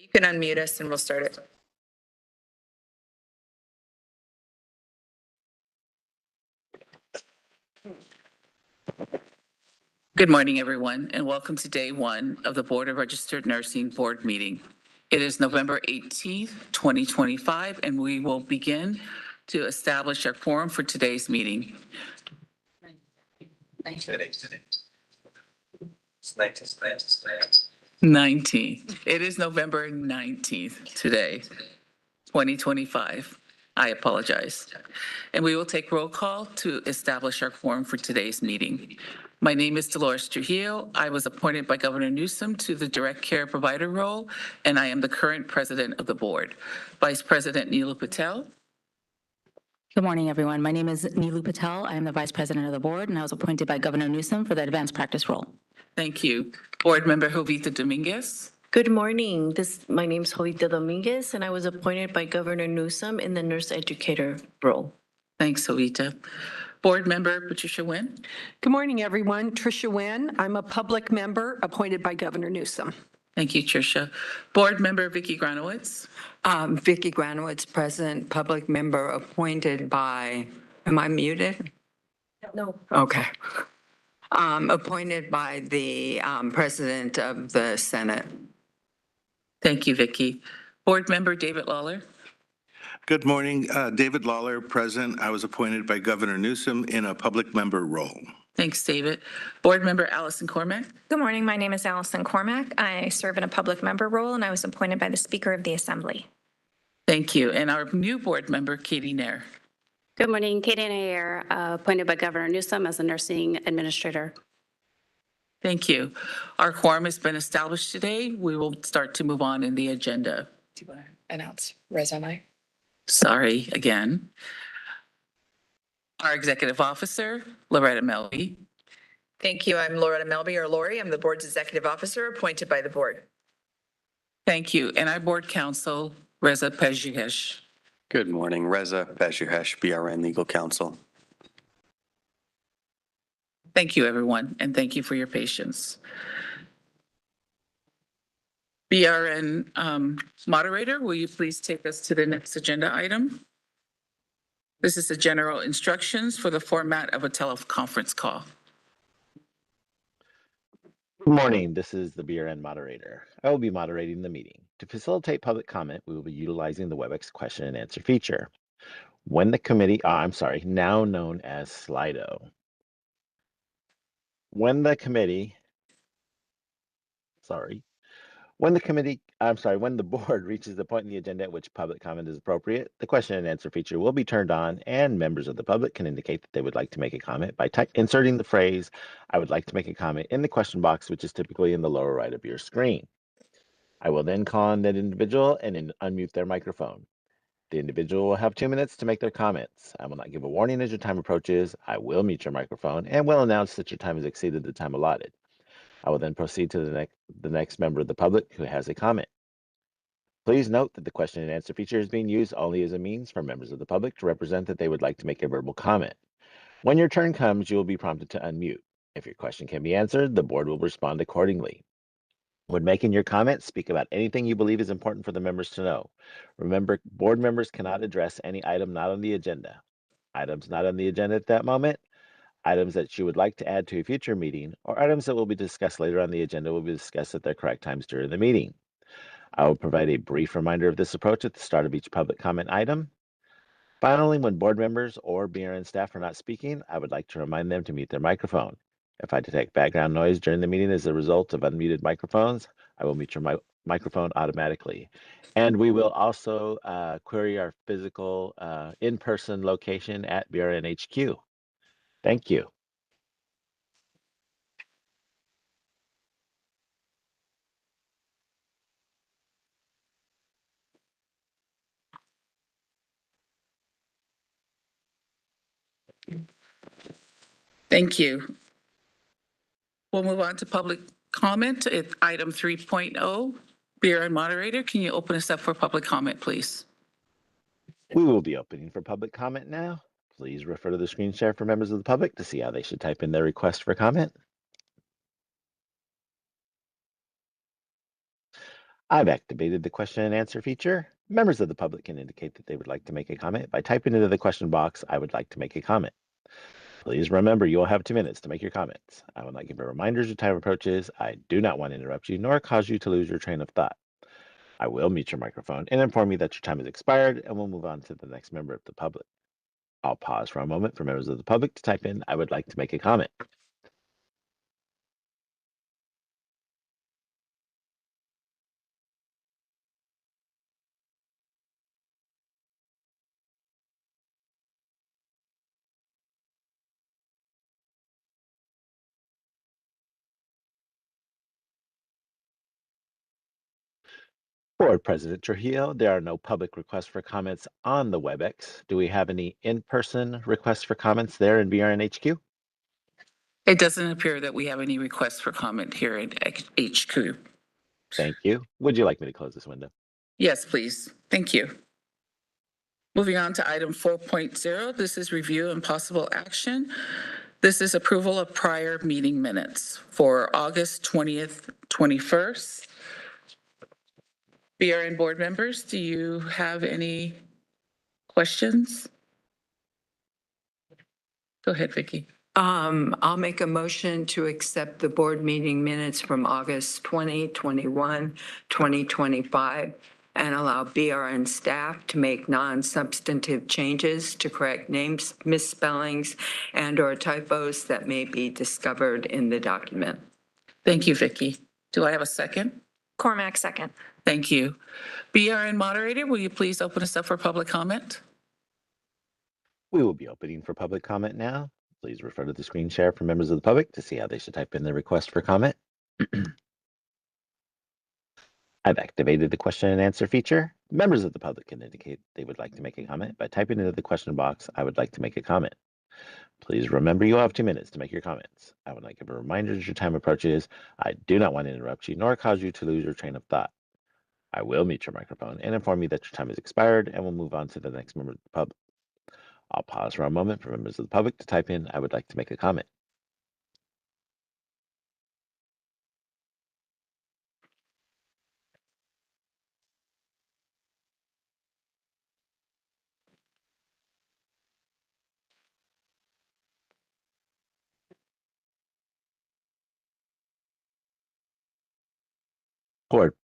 You can unmute us and we'll start it. Good morning, everyone, and welcome to day one of the Board of Registered Nursing Board meeting. It is November 18th, 2025, and we will begin to establish our quorum for today's meeting. Today's 19th. It is November 19th today, 2025. I apologize. And we will take roll call to establish our quorum for today's meeting. My name is Dolores Trujillo. I was appointed by Governor Newsom to the direct care provider role, and I am the current president of the board. Vice President Neelu Patel. Good morning, everyone. My name is Neelu Patel. I am the vice president of the board, and I was appointed by Governor Newsom for the advanced practice role. Thank you. Board Member Jovita Dominguez. Good morning. My name is Jovita Dominguez, and I was appointed by Governor Newsom in the nurse educator role. Thanks, Jovita. Board Member Patricia Nguyen. Good morning, everyone. Tricia Nguyen. I'm a public member appointed by Governor Newsom. Thank you, Tricia. Board Member Vicki Granowitz. Vicki Granowitz, present, public member appointed by, am I muted? No. Okay. Appointed by the president of the Senate. Thank you, Vicki. Board Member David Lawler. Good morning, David Lawler, present. I was appointed by Governor Newsom in a public member role. Thanks, David. Board Member Allison Cormack. Good morning. My name is Allison Cormack. I serve in a public member role, and I was appointed by the Speaker of the Assembly. Thank you. And our new board member, Katie Nair. Good morning. Katie Nair, appointed by Governor Newsom as a nursing administrator. Thank you. Our quorum has been established today. We will start to move on in the agenda. Do you want to announce resume? Sorry again. Our executive officer, Loretta Melby. Thank you. I'm Loretta Melby, or Lori. I'm the board's executive officer appointed by the board. Thank you. And our board counsel, Reza Pezhihesh. Good morning, Reza Pezhihesh, BRN Legal Counsel. Thank you, everyone, and thank you for your patience. BRN moderator, will you please take us to the next agenda item? This is the general instructions for the format of a teleconference call. Good morning. This is the BRN moderator. I will be moderating the meeting. To facilitate public comment, we will be utilizing the WebEx question and answer feature. When the committee, now known as Slido. When the board reaches the point in the agenda at which public comment is appropriate, the question and answer feature will be turned on, and members of the public can indicate that they would like to make a comment by inserting the phrase, "I would like to make a comment," in the question box, which is typically in the lower right of your screen. I will then call on that individual and unmute their microphone. The individual will have 2 minutes to make their comments. I will not give a warning as your time approaches. I will mute your microphone and will announce that your time has exceeded the time allotted. I will then proceed to the next member of the public who has a comment. Please note that the question and answer feature is being used only as a means for members of the public to represent that they would like to make a verbal comment. When your turn comes, you will be prompted to unmute. If your question can be answered, the board will respond accordingly. When making your comments, speak about anything you believe is important for the members to know. Remember, board members cannot address any item not on the agenda. Items not on the agenda at that moment, items that you would like to add to a future meeting, or items that will be discussed later on the agenda will be discussed at their correct times during the meeting. I will provide a brief reminder of this approach at the start of each public comment item. Finally, when board members or BRN staff are not speaking, I would like to remind them to mute their microphone. If I detect background noise during the meeting as a result of unmuted microphones, I will mute your microphone automatically. And we will also query our physical in-person location at BRN HQ. Thank you. Thank you. We'll move on to public comment at item 3.0. BRN moderator, can you open us up for public comment, please? We will be opening for public comment now. Please refer to the screen share for members of the public to see how they should type in their request for comment. I've activated the question and answer feature. Members of the public can indicate that they would like to make a comment by typing into the question box, "I would like to make a comment." Please remember, you will have 2 minutes to make your comments. I will not give a reminder as your time approaches. I do not want to interrupt you nor cause you to lose your train of thought. I will mute your microphone and inform you that your time has expired, and we'll move on to the next member of the public. I'll pause for a moment for members of the public to type in, "I would like to make a comment." Board President Trujillo, there are no public requests for comments on the WebEx. Do we have any in-person requests for comments there in BRNHQ? It doesn't appear that we have any requests for comment here at HQ. Thank you. Would you like me to close this window? Yes, please. Thank you. Moving on to item 4.0, this is review and possible action. This is approval of prior meeting minutes for August 20th, 21st. BRN board members, do you have any questions? Go ahead, Vicki. I'll make a motion to accept the board meeting minutes from August 2021, 2025, and allow BRN staff to make non-substantive changes to correct names, misspellings, and/or typos that may be discovered in the document. Thank you, Vicki. Do I have a second? Cormac, second. Thank you. BRN moderator, will you please open us up for public comment? We will be opening for public comment now. Please refer to the screen share for members of the public to see how they should type in their request for comment. I've activated the question and answer feature. Members of the public can indicate they would like to make a comment by typing into the question box, "I would like to make a comment." Please remember, you have 2 minutes to make your comments. I would like to give a reminder as your time approaches. I do not want to interrupt you nor cause you to lose your train of thought. I will mute your microphone and inform you that your time has expired, and we'll move on to the next member of the public. I'll pause for a moment for members of the public to type in, "I would like to make a comment."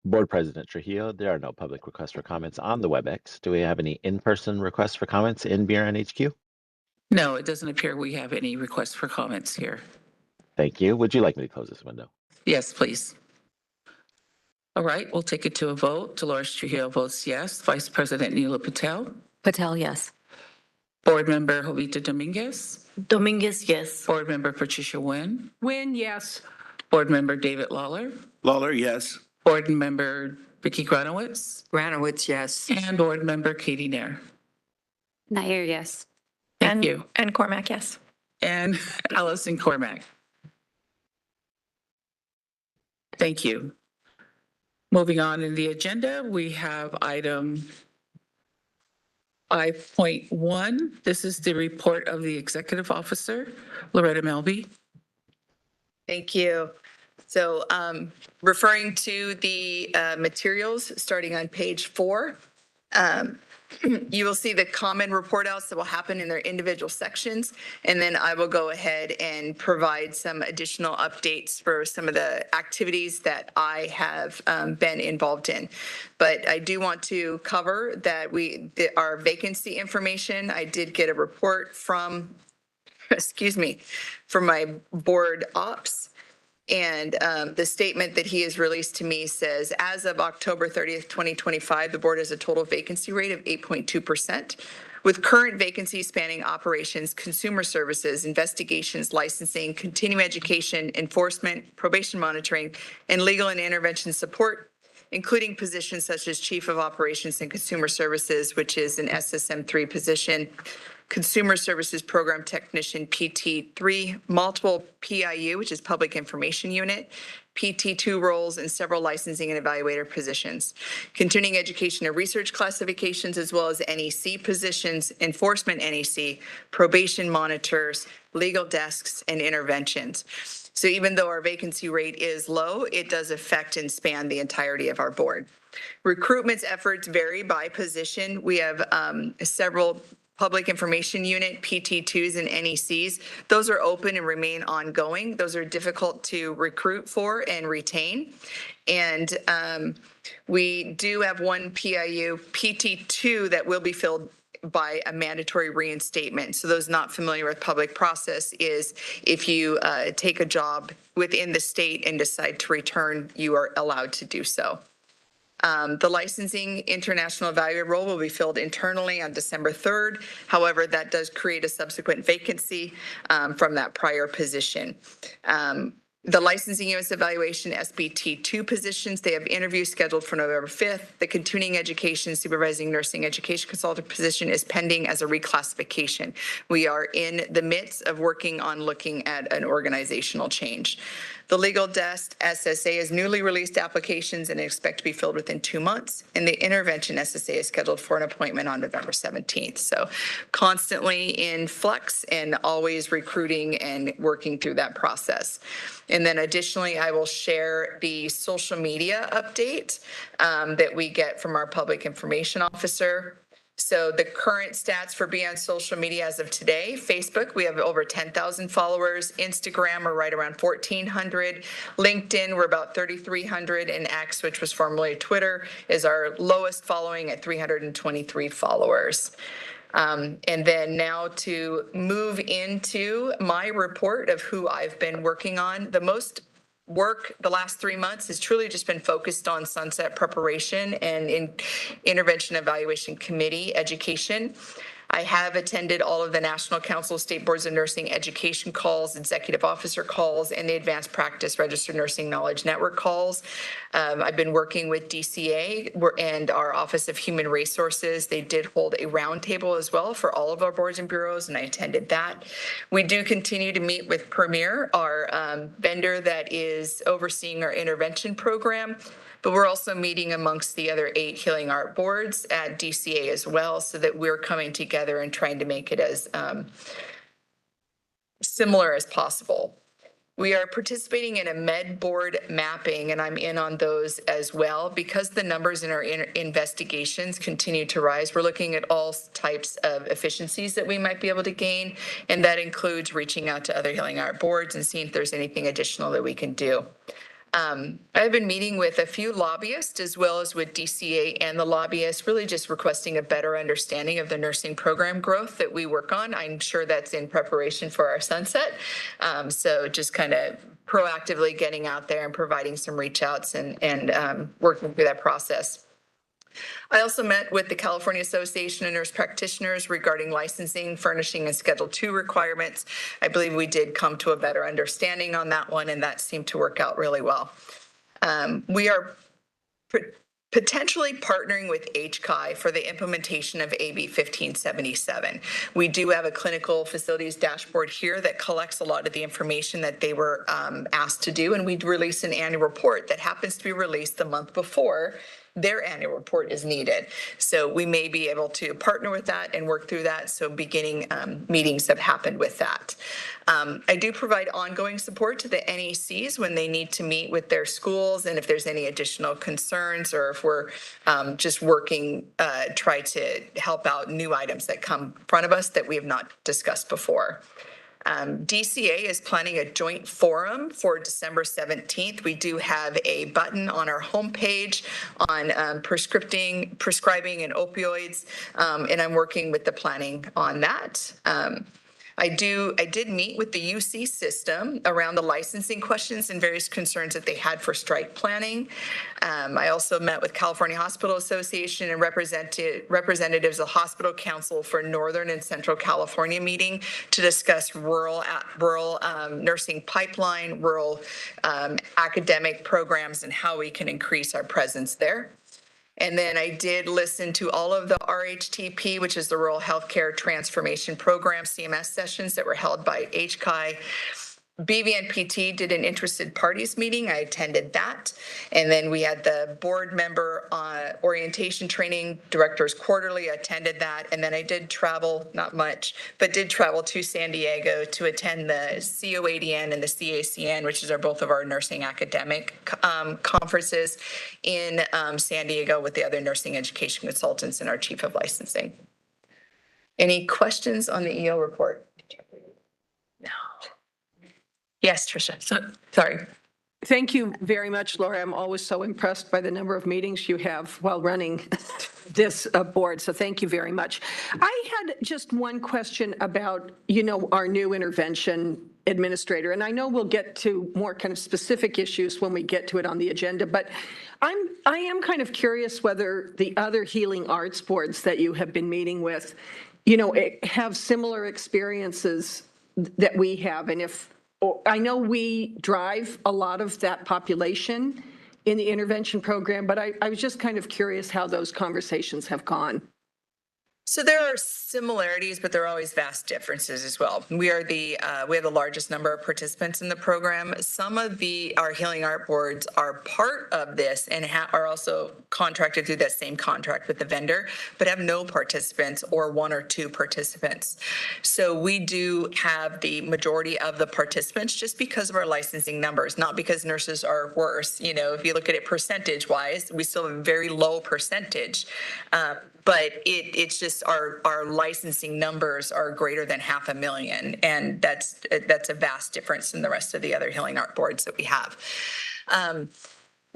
Board President Trujillo, there are no public requests for comments on the WebEx. Do we have any in-person requests for comments in BRNHQ? No, it doesn't appear we have any requests for comments here. Thank you. Would you like me to close this window? Yes, please. All right, we'll take it to a vote. Dolores Trujillo votes yes. Vice President Neela Patel. Patel, yes. Board Member Jovita Dominguez. Dominguez, yes. Board Member Patricia Nguyen. Nguyen, yes. Board Member David Lawler. Lawler, yes. Board Member Vicki Granowitz. Granowitz, yes. And Board Member Katie Nair. Nair, yes. Thank you. And Cormac, yes. And Allison Cormac. Thank you. Moving on in the agenda, we have item 5.1. This is the report of the executive officer, Loretta Melby. Thank you. So referring to the materials, starting on page 4, you will see the common report outs that will happen in their individual sections. And then I will go ahead and provide some additional updates for some of the activities that I have been involved in. But I do want to cover that our vacancy information, I did get a report from, from my board ops. And the statement that he has released to me says, as of October 30th, 2025, the board has a total vacancy rate of 8.2%, with current vacancies spanning operations, consumer services, investigations, licensing, continuing education, enforcement, probation monitoring, and legal and intervention support, including positions such as Chief of Operations and Consumer Services, which is an SSM3 position, Consumer Services Program Technician, PT3, multiple PIU, which is Public Information Unit, PT2 roles, and several licensing and evaluator positions, continuing education and research classifications, as well as NEC positions, enforcement NEC, probation monitors, legal desks, and interventions. So even though our vacancy rate is low, it does affect and span the entirety of our board. Recruitment efforts vary by position. We have several Public Information Unit, PT2s, and NECs. Those are open and remain ongoing. Those are difficult to recruit for and retain. And we do have one PIU, PT2, that will be filled by a mandatory reinstatement. So those not familiar with public process is if you take a job within the state and decide to return, you are allowed to do so. The licensing international evaluator role will be filled internally on December 3rd. However, that does create a subsequent vacancy from that prior position. The licensing U.S. evaluation SBT2 positions, they have interviews scheduled for November 5th. The continuing education supervising nursing education consultant position is pending as a reclassification. We are in the midst of working on looking at an organizational change. The legal desk SSA has newly released applications and expect to be filled within 2 months. And the intervention SSA is scheduled for an appointment on November 17th. So constantly in flux and always recruiting and working through that process. And then additionally, I will share the social media update that we get from our public information officer. So the current stats for Beyond social media as of today, Facebook, we have over 10,000 followers. Instagram, we're right around 1,400. LinkedIn, we're about 3,300. And X, which was formerly Twitter, is our lowest following at 323 followers. And then now to move into my report of who I've been working on. The most work the last 3 months has truly just been focused on sunset preparation and in intervention evaluation committee education. I have attended all of the National Council of State Boards of Nursing education calls, executive officer calls, and the Advanced Practice Registered Nursing Knowledge Network calls. I've been working with DCA and our Office of Human Resources. They did hold a roundtable as well for all of our boards and bureaus, and I attended that. We do continue to meet with Premier, our vendor that is overseeing our intervention program. But we're also meeting amongst the other 8 Healing Art boards at DCA as well, so that we're coming together and trying to make it as similar as possible. We are participating in a med board mapping, and I'm in on those as well. Because the numbers in our investigations continue to rise, we're looking at all types of efficiencies that we might be able to gain, and that includes reaching out to other Healing Art boards and seeing if there's anything additional that we can do. I've been meeting with a few lobbyists as well as with DCA and the lobbyists, really just requesting a better understanding of the nursing program growth that we work on. I'm sure that's in preparation for our sunset. So just kind of proactively getting out there and providing some reach outs and working through that process. I also met with the California Association of Nurse Practitioners regarding licensing, furnishing, and Schedule II requirements. I believe we did come to a better understanding on that one, and that seemed to work out really well. We are potentially partnering with HCI for the implementation of AB 1577. We do have a clinical facilities dashboard here that collects a lot of the information that they were asked to do, and we'd release an annual report that happens to be released the month before their annual report is needed. So we may be able to partner with that and work through that. So beginning meetings have happened with that. I do provide ongoing support to the NECs when they need to meet with their schools, and if there's any additional concerns, or if we're just working, try to help out new items that come in front of us that we have not discussed before. DCA is planning a joint forum for December 17th. We do have a button on our homepage on prescribing and opioids, and I'm working with the planning on that. I did meet with the UC system around the licensing questions and various concerns that they had for strike planning. I also met with California Hospital Association and representatives of Hospital Council for Northern and Central California meeting to discuss rural nursing pipeline, rural academic programs, and how we can increase our presence there. And then I did listen to all of the RHTP, which is the Rural Healthcare Transformation Program, CMS sessions that were held by HCI. BVNPT did an interested parties meeting. I attended that. And then we had the board member orientation training, directors quarterly, attended that. And then I did travel, not much, but did travel to San Diego to attend the COADN and the CACN, which are both of our nursing academic conferences in San Diego with the other nursing education consultants and our chief of licensing. Any questions on the EO report? No. Yes, Tricia. Sorry. Thank you very much, Laura. I'm always so impressed by the number of meetings you have while running this board, so thank you very much. I had just one question about, our new intervention administrator, and I know we'll get to more kind of specific issues when we get to it on the agenda, but I am kind of curious whether the other healing arts boards that you have been meeting with, have similar experiences that we have, and if I know we drive a lot of that population in the intervention program, but I was just kind of curious how those conversations have gone. So there are similarities, but there are always vast differences as well. We have the largest number of participants in the program. Some of our healing art boards are part of this and are also contracted through that same contract with the vendor, but have no participants or one or two participants. So we do have the majority of the participants just because of our licensing numbers, not because nurses are worse. If you look at it percentage wise, we still have a very low percentage. But it's just our licensing numbers are greater than 500,000, and that's a vast difference in the rest of the other healing art boards that we have.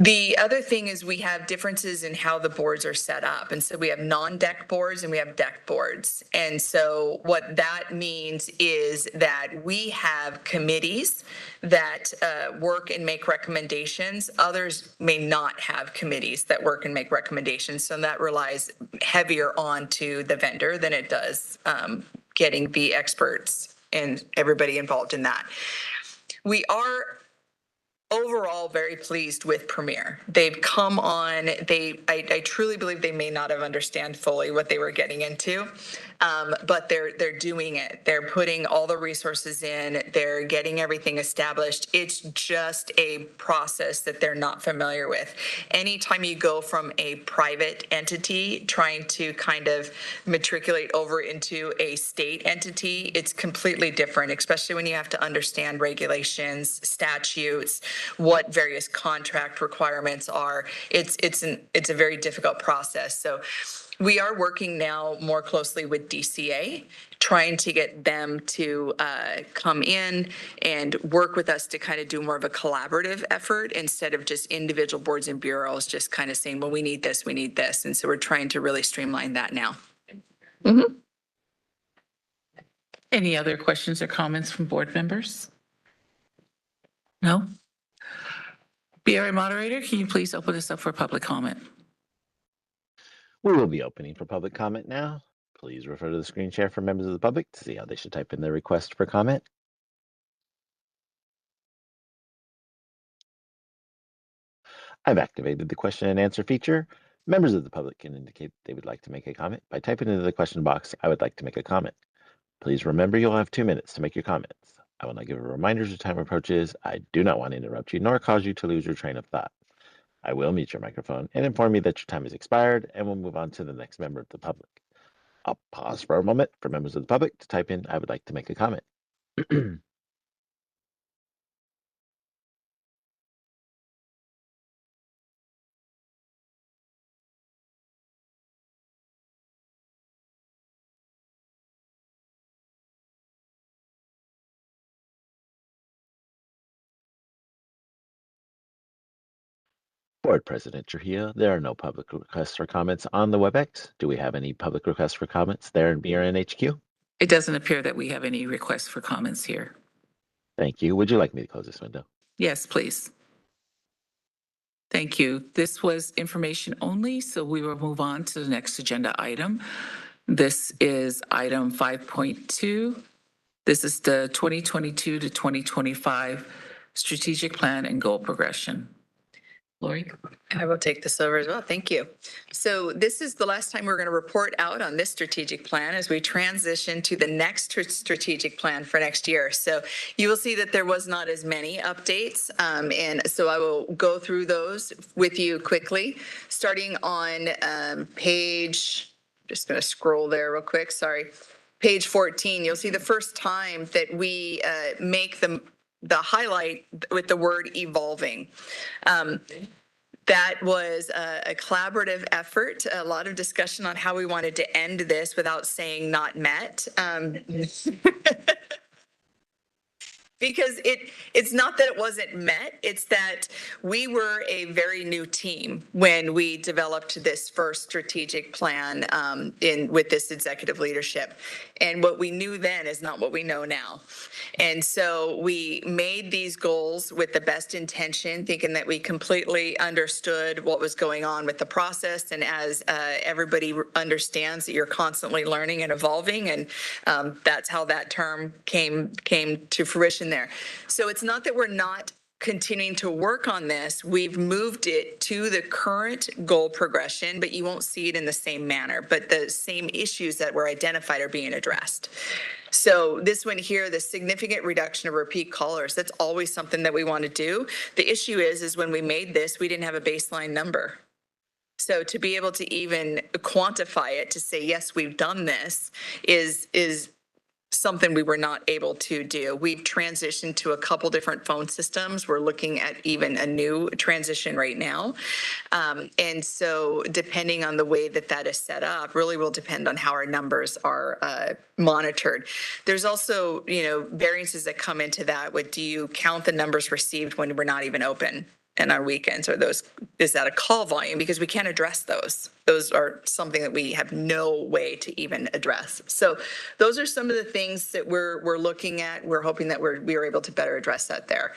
The other thing is we have differences in how the boards are set up. And so we have non-deck boards and we have deck boards. And so what that means is that we have committees that work and make recommendations. Others may not have committees that work and make recommendations. So that relies heavier onto the vendor than it does getting the experts and everybody involved in that. We are overall very pleased with Premier. They've come on, I truly believe they may not have understand fully what they were getting into, but they're doing it. They're putting all the resources in, they're getting everything established. It's just a process that they're not familiar with. Anytime you go from a private entity trying to kind of matriculate over into a state entity, it's completely different, especially when you have to understand regulations, statutes, what various contract requirements are. It's a very difficult process. So we are working now more closely with DCA, trying to get them to come in and work with us to kind of do more of a collaborative effort instead of just individual boards and bureaus just kind of saying, well, we need this, we need this. And so we're trying to really streamline that now. Mm-hmm. Any other questions or comments from board members? No? BRA moderator, can you please open us up for public comment? We will be opening for public comment now. Please refer to the screen share for members of the public to see how they should type in their request for comment. I've activated the question and answer feature. Members of the public can indicate they would like to make a comment by typing into the question box, "I would like to make a comment." Please remember you'll have 2 minutes to make your comments. I will not give a reminder as your time approaches. I do not want to interrupt you nor cause you to lose your train of thought. I will mute your microphone and inform you that your time has expired, and we'll move on to the next member of the public. I'll pause for a moment for members of the public to type in, "I would like to make a comment." Board President Trujillo, there are no public requests for comments on the WebEx. Do we have any public requests for comments there in BRN HQ? It doesn't appear that we have any requests for comments here. Thank you. Would you like me to close this window? Yes, please. Thank you. This was information only, so we will move on to the next agenda item. This is item 5.2. This is the 2022 to 2025 strategic plan and goal progression. Lori? I will take this over as well. Thank you. So this is the last time we're going to report out on this strategic plan as we transition to the next strategic plan for next year. So you will see that there was not as many updates. And so I will go through those with you quickly, starting on page, just going to scroll there real quick. Sorry. Page 14, you'll see the first time that we make the highlight with the word evolving. That was a collaborative effort, a lot of discussion on how we wanted to end this without saying not met. Because it's not that it wasn't met, it's that we were a very new team when we developed this first strategic plan with this executive leadership. And what we knew then is not what we know now. And so we made these goals with the best intention, thinking that we completely understood what was going on with the process. And as everybody understands that you're constantly learning and evolving, and that's how that term came to fruition there. So it's not that we're not continuing to work on this. We've moved it to the current goal progression, but you won't see it in the same manner. But the same issues that were identified are being addressed. So this one here, the significant reduction of repeat callers, that's always something that we want to do. The issue is when we made this, we didn't have a baseline number. So to be able to even quantify it, to say, yes, we've done this, is something we were not able to do. We've transitioned to a couple different phone systems. We're looking at even a new transition right now. And so depending on the way that is set up really will depend on how our numbers are monitored. There's also, variances that come into that with, do you count the numbers received when we're not even open and on weekends, or is that a call volume? Because we can't address those. Those are something that we have no way to even address. So those are some of the things that we're looking at. We're hoping that we are able to better address that there.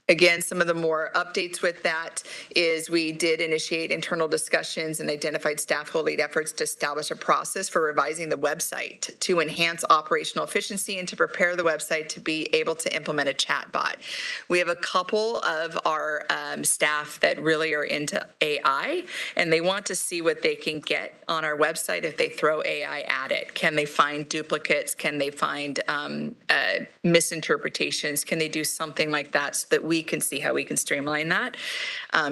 Again, some of the more updates with that is we did initiate internal discussions and identified staff will lead efforts to establish a process for revising the website to enhance operational efficiency and to prepare the website to be able to implement a chat bot. We have a couple of our staff that really are into AI, and they want to see what they can get on our website if they throw AI at it. Can they find duplicates? Can they find misinterpretations? Can they do something like that so that we can see how we can streamline that?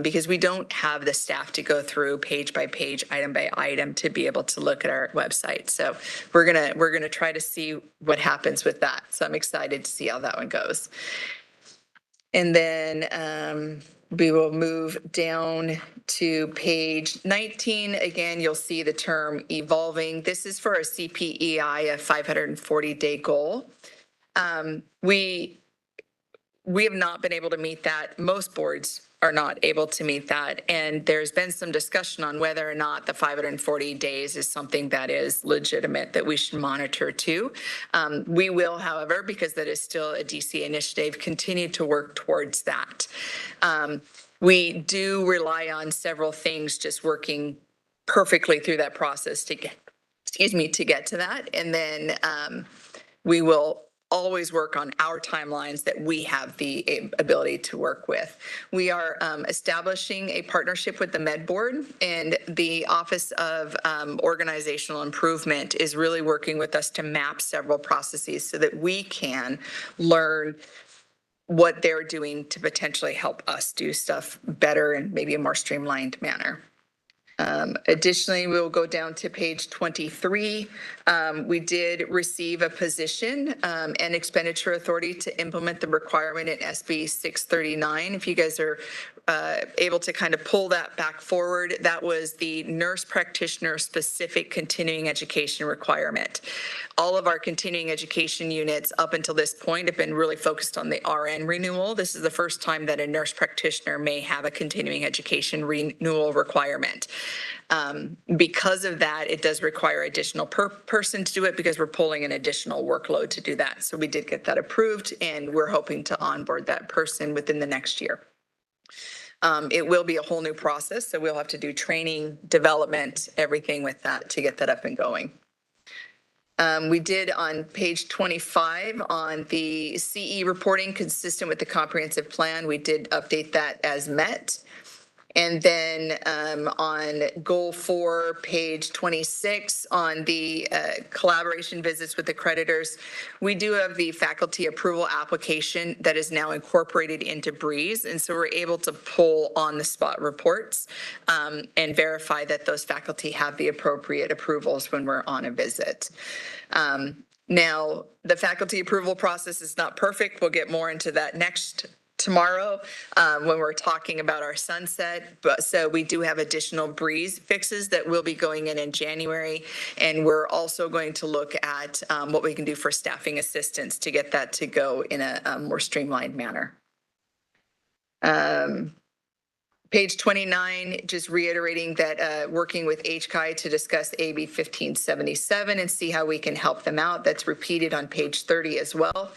Because we don't have the staff to go through page by page, item by item to be able to look at our website. So we're gonna try to see what happens with that. So I'm excited to see how that one goes. And then we will move down to page 19. Again, you'll see the term evolving. This is for a CPEI, a 540-day goal. We have not been able to meet that. Most boards are not able to meet that. And there's been some discussion on whether or not the 540 days is something that is legitimate that we should monitor too. We will, however, because that is still a DC initiative, continue to work towards that. We do rely on several things just working perfectly through that process to get to that. And then we will always work on our timelines that we have the ability to work with. We are establishing a partnership with the Med Board, and the Office of Organizational Improvement is really working with us to map several processes so that we can learn what they're doing to potentially help us do stuff better and maybe a more streamlined manner. Additionally, we'll go down to page 23. We did receive a position and expenditure authority to implement the requirement in SB 639. If you guys are able to kind of pull that back forward, that was the nurse practitioner specific continuing education requirement. All of our continuing education units up until this point have been really focused on the RN renewal. This is the first time that a nurse practitioner may have a continuing education renewal requirement. Because of that, it does require additional person to do it because we're pulling an additional workload to do that. So we did get that approved, and we're hoping to onboard that person within the next year. It will be a whole new process, so we'll have to do training, development, everything with that to get that up and going. We did on page 25 on the CE reporting consistent with the comprehensive plan. We did update that as met. And then on goal 4, page 26, on the collaboration visits with the creditors, we do have the faculty approval application that is now incorporated into Breeze. And so we're able to pull on the spot reports and verify that those faculty have the appropriate approvals when we're on a visit. Now, the faculty approval process is not perfect. We'll get more into that tomorrow when we're talking about our sunset. But so we do have additional Breeze fixes that will be going in January. And we're also going to look at what we can do for staffing assistance to get that to go in a more streamlined manner. Page 29, just reiterating that working with HCI to discuss AB 1577 and see how we can help them out. That's repeated on page 30 as well.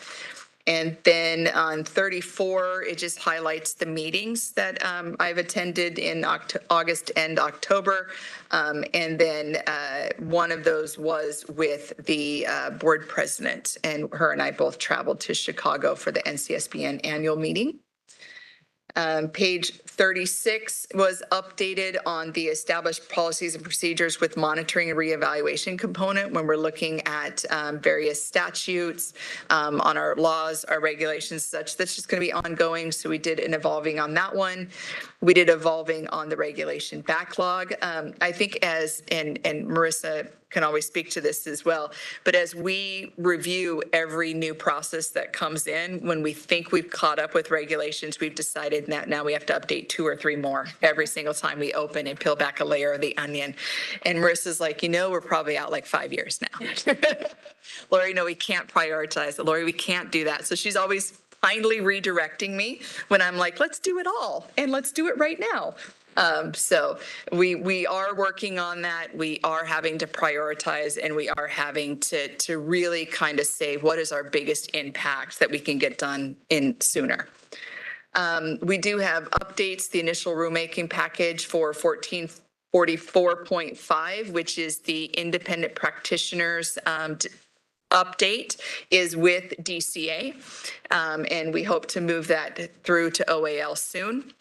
And then on 34, it just highlights the meetings that I've attended in August and October. And then one of those was with the board president, and her and I both traveled to Chicago for the NCSBN annual meeting. Page 36 was updated on the established policies and procedures with monitoring and reevaluation component when we're looking at various statutes on our laws, our regulations, such. That's just going to be ongoing. So we did an evolving on that one. We did evolving on the regulation backlog. I think and Marissa can always speak to this as well, but as we review every new process that comes in, when we think we've caught up with regulations, we've decided that now we have to update 2 or 3 more every single time we open and peel back a layer of the onion. And Marissa's like, we're probably out like 5 years now. Lori, no, we can't prioritize it. Lori, we can't do that. So she's always kindly redirecting me when I'm like, let's do it all and let's do it right now. So we are working on that. We are having to prioritize, and we are having to really kind of say what is our biggest impact that we can get done in sooner. We do have updates, the initial rulemaking package for 1444.5, which is the independent practitioners update is with DCA, and we hope to move that through to OAL soon.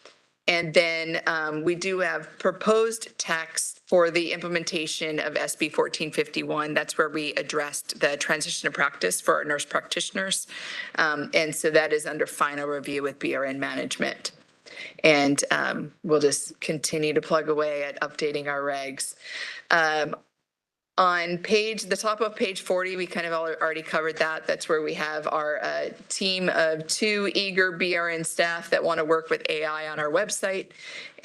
And then we do have proposed text for the implementation of SB 1451. That's where we addressed the transition of practice for our nurse practitioners. And so that is under final review with BRN management. And we'll just continue to plug away at updating our regs. On the top of page 40, we kind of already covered that. That's where we have our team of 2 eager BRN staff that want to work with AI on our website.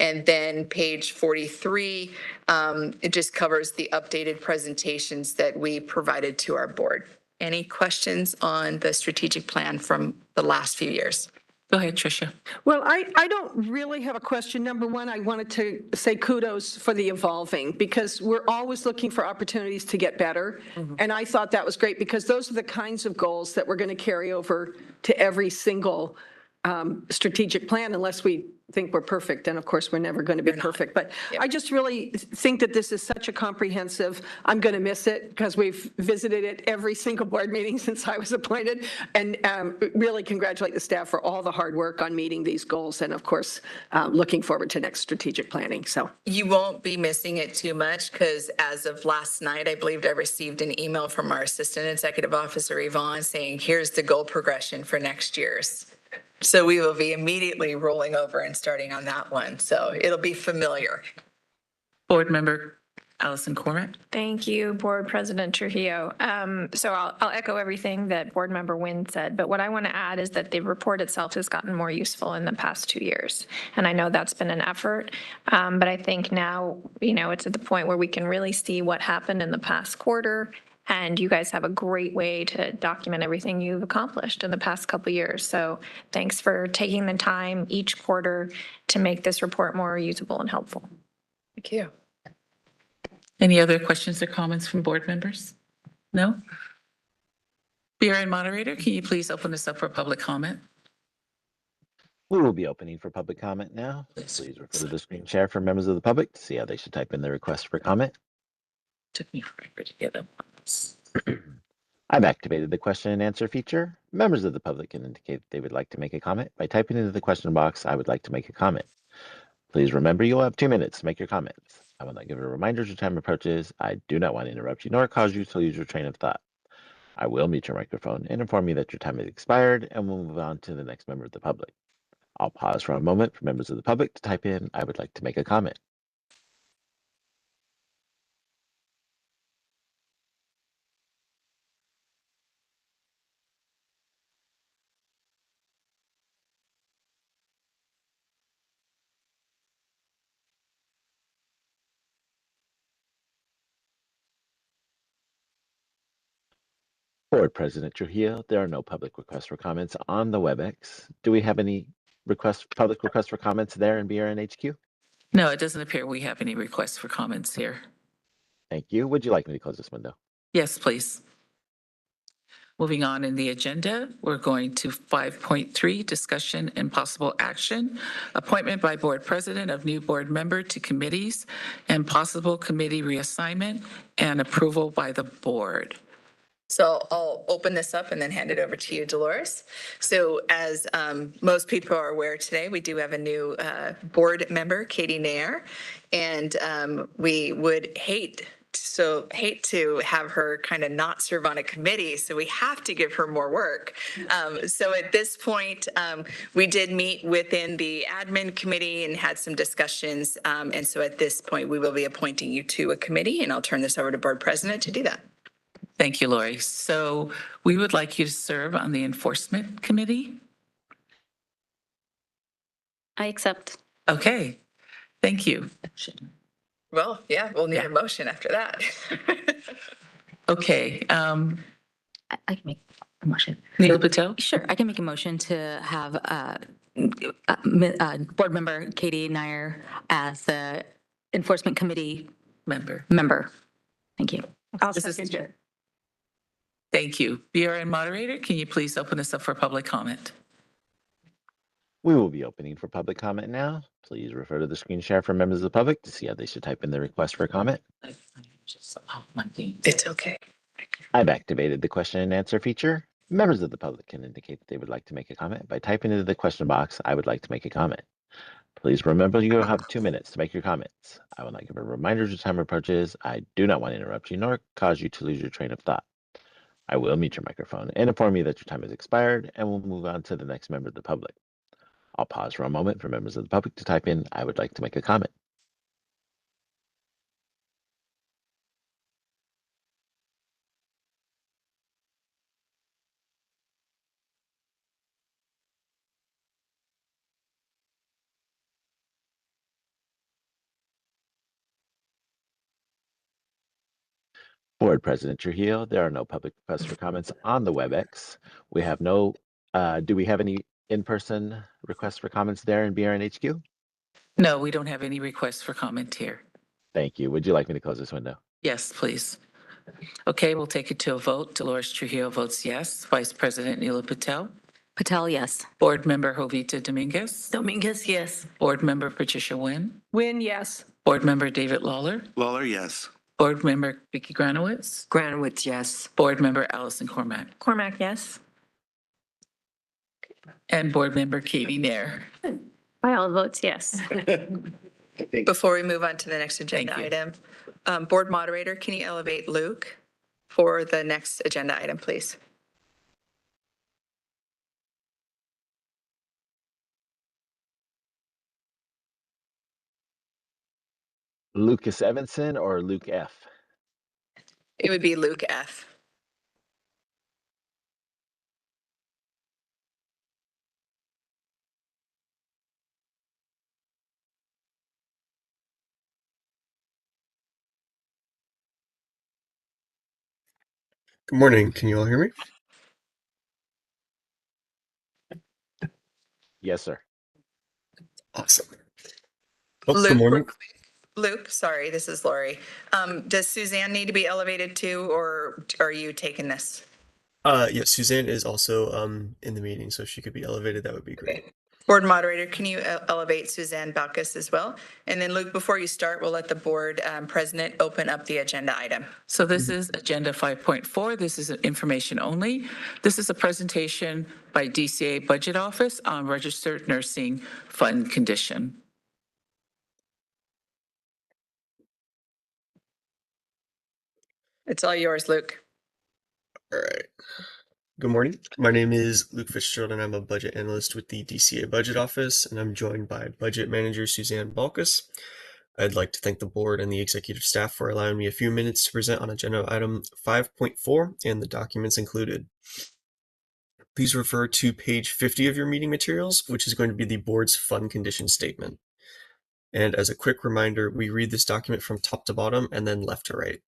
And then page 43, it just covers the updated presentations that we provided to our board. Any questions on the strategic plan from the last few years? Go ahead, Tricia. Well, I don't really have a question. Number one, I wanted to say kudos for the evolving, because we're always looking for opportunities to get better. And I thought that was great, because those are the kinds of goals that we're going to carry over to every single strategic plan, unless we think we're perfect. And of course, we're never going to be perfect. But I just really think that this is such a comprehensive, I'm going to miss it because we've visited it every single board meeting since I was appointed. And really congratulate the staff for all the hard work on meeting these goals. And of course, looking forward to next strategic planning. So you won't be missing it too much, because as of last night, I believe I received an email from our Assistant Executive Officer, Yvonne, saying, here's the goal progression for next year's. So we will be immediately rolling over and starting on that one. So it'll be familiar. Board Member Allison Cormack. Thank you, Board President Trujillo. So I'll echo everything that Board Member Nguyen said, but what I want to add is that the report itself has gotten more useful in the past 2 years. And I know that's been an effort, but I think now, it's at the point where we can really see what happened in the past quarter. And you guys have a great way to document everything you've accomplished in the past couple of years. So thanks for taking the time each quarter to make this report more usable and helpful. Thank you. Any other questions or comments from board members? No? BRN moderator, can you please open this up for public comment? We will be opening for public comment now. Please refer to the screen share for members of the public to see how they should type in their request for comment. Took me forever to get them. I've activated the question and answer feature. Members of the public can indicate they would like to make a comment by typing into the question box, "I would like to make a comment." Please remember you'll have 2 minutes to make your comments. I will not give a reminder as your time approaches. I do not want to interrupt you nor cause you to lose your train of thought. I will mute your microphone and inform you that your time has expired, and we'll move on to the next member of the public. I'll pause for a moment for members of the public to type in, "I would like to make a comment." Board President Trujillo, there are no public requests for comments on the WebEx. Do we have any public requests for comments there in BRN HQ? No, it doesn't appear we have any requests for comments here. Thank you. Would you like me to close this window? Yes, please. Moving on in the agenda, we're going to 5.3, discussion and possible action, appointment by board president of new board member to committees and possible committee reassignment and approval by the board. So I'll open this up and then hand it over to you, Dolores. So as most people are aware today, we do have a new board member, Katie Nair, and we would hate to have her kind of not serve on a committee, so we have to give her more work. So at this point, we did meet within the admin committee and had some discussions. And so at this point, we will be appointing you to a committee, and I'll turn this over to board president to do that. Thank you, Lori. So we would like you to serve on the enforcement committee. I accept. Okay, thank you. Well, yeah, we'll need a motion after that. Okay, I can make a motion. Neil Patel? Sure, I can make a motion to have board member Katie Nair as the enforcement committee member. Thank you. I'll This is- second it. Thank you. BRN moderator, can you please open this up for public comment? We will be opening for public comment now. Please refer to the screen share for members of the public to see how they should type in their request for a comment. It's okay. I've activated the question and answer feature. Members of the public can indicate that they would like to make a comment by typing into the question box, "I would like to make a comment." Please remember you will have 2 minutes to make your comments. I will not give a reminder as your time approaches. I do not want to interrupt you nor cause you to lose your train of thought. I will mute your microphone and inform you that your time has expired, and we'll move on to the next member of the public. I'll pause for a moment for members of the public to type in, "I would like to make a comment." Board President Trujillo, there are no public requests for comments on the WebEx. We have no, do we have any in-person requests for comments there in BRN HQ? No, we don't have any requests for comment here. Thank you. Would you like me to close this window? Yes, please. Okay, we'll take it to a vote. Dolores Trujillo votes yes. Vice President Neela Patel. Patel, yes. Board Member Jovita Dominguez. Dominguez, yes. Board Member Patricia Nguyen. Win, yes. Board Member David Lawler. Lawler, yes. Board Member Vicki Granowitz. Granowitz, yes. Board Member Allison Cormack. Cormac, yes. And Board Member Katie Nair. By all votes, yes. Before we move on to the next agenda Thank item, board moderator, can you elevate Luke for the next agenda item, please? Lucas Evanson or Luke F? It would be Luke F. Good morning. Can you all hear me? Yes, sir. Awesome. Oh, good morning. Luke, sorry, this is Lori. Does Suzanne need to be elevated too, or are you taking this? Yeah, Suzanne is also in the meeting, so if she could be elevated, that would be great. Board moderator, can you elevate Suzanne Balkas as well? And then Luke, before you start, we'll let the board president open up the agenda item. So this is Agenda 5.4. This is information only. This is a presentation by DCA Budget Office on registered nursing fund condition. It's all yours, Luke. All right. Good morning. My name is Luke Fitzgerald, and I'm a budget analyst with the DCA Budget Office, and I'm joined by Budget Manager Suzanne Balkas. I'd like to thank the board and the executive staff for allowing me a few minutes to present on agenda item 5.4 and the documents included. Please refer to page 50 of your meeting materials, which is going to be the board's fund condition statement. And as a quick reminder, we read this document from top to bottom and then left to right.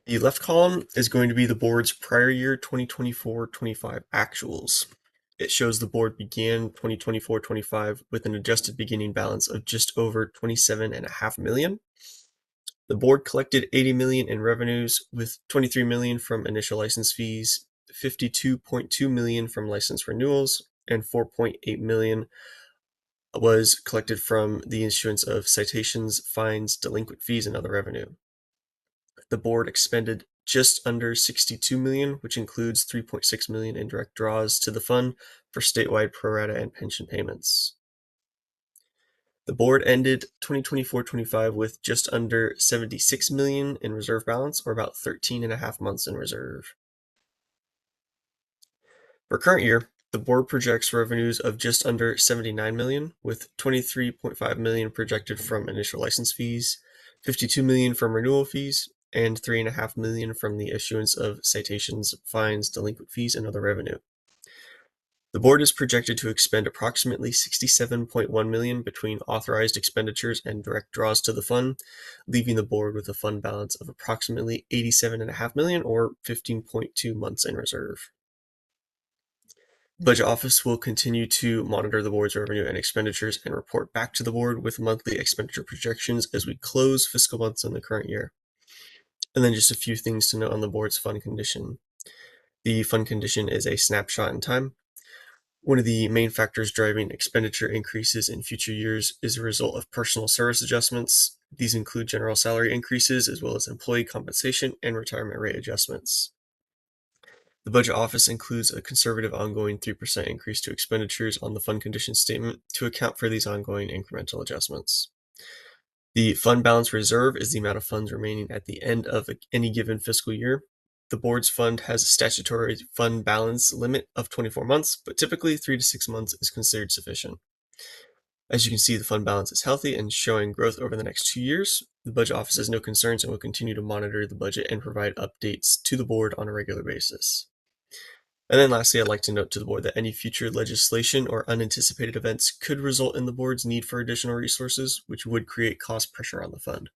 The left column is going to be the board's prior year 2024-25 actuals. It shows the board began 2024-25 with an adjusted beginning balance of just over 27.5 million. The board collected 80 million in revenues, with 23 million from initial license fees, 52.2 million from license renewals, and 4.8 million was collected from the issuance of citations, fines, delinquent fees, and other revenue. The board expended just under 62 million, which includes 3.6 million in direct draws to the fund for statewide pro rata and pension payments. The board ended 2024-25 with just under 76 million in reserve balance, or about 13.5 months in reserve. For current year, the board projects revenues of just under 79 million, with 23.5 million projected from initial license fees, 52 million from renewal fees, and 3.5 million from the issuance of citations, fines, delinquent fees, and other revenue. The board is projected to expend approximately 67.1 million between authorized expenditures and direct draws to the fund, leaving the board with a fund balance of approximately 87.5 million, or 15.2 months in reserve. The Budget Office will continue to monitor the board's revenue and expenditures and report back to the board with monthly expenditure projections as we close fiscal months in the current year. And then just a few things to note on the board's fund condition. The fund condition is a snapshot in time. One of the main factors driving expenditure increases in future years is a result of personal service adjustments. These include general salary increases, as well as employee compensation and retirement rate adjustments. The Budget Office includes a conservative ongoing 3% increase to expenditures on the fund condition statement to account for these ongoing incremental adjustments. The fund balance reserve is the amount of funds remaining at the end of any given fiscal year. The board's fund has a statutory fund balance limit of 24 months, but typically 3 to 6 months is considered sufficient. As you can see, the fund balance is healthy and showing growth over the next 2 years. The Budget Office has no concerns and will continue to monitor the budget and provide updates to the board on a regular basis. And then lastly, I'd like to note to the board that any future legislation or unanticipated events could result in the board's need for additional resources, which would create cost pressure on the fund.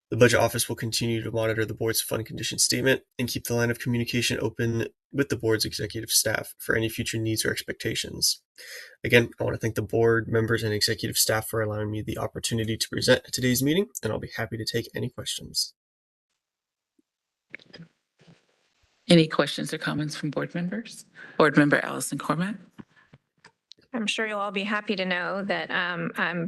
The Budget Office will continue to monitor the board's fund condition statement and keep the line of communication open with the board's executive staff for any future needs or expectations. Again, I want to thank the board members and executive staff for allowing me the opportunity to present at today's meeting, and I'll be happy to take any questions. Any questions or comments from board members? Board member Allison Cormack. I'm sure you'll all be happy to know that I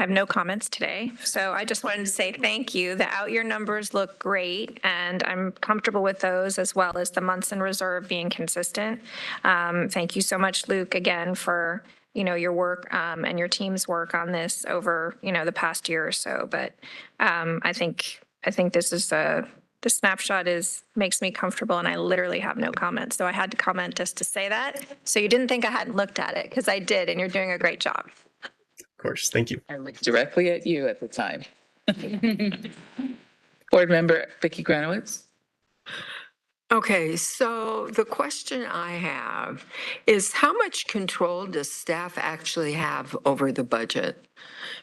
have no comments today. So I just wanted to say thank you. The out year numbers look great, and I'm comfortable with those, as well as the months in reserve being consistent. Thank you so much, Luke, again, for your work and your team's work on this over the past year or so. But I think this is the snapshot makes me comfortable, and I literally have no comments. So I had to comment just to say that. So you didn't think I hadn't looked at it, because I did, and you're doing a great job. Of course, thank you. I looked directly at you at the time. Board member Vicki Granowitz. Okay, so the question I have is, how much control does staff actually have over the budget?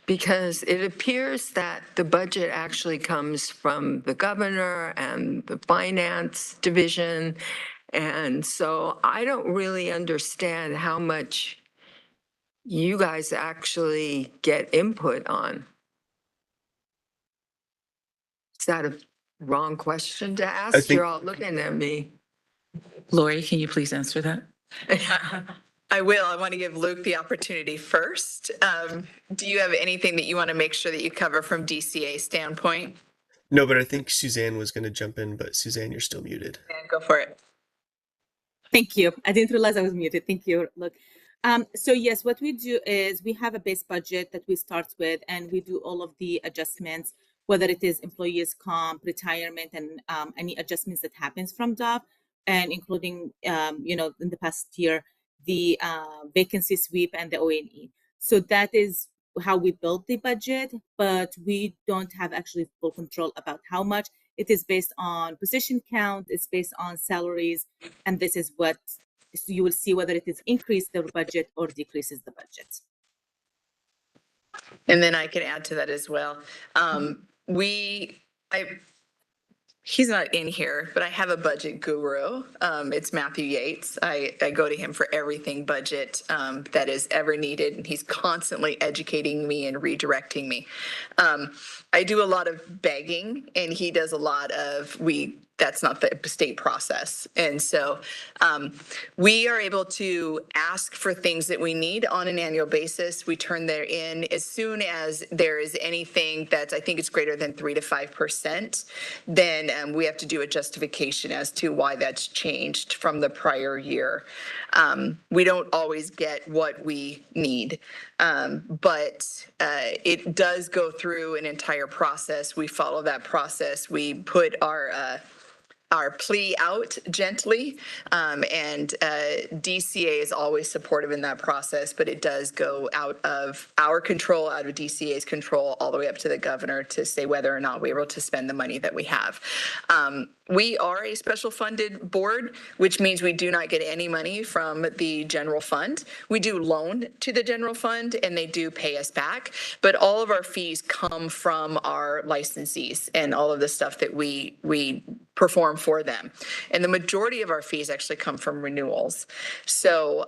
Because it appears that the budget actually comes from the governor and the finance division. And so I don't really understand how much you guys actually get input on. Is that a wrong question to ask? You're all looking at me. Lori, can you please answer that? I will. I want to give Luke the opportunity first. Do you have anything that you want to make sure that you cover from DCA standpoint? No, but I think Suzanne was going to jump in, but Suzanne, you're still muted. And go for it. Thank you. I didn't realize I was muted. Thank you. Look, so yes, what we do is we have a base budget that we start with, and we do all of the adjustments, whether it is employees comp, retirement, and any adjustments that happens from DOF, and including, in the past year, the vacancy sweep and the ONE. So that is how we build the budget, but we don't have actually full control about how much. It is based on position count, it's based on salaries, and this is what you will see whether it is increase the budget or decreases the budget. And then I can add to that as well. He's not in here, but I have a budget guru. It's Matthew Yates. I go to him for everything budget that is ever needed, and he's constantly educating me and redirecting me. I do a lot of begging, and he does a lot of that's not the state process. And so we are able to ask for things that we need on an annual basis. We turn there in as soon as there is anything that I think it's greater than 3 to 5%, then we have to do a justification as to why that's changed from the prior year. We don't always get what we need, but it does go through an entire process. We follow that process. We put our plea out gently, and DCA is always supportive in that process, but it does go out of our control, out of DCA's control, all the way up to the governor to say whether or not we're able to spend the money that we have. We are a special funded board, which means we do not get any money from the general fund. We do loan to the general fund, and they do pay us back, but all of our fees come from our licensees and all of the stuff that we perform for them. And the majority of our fees actually come from renewals. So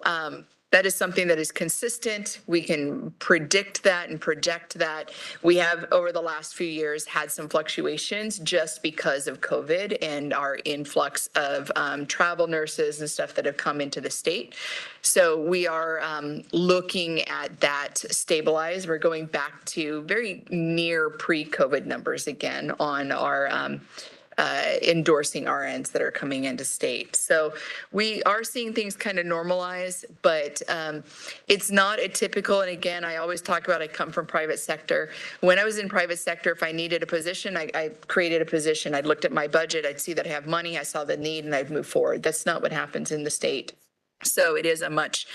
that is something that is consistent. We can predict that and project that. We have, over the last few years, had some fluctuations just because of COVID and our influx of travel nurses and stuff that have come into the state. So we are looking at that stabilize. We're going back to very near pre-COVID numbers again on our endorsing RNs that are coming into state. So we are seeing things kind of normalize, but it's not a typical, and again, I always talk about I come from private sector. When I was in private sector, if I needed a position, I created a position. I'd looked at my budget, I'd see that I have money, I saw the need, and I'd move forward. That's not what happens in the state. So it is a much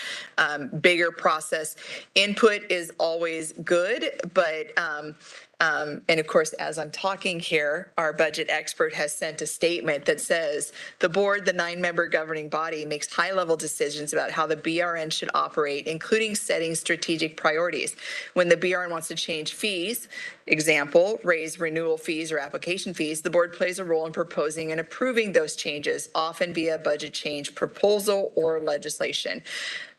bigger process. Input is always good, but and of course, as I'm talking here, our budget expert has sent a statement that says the board, the 9-member governing body, makes high-level decisions about how the BRN should operate, including setting strategic priorities. When the BRN wants to change fees, example, raise renewal fees or application fees, the board plays a role in proposing and approving those changes, often via budget change proposal or legislation.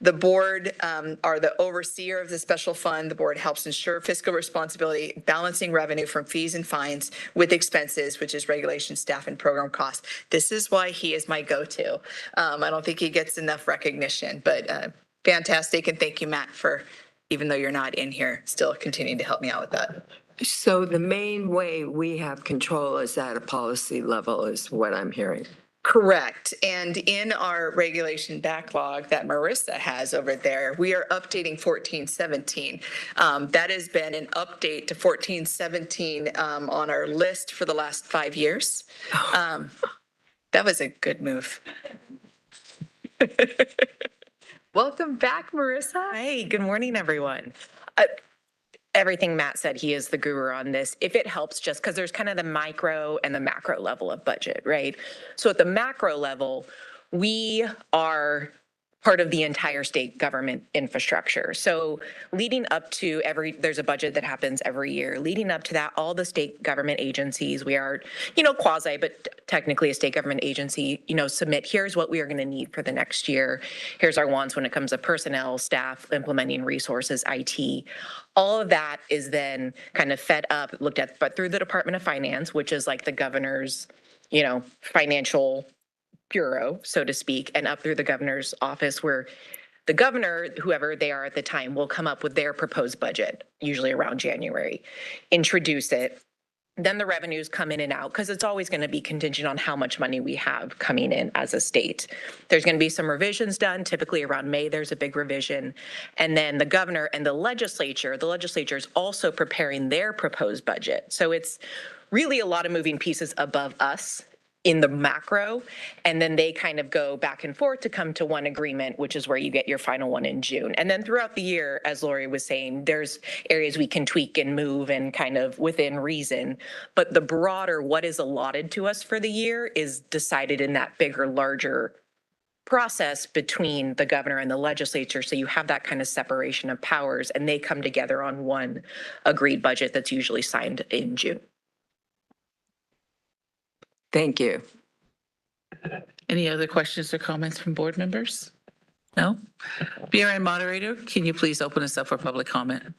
The board are the overseer of the special fund. The board helps ensure fiscal responsibility, balancing revenue from fees and fines with expenses, which is regulation, staff, and program costs. This is why he is my go-to. I don't think he gets enough recognition, but fantastic. And thank you, Matt, for, even though you're not in here, still continuing to help me out with that. So the main way we have control is at a policy level is what I'm hearing. Correct. And in our regulation backlog that Marissa has over there, we are updating 1417. That has been an update to 1417 on our list for the last 5 years. That was a good move. Welcome back, Marissa. Hey, good morning, everyone. Everything Matt said, he is the guru on this. If it helps, just because there's kind of the micro and the macro level of budget, right? So at the macro level, we are part of the entire state government infrastructure. So leading up to there's a budget that happens every year. Leading up to that, all the state government agencies, we are, quasi, but technically a state government agency, submit, here's what we are going to need for the next year. Here's our wants when it comes to personnel, staff, implementing resources, IT. All of that is then kind of fed up, looked at, but through the Department of Finance, which is like the governor's, financial bureau, so to speak, and up through the governor's office, where the governor, whoever they are at the time, will come up with their proposed budget, usually around January, introduce it. Then the revenues come in and out, because it's always going to be contingent on how much money we have coming in as a state. There's going to be some revisions done. Typically around May, there's a big revision. And then the governor and the legislature is also preparing their proposed budget. So it's really a lot of moving pieces above us in the macro, and then they kind of go back and forth to come to one agreement, which is where you get your final one in June. And then throughout the year, as Lori was saying, there's areas we can tweak and move and kind of within reason. But the broader what is allotted to us for the year is decided in that bigger, larger process between the governor and the legislature. So you have that kind of separation of powers, and they come together on one agreed budget that's usually signed in June. Thank you. Any other questions or comments from board members? No? BRN moderator, can you please open us up for public comment?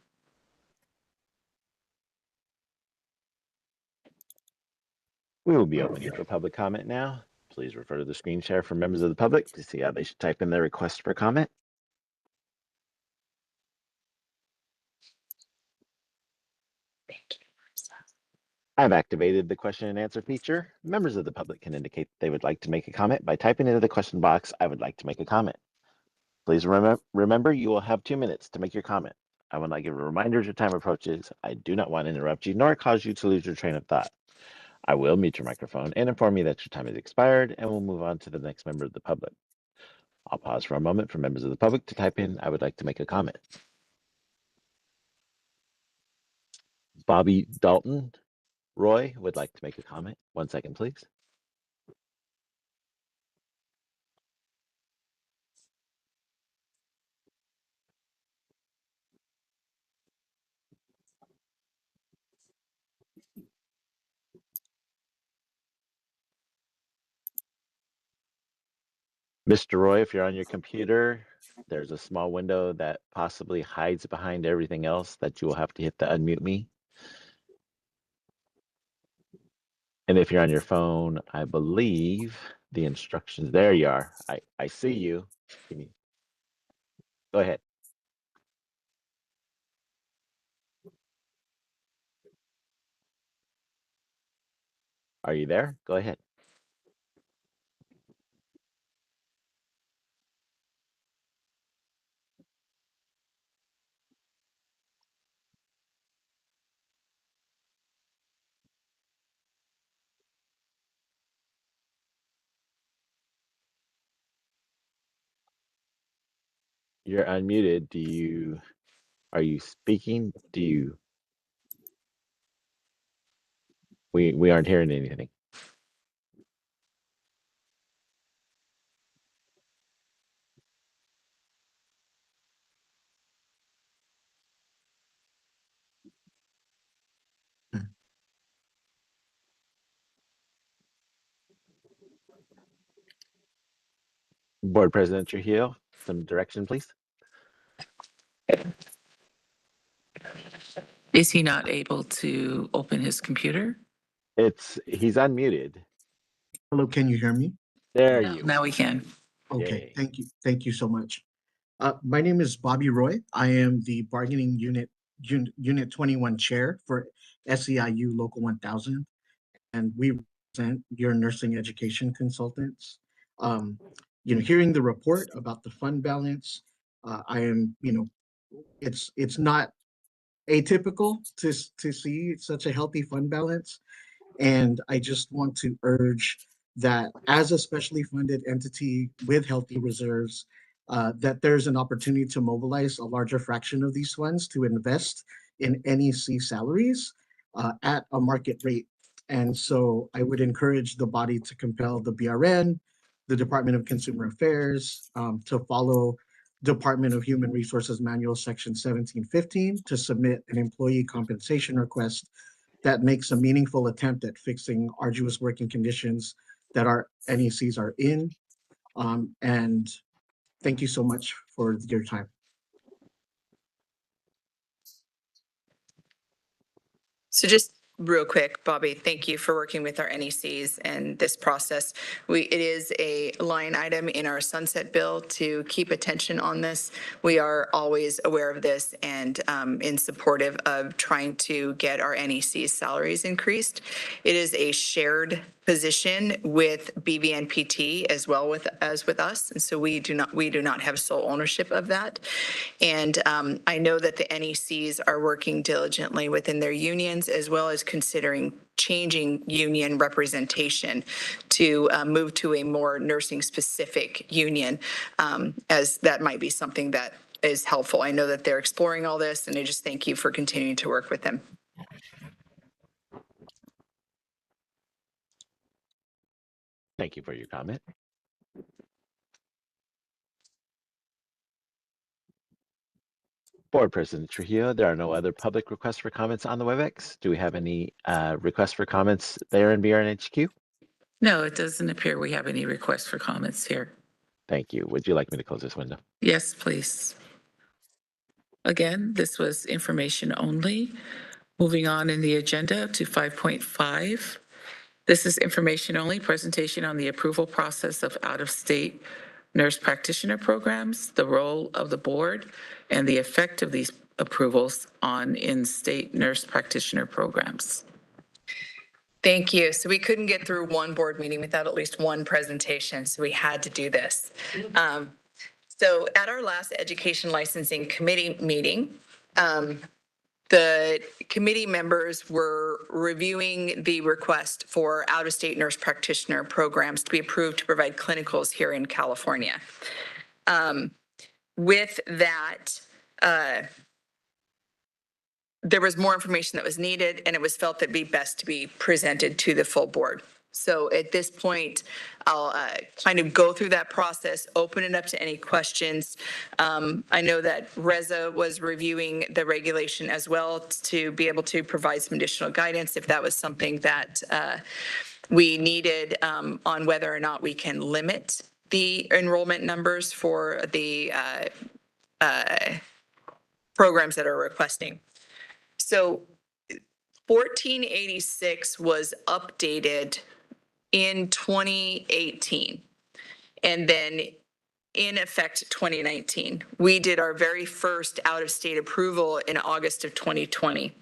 We will be opening for public comment now. Please refer to the screen share for members of the public to see how they should type in their request for comment. I've activated the question and answer feature. Members of the public can indicate they would like to make a comment by typing into the question box, "I would like to make a comment." Please remember you will have 2 minutes to make your comment. I will not give a reminder as your time approaches. I do not want to interrupt you nor cause you to lose your train of thought. I will mute your microphone and inform you that your time has expired, and we'll move on to the next member of the public. I'll pause for a moment for members of the public to type in, "I would like to make a comment." Bobby Dalton Roy would like to make a comment. 1 second, please. Mr. Roy, if you're on your computer, there's a small window that possibly hides behind everything else that you will have to hit the unmute me. And if you're on your phone, I believe the instructions, there you are. I see you. Go ahead. Are you there? Go ahead. You're unmuted. Are you speaking? We aren't hearing anything. Board President Trujillo, some direction, please. Is he not able to open his computer? He's unmuted. Hello, can you hear me? There you Now we can. Okay, Yay. thank you. Thank you so much. My name is Bobby Roy. I am the bargaining unit 21 chair for SEIU Local 1000, and we represent your nursing education consultants. Hearing the report about the fund balance, I am, it's not atypical to see such a healthy fund balance. And I just want to urge that as a specially funded entity with healthy reserves, that there's an opportunity to mobilize a larger fraction of these funds to invest in NEC salaries at a market rate. And so I would encourage the body to compel the BRN, the Department of Consumer Affairs, to follow Department of Human Resources Manual Section 1715 to submit an employee compensation request that makes a meaningful attempt at fixing arduous working conditions that our NECs are in. And thank you so much for your time. So just real quick, Bobby, thank you for working with our NECs and this process. It is a line item in our sunset bill to keep attention on this. We are always aware of this and in supportive of trying to get our NECs salaries increased. It is a shared position with BVNPT as well as with us. And so we do not have sole ownership of that. And I know that the NECs are working diligently within their unions as well as considering changing union representation to move to a more nursing specific union, as that might be something that is helpful. I know that they're exploring all this, and I just thank you for continuing to work with them. Thank you for your comment. Board President Trujillo, there are no other public requests for comments on the WebEx. Do we have any requests for comments there in BRNHQ? No, it doesn't appear we have any requests for comments here. Thank you. Would you like me to close this window? Yes, please. Again, this was information only. Moving on in the agenda to 5.5. This is information only, presentation on the approval process of out-of-state nurse practitioner programs, the role of the board, and the effect of these approvals on in-state nurse practitioner programs. Thank you. So we couldn't get through one board meeting without at least one presentation, so we had to do this. So at our last Education Licensing Committee meeting, the committee members were reviewing the request for out-of-state nurse practitioner programs to be approved to provide clinicals here in California. With that, there was more information that was needed, and it was felt that it'd be best to be presented to the full board. So at this point, I'll kind of go through that process, open it up to any questions. I know that Reza was reviewing the regulation as well to be able to provide some additional guidance if that was something that we needed on whether or not we can limit the enrollment numbers for the programs that are requesting. So 1486 was updated in 2018 and then in effect 2019. We did our very first out-of-state approval in August of 2020.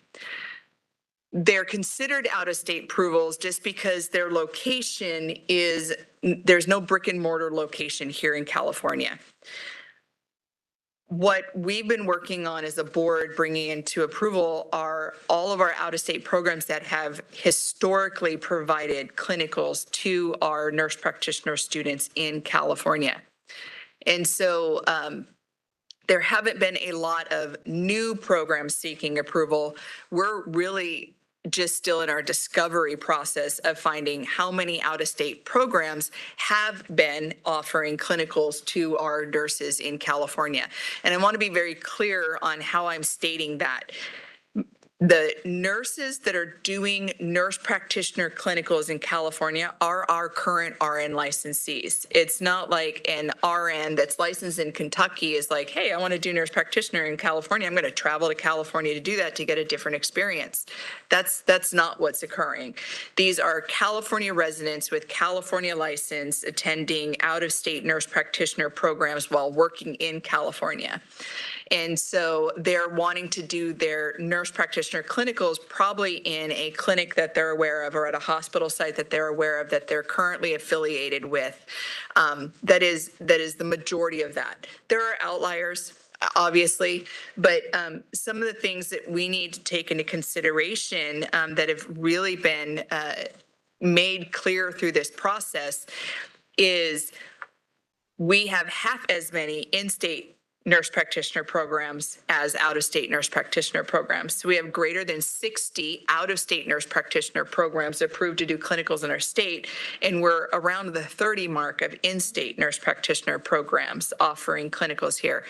They're considered out-of-state approvals just because their location is, there's no brick and mortar location here in California. What we've been working on as a board bringing into approval are all of our out-of-state programs that have historically provided clinicals to our nurse practitioner students in California. And so there haven't been a lot of new programs seeking approval. We're really just still in our discovery process of finding how many out-of-state programs have been offering clinicals to our nurses in California. And I want to be very clear on how I'm stating that. The nurses that are doing nurse practitioner clinicals in California are our current RN licensees. It's not like an RN that's licensed in Kentucky is like, hey, I want to do nurse practitioner in California. I'm going to travel to California to do that to get a different experience. That's not what's occurring. These are California residents with California license attending out-of-state nurse practitioner programs while working in California. And so they're wanting to do their nurse practitioner clinicals probably in a clinic that they're aware of or at a hospital site that they're aware of that they're currently affiliated with. That is the majority of that. There are outliers, obviously, but some of the things that we need to take into consideration that have really been made clear through this process is we have half as many in-state nurse practitioner programs as out-of-state nurse practitioner programs. So we have greater than 60 out-of-state nurse practitioner programs approved to do clinicals in our state, and we're around the 30 mark of in-state nurse practitioner programs offering clinicals here.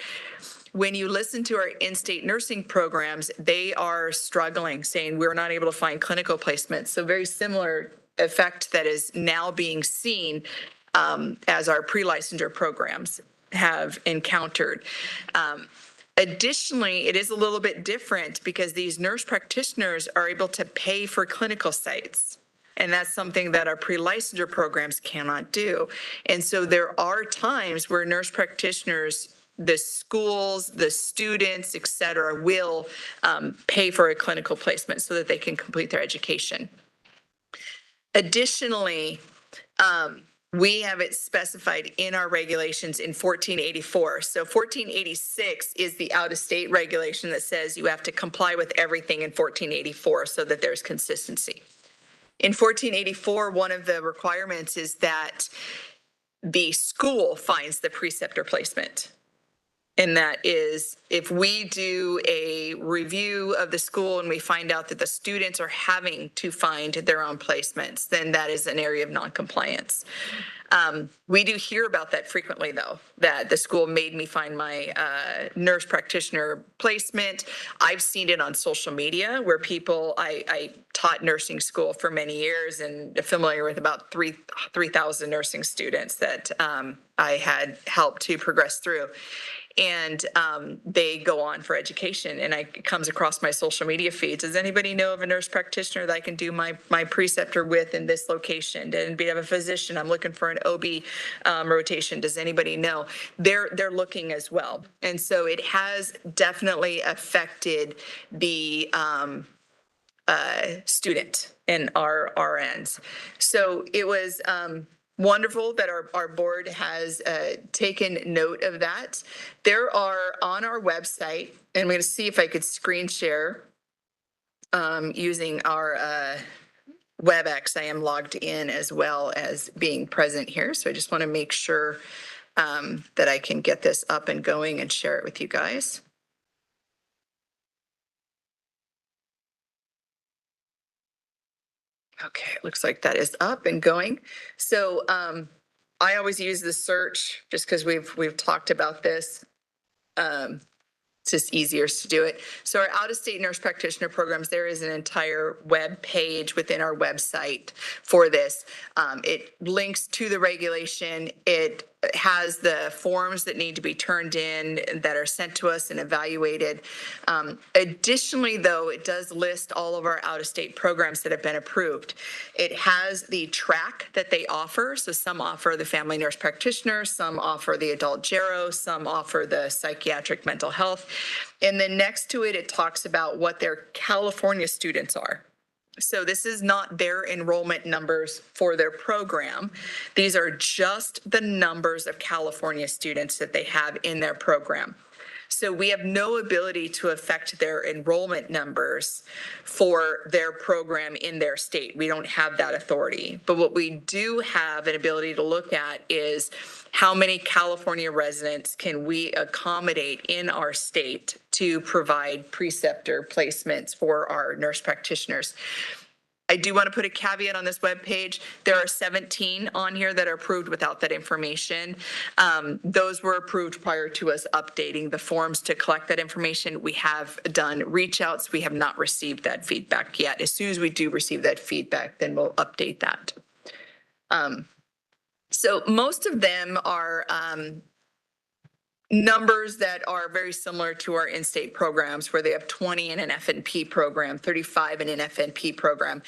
When you listen to our in-state nursing programs, they are struggling, saying we're not able to find clinical placements. So very similar effect that is now being seen as our pre-licensure programs have encountered. Additionally, it is a little bit different because these nurse practitioners are able to pay for clinical sites. And that's something that our pre-licensure programs cannot do. And so there are times where nurse practitioners, the schools, the students, et cetera, will pay for a clinical placement so that they can complete their education. Additionally, we have it specified in our regulations in 1484. So 1486 is the out-of-state regulation that says you have to comply with everything in 1484 so that there's consistency. In 1484, one of the requirements is that the school finds the preceptor placement. And that is, if we do a review of the school and we find out that the students are having to find their own placements, then that is an area of noncompliance. We do hear about that frequently, though, that the school made me find my nurse practitioner placement. I've seen it on social media where people, I taught nursing school for many years and familiar with about 3,000 nursing students that I had helped to progress through. And they go on for education, and it comes across my social media feeds. Does anybody know of a nurse practitioner that I can do my preceptor with in this location? And we have a physician. I'm looking for an OB rotation. Does anybody know? They're looking as well, and so it has definitely affected the student and our RNs. So it was wonderful that our board has taken note of that. There are on our website, and I'm going to see if I could screen share using our WebEx. I am logged in as well as being present here. So I just want to make sure that I can get this up and going and share it with you guys. Okay, it looks like that is up and going. So I always use the search just because we've talked about this. It's just easier to do it. So our out-of-state nurse practitioner programs, there is an entire web page within our website for this. It links to the regulation. It has the forms that need to be turned in that are sent to us and evaluated. Additionally, though, it does list all of our out-of-state programs that have been approved. It has the track that they offer. So some offer the family nurse practitioner, some offer the adult gero, some offer the psychiatric mental health. And then next to it, it talks about what their California students are. So this is not their enrollment numbers for their program. These are just the numbers of California students that they have in their program. So we have no ability to affect their enrollment numbers for their program in their state. We don't have that authority. But what we do have an ability to look at is how many California residents can we accommodate in our state to provide preceptor placements for our nurse practitioners. I do want to put a caveat on this webpage. There are 17 on here that are approved without that information. Those were approved prior to us updating the forms to collect that information. We have done reach outs. We have not received that feedback yet. As soon as we do receive that feedback, then we'll update that. So most of them are numbers that are very similar to our in-state programs where they have 20 in an FNP program, 35 in an FNP program.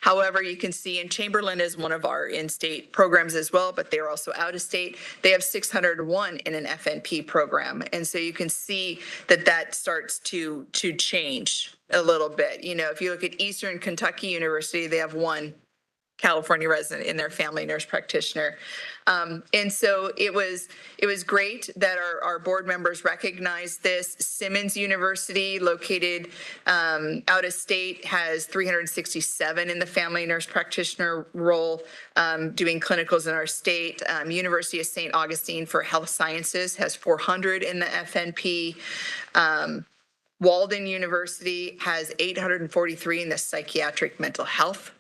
However, you can see in Chamberlain is one of our in-state programs as well, but they're also out of state. They have 601 in an FNP program. And so you can see that that starts to change a little bit. You know, if you look at Eastern Kentucky University, they have one California resident in their family nurse practitioner. And so it was great that our board members recognized this. Simmons University, located out of state, has 367 in the family nurse practitioner role, doing clinicals in our state. University of St. Augustine for Health Sciences has 400 in the FNP. Walden University has 843 in the psychiatric mental health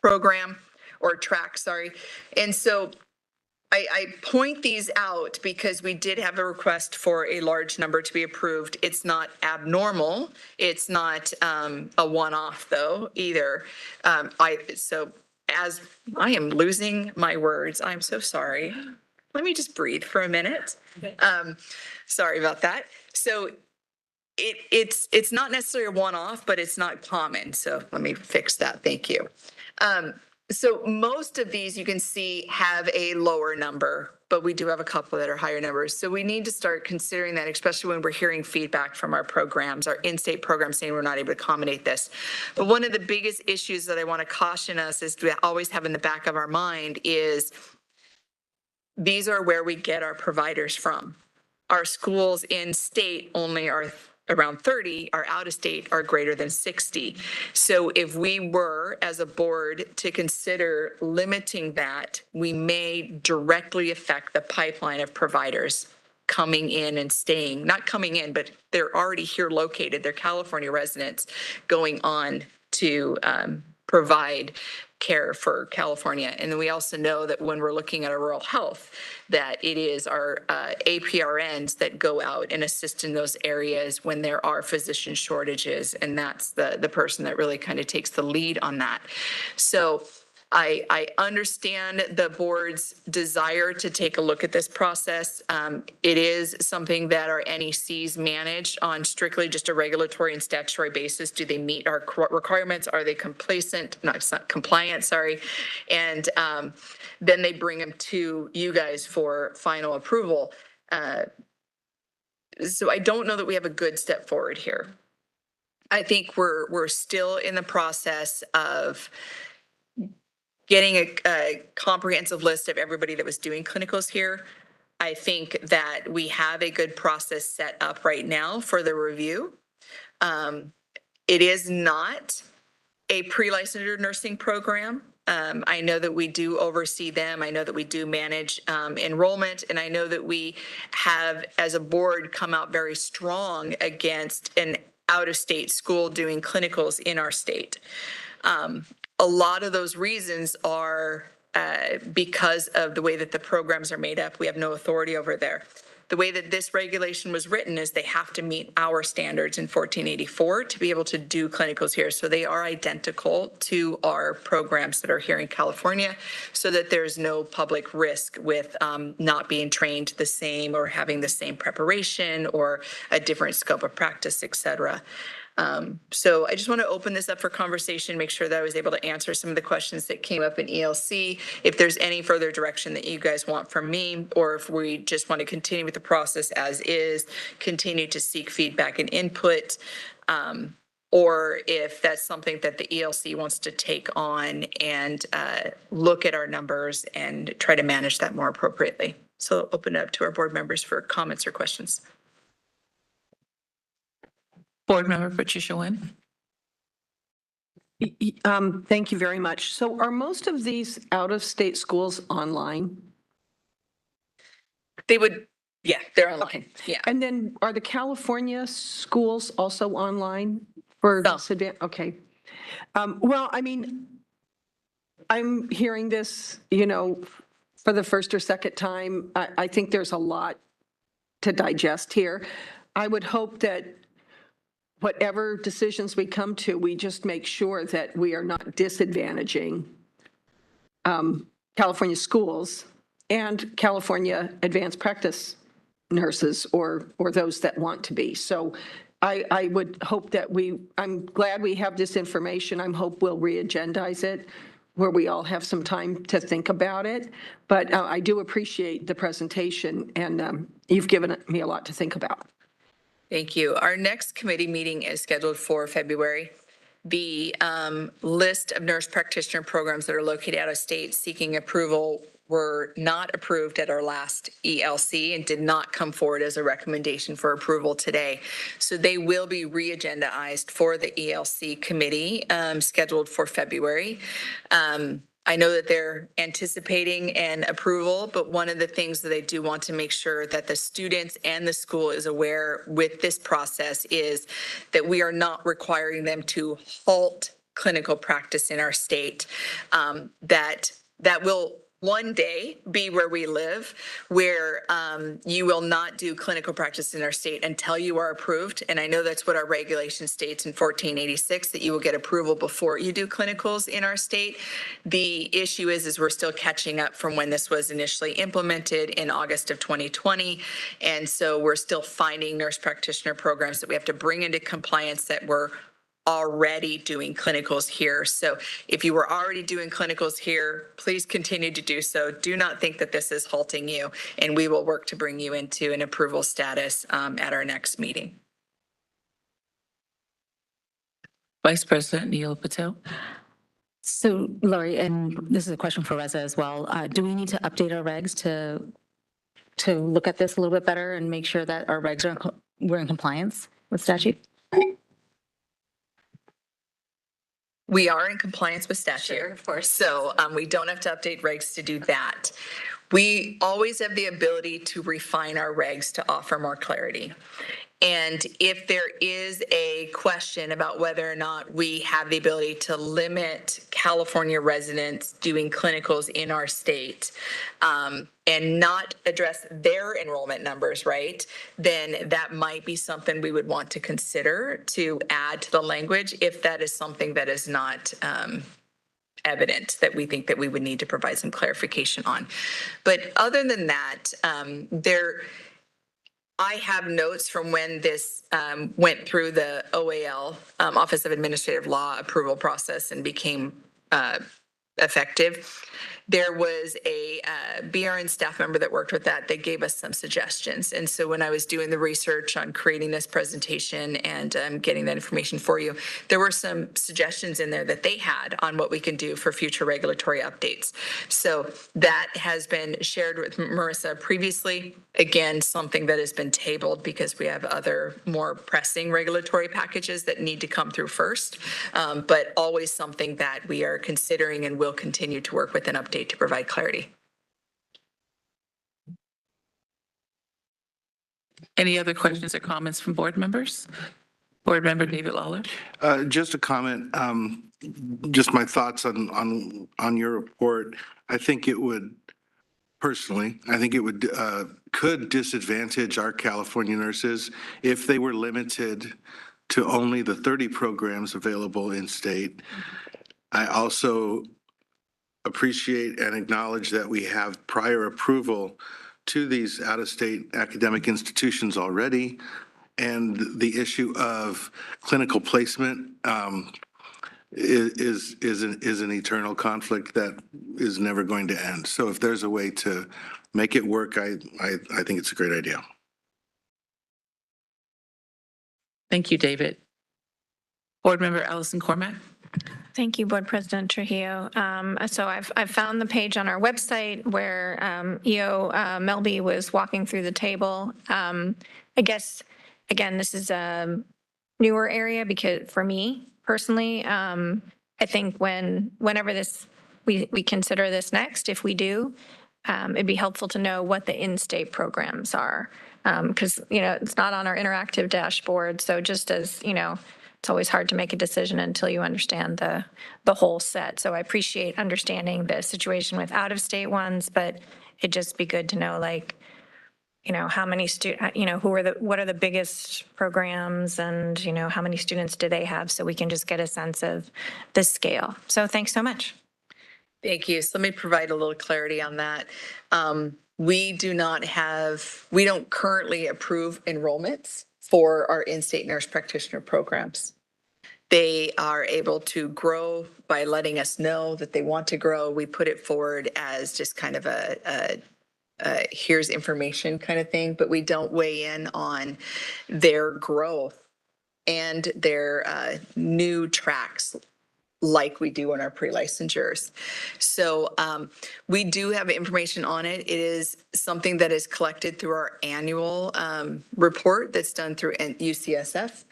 program or track, sorry. And so I point these out because we did have a request for a large number to be approved. It's not abnormal. It's not a one-off though either. So as I am losing my words, I'm so sorry. let me just breathe for a minute. Sorry about that. So it's not necessarily a one-off, but it's not common. So let me fix that. Thank you. So most of these you can see have a lower number, but we do have a couple that are higher numbers. So we need to start considering that, especially when we're hearing feedback from our programs, our in-state programs saying we're not able to accommodate this. But one of the biggest issues that I want to caution us is to always have in the back of our mind is these are where we get our providers from. Our schools in state only are around 30, our out of state are greater than 60. So if we were, as a board, to consider limiting that, we may directly affect the pipeline of providers coming in and staying, not coming in, but they're already here located, they're California residents going on to provide care for California. And then we also know that when we're looking at our rural health, that it is our APRNs that go out and assist in those areas when there are physician shortages. And that's the person that really kind of takes the lead on that. So I understand the board's desire to take a look at this process. It is something that our NECs manage on strictly just a regulatory and statutory basis. Do they meet our requirements? Are they complacent? Not compliant, sorry. And then they bring them to you guys for final approval. So I don't know that we have a good step forward here. I think we're still in the process of getting a comprehensive list of everybody that was doing clinicals here. I think that we have a good process set up right now for the review. It is not a pre-licensure nursing program. I know that we do oversee them. I know that we do manage enrollment, and I know that we have, as a board, come out very strong against an out-of-state school doing clinicals in our state. A lot of those reasons are because of the way that the programs are made up. We have no authority over there. The way that this regulation was written is they have to meet our standards in 1484 to be able to do clinicals here. So they are identical to our programs that are here in California, so that there's no public risk with not being trained the same or having the same preparation or a different scope of practice, et cetera. So I just want to open this up for conversation, make sure that I was able to answer some of the questions that came up in ELC. If there's any further direction that you guys want from me, or if we just want to continue with the process as is, continue to seek feedback and input, or if that's something that the ELC wants to take on and look at our numbers and try to manage that more appropriately. So I'll open it up to our board members for comments or questions. Board Member Patricia Nguyen. Thank you very much. So are most of these out-of-state schools online? They would, yeah, they're online. Okay. Yeah. And then are the California schools also online for this event? Okay. Well, I mean, I'm hearing this, for the first or second time. I think there's a lot to digest here. I would hope that whatever decisions we come to, we just make sure that we are not disadvantaging California schools and California advanced practice nurses or those that want to be. So I would hope that I'm glad we have this information. I hope we'll re-agendize it where we all have some time to think about it. But I do appreciate the presentation, and you've given me a lot to think about. Thank you. Our next committee meeting is scheduled for February. The list of nurse practitioner programs that are located out of state seeking approval were not approved at our last ELC and did not come forward as a recommendation for approval today. So they will be re-agendized for the ELC committee scheduled for February. I know that they're anticipating an approval, but one of the things that they do want to make sure that the students and the school is aware with this process is that we are not requiring them to halt clinical practice in our state. That will one day be where we live, where you will not do clinical practice in our state until you are approved. And I know that's what our regulation states in 1486, that you will get approval before you do clinicals in our state. The issue is we're still catching up from when this was initially implemented in August of 2020. And so we're still finding nurse practitioner programs that we have to bring into compliance that were already doing clinicals here. So if you were already doing clinicals here, please continue to do so. Do not think that this is halting you, and we will work to bring you into an approval status at our next meeting. Vice President Neil Patel. So Lori, and this is a question for Reza as well. Do we need to update our regs to look at this a little bit better and make sure that our regs are, we're in compliance with statute? We are in compliance with statute. Sure, of course. So we don't have to update regs to do that. We always have the ability to refine our regs to offer more clarity. And if there is a question about whether or not we have the ability to limit California residents doing clinicals in our state and not address their enrollment numbers, right, then that might be something we would want to consider to add to the language if that is something that is not evident, that we think that we would need to provide some clarification on. But other than that, I have notes from when this went through the OAL, Office of Administrative Law approval process and became effective. There was a BRN staff member that worked with that. They gave us some suggestions. And so when I was doing the research on creating this presentation and getting that information for you, there were some suggestions in there that they had on what we can do for future regulatory updates. So that has been shared with Marissa previously. Again, something that has been tabled because we have other more pressing regulatory packages that need to come through first, but always something that we are considering and will continue to work with an update to provide clarity. Any other questions or comments from board members? Board Member David Lawler. Just a comment, just my thoughts on your report. I think it would, personally, I think it would, could disadvantage our California nurses if they were limited to only the 30 programs available in state. I also appreciate and acknowledge that we have prior approval to these out-of-state academic institutions already. And the issue of clinical placement is an eternal conflict that is never going to end. So if there's a way to make it work, I think it's a great idea. Thank you, David. Board Member Allison Cormack. Thank you, Board President Trujillo. So I've found the page on our website where EO Melby was walking through the table. I guess, again, this is a newer area because for me personally, I think whenever we consider this next, if we do, it'd be helpful to know what the in-state programs are. Because, it's not on our interactive dashboard. So just as, it's always hard to make a decision until you understand the whole set. So I appreciate understanding the situation with out-of-state ones, but it'd just be good to know, how many what are the biggest programs and, how many students do they have, so we can just get a sense of the scale. So thanks so much. Thank you. So let me provide a little clarity on that. We don't currently approve enrollments for our in-state nurse practitioner programs. They are able to grow by letting us know that they want to grow. We put it forward as just kind of a here's information kind of thing, but we don't weigh in on their growth and their new tracks like we do on our pre-licensures. So we do have information on it. It is something that is collected through our annual report that's done through UCSF,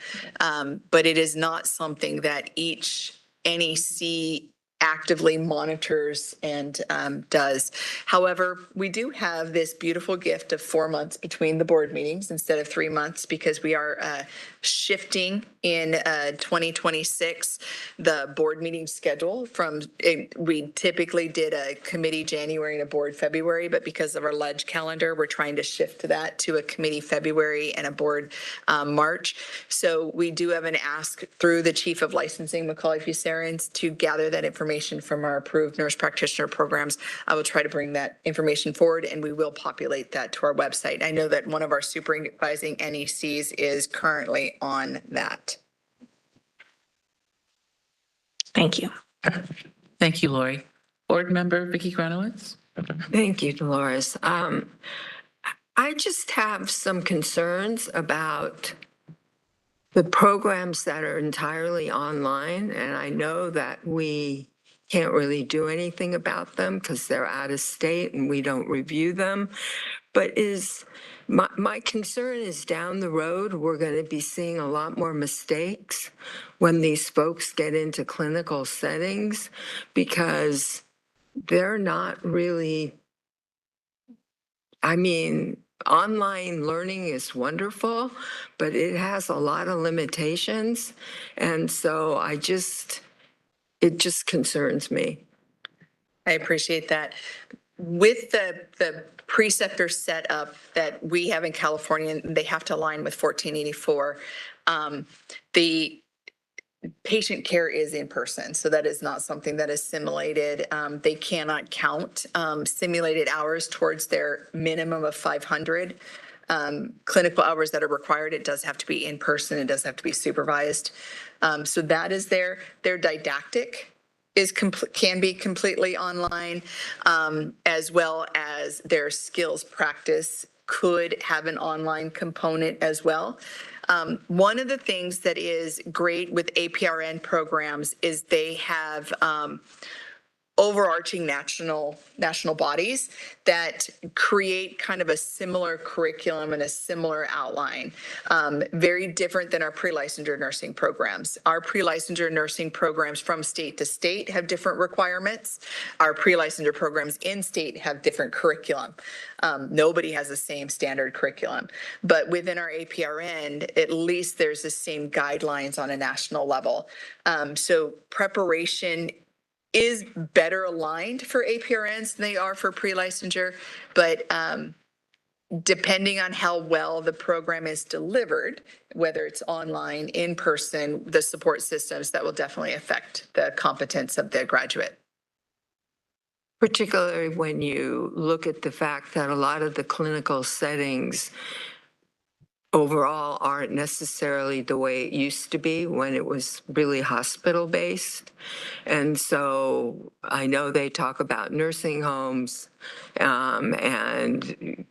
but it is not something that each NEC actively monitors and does. However, we do have this beautiful gift of 4 months between the board meetings instead of 3 months because we are shifting in 2026 the board meeting schedule from, we typically did a committee January and a board February, but because of our ledge calendar, we're trying to shift that to a committee February and a board March. So we do have an ask through the Chief of Licensing, Macaulay Fusarians, to gather that information from our approved nurse practitioner programs. I will try to bring that information forward and we will populate that to our website. I know that one of our supervising NECs is currently on that. Thank you. Thank you, Lori. Board Member Vicki Granowitz. Thank you, Dolores. I just have some concerns about the programs that are entirely online, and I know that we can't really do anything about them because they're out of state and we don't review them. But my concern is down the road, we're going to be seeing a lot more mistakes when these folks get into clinical settings because they're not really, I mean, online learning is wonderful, but it has a lot of limitations. And so it just concerns me. I appreciate that. With the preceptor setup that we have in California, they have to align with 1484. The patient care is in person, so that is not something that is simulated. They cannot count simulated hours towards their minimum of 500 clinical hours that are required. It does have to be in person. It does have to be supervised. So that is their didactic can be completely online, as well as their skills practice could have an online component as well. One of the things that is great with APRN programs is they have overarching national bodies that create kind of a similar curriculum and a similar outline. Very different than our pre-licensure nursing programs. Our pre-licensure nursing programs from state to state have different requirements. Our pre-licensure programs in state have different curriculum. Nobody has the same standard curriculum. But within our APRN, at least there's the same guidelines on a national level. So preparation is better aligned for APRNs than they are for pre-licensure, but depending on how well the program is delivered, whether it's online, in person, the support systems, that will definitely affect the competence of the graduate. Particularly when you look at the fact that a lot of the clinical settings overall aren't necessarily the way it used to be when it was really hospital-based. And so I know they talk about nursing homes and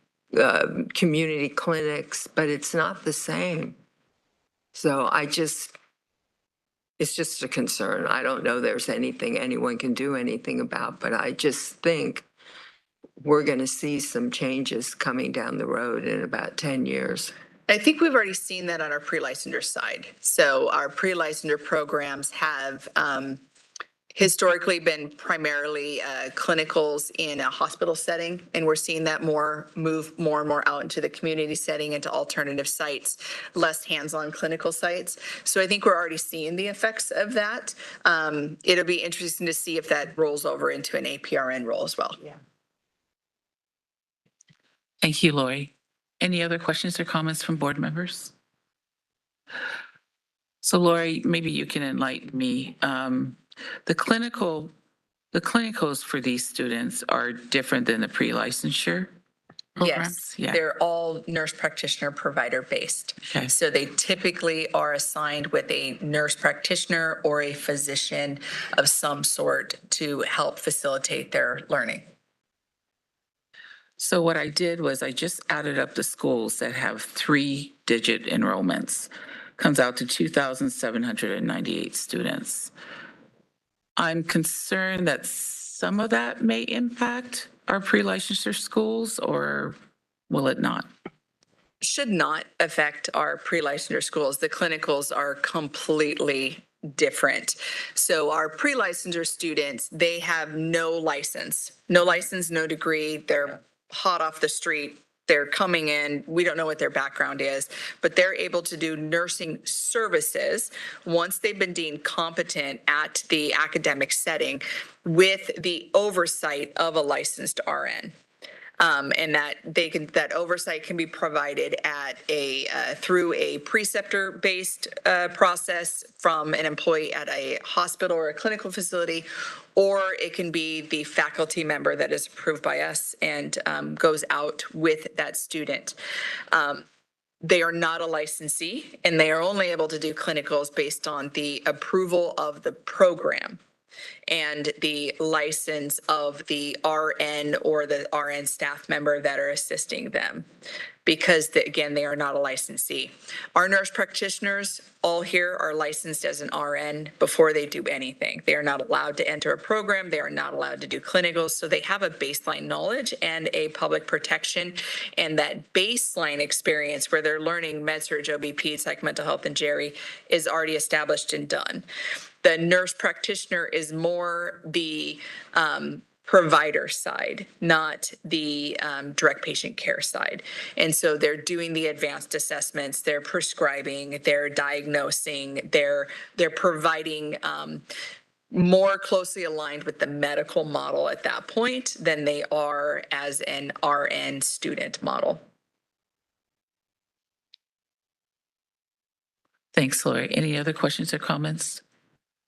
community clinics, but it's not the same. So it's just a concern. I don't know there's anything anyone can do anything about, but I just think we're going to see some changes coming down the road in about 10 years. I think we've already seen that on our pre-licensure side. So our pre-licensure programs have historically been primarily clinicals in a hospital setting, and we're seeing that move more and more out into the community setting, into alternative sites, less hands-on clinical sites. So I think we're already seeing the effects of that. It'll be interesting to see if that rolls over into an APRN role as well. Yeah. Thank you, Lori. Any other questions or comments from board members? So Lori, maybe you can enlighten me. The clinicals for these students are different than the pre-licensure programs? Yes, they're all nurse practitioner provider based. Okay. So they typically are assigned with a nurse practitioner or a physician of some sort to help facilitate their learning. So what I did was I just added up the schools that have 3-digit enrollments. Comes out to 2,798 students. I'm concerned that some of that may impact our pre-licensure schools, or will it not? Should not affect our pre-licensure schools. The clinicals are completely different. So our pre-licensure students, they have no license, no degree. They're hot off the street. They're coming in, we don't know what their background is, but they're able to do nursing services once they've been deemed competent at the academic setting with the oversight of a licensed RN. And that oversight can be provided at through a preceptor-based process from an employee at a hospital or a clinical facility, or it can be the faculty member that is approved by us and goes out with that student. They are not a licensee, and they are only able to do clinicals based on the approval of the program and the license of the RN or the RN staff member that are assisting them, because again, they are not a licensee. Our nurse practitioners all here are licensed as an RN before they do anything. They are not allowed to enter a program. They are not allowed to do clinicals. So they have a baseline knowledge and a public protection, and that baseline experience where they're learning med-surg, OB-Ped, psych, mental health, and Jerry is already established and done. The nurse practitioner is more the provider side, not the direct patient care side. And so they're doing the advanced assessments, they're prescribing, they're diagnosing, they're providing more closely aligned with the medical model at that point than they are as an RN student model. Thanks, Lori. Any other questions or comments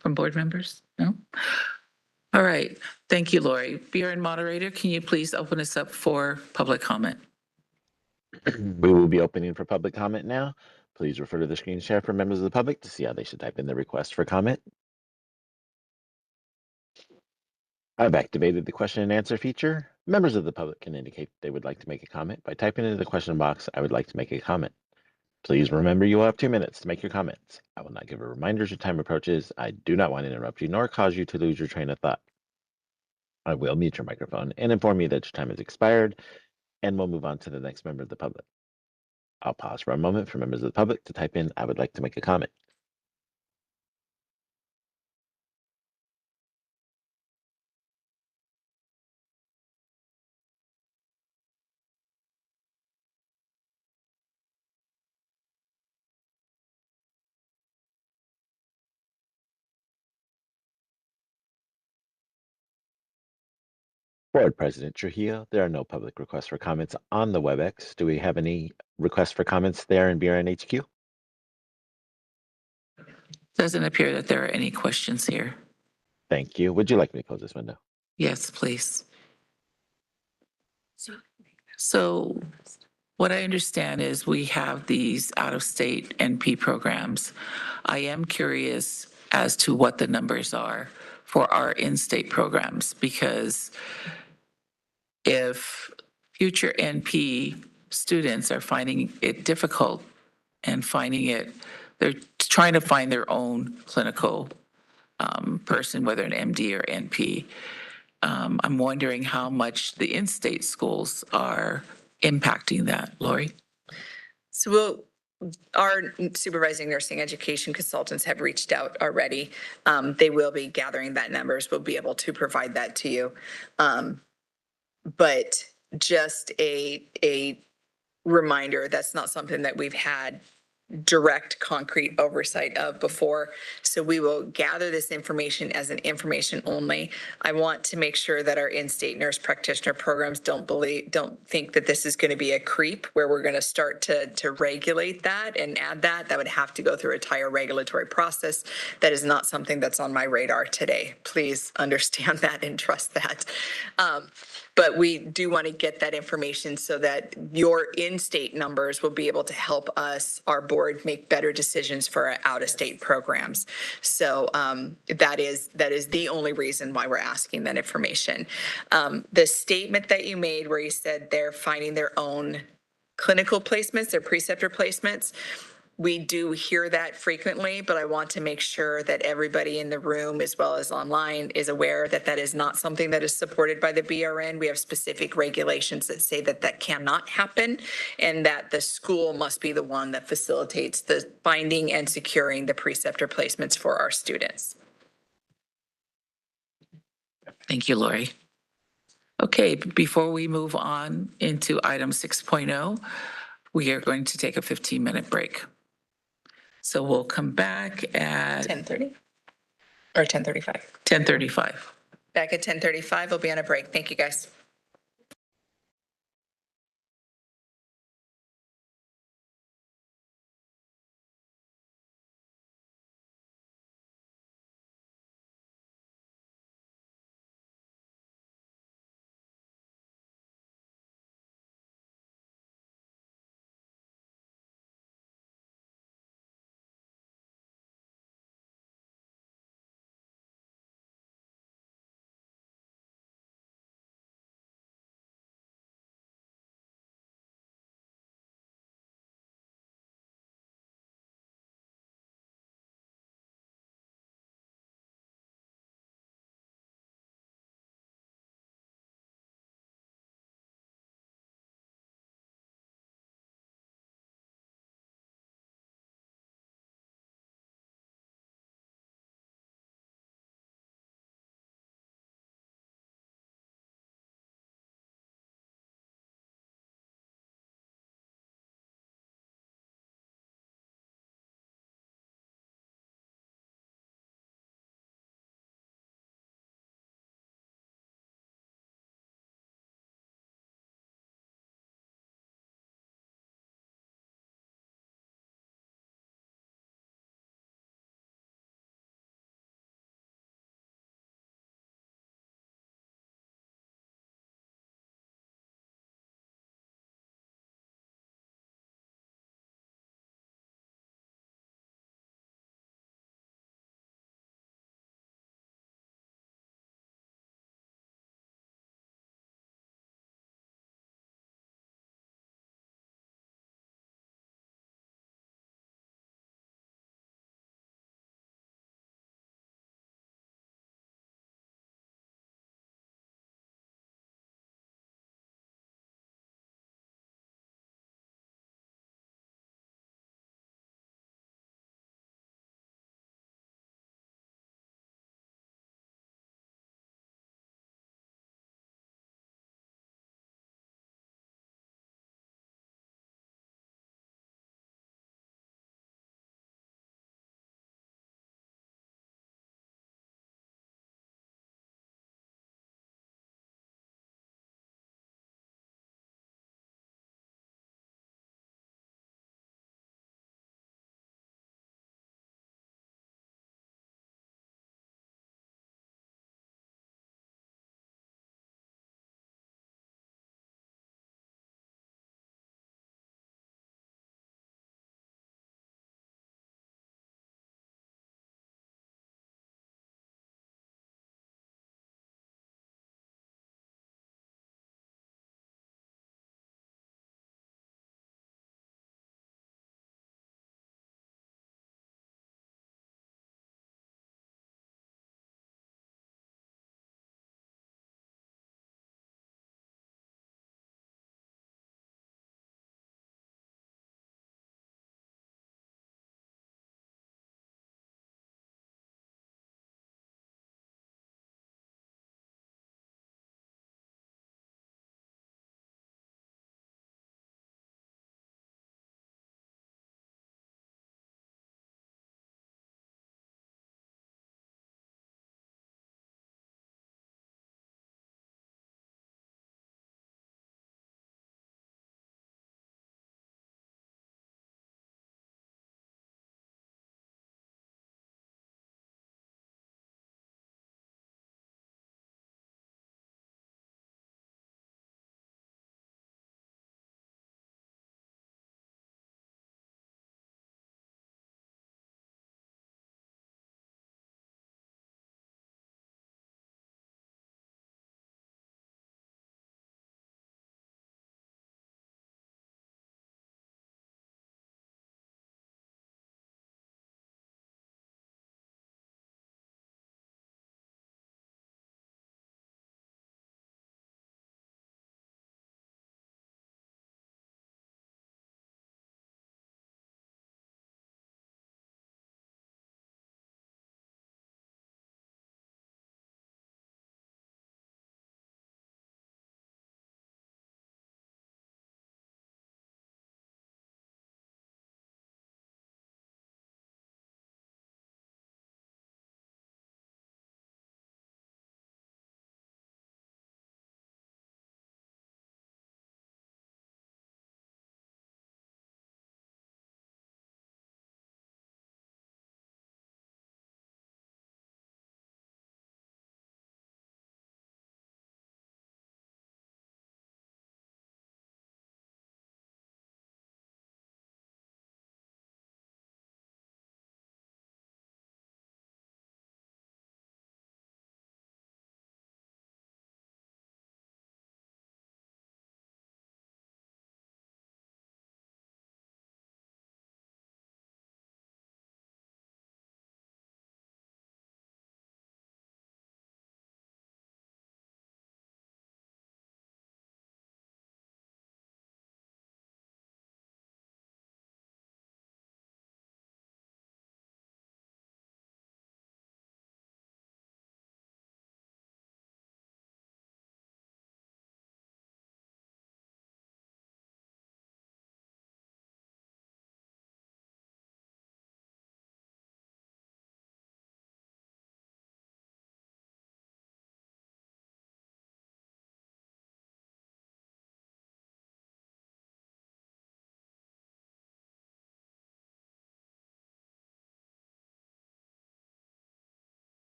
from board members? No? All right. Thank you, Lori. BRN moderator, can you please open us up for public comment? We will be opening for public comment now. Please refer to the screen share for members of the public to see how they should type in their request for comment. I've activated the question and answer feature. Members of the public can indicate they would like to make a comment by typing into the question box, "I would like to make a comment." Please remember you will have 2 minutes to make your comments. I will not give a reminder as your time approaches. I do not want to interrupt you nor cause you to lose your train of thought. I will mute your microphone and inform you that your time has expired, and we'll move on to the next member of the public. I'll pause for a moment for members of the public to type in, "I would like to make a comment." Board President Trujillo, there are no public requests for comments on the WebEx. Do we have any requests for comments there in BRN HQ? Doesn't appear that there are any questions here. Thank you. Would you like me to close this window? Yes, please. So what I understand is we have these out-of-state NP programs. I am curious as to what the numbers are for our in-state programs, because if future NP students are finding it difficult and they're trying to find their own clinical person, whether an MD or NP, I'm wondering how much the in-state schools are impacting that. Lori? So our supervising nursing education consultants have reached out already. They will be gathering that numbers. We'll be able to provide that to you. But just a reminder, that's not something that we've had direct concrete oversight of before. So we will gather this information as an information only. I want to make sure that our in-state nurse practitioner programs don't think that this is going to be a creep where we're going to start to regulate that and add that. That would have to go through a entire regulatory process. That is not something that's on my radar today. Please understand that and trust that. But we do want to get that information so that your in-state numbers will be able to help us, our board, make better decisions for our out-of-state programs. So that is the only reason why we're asking that information. The statement that you made where you said they're finding their own clinical placements, their preceptor placements, we do hear that frequently, but I want to make sure that everybody in the room as well as online is aware that that is not something that is supported by the BRN. We have specific regulations that say that that cannot happen and that the school must be the one that facilitates the finding and securing the preceptor placements for our students. Thank you, Lori. Okay, before we move on into item 6.0, we are going to take a 15-minute break. So we'll come back at 10:30 or 10:35. 10:35. Back at 10:35, we'll be on a break. Thank you, guys.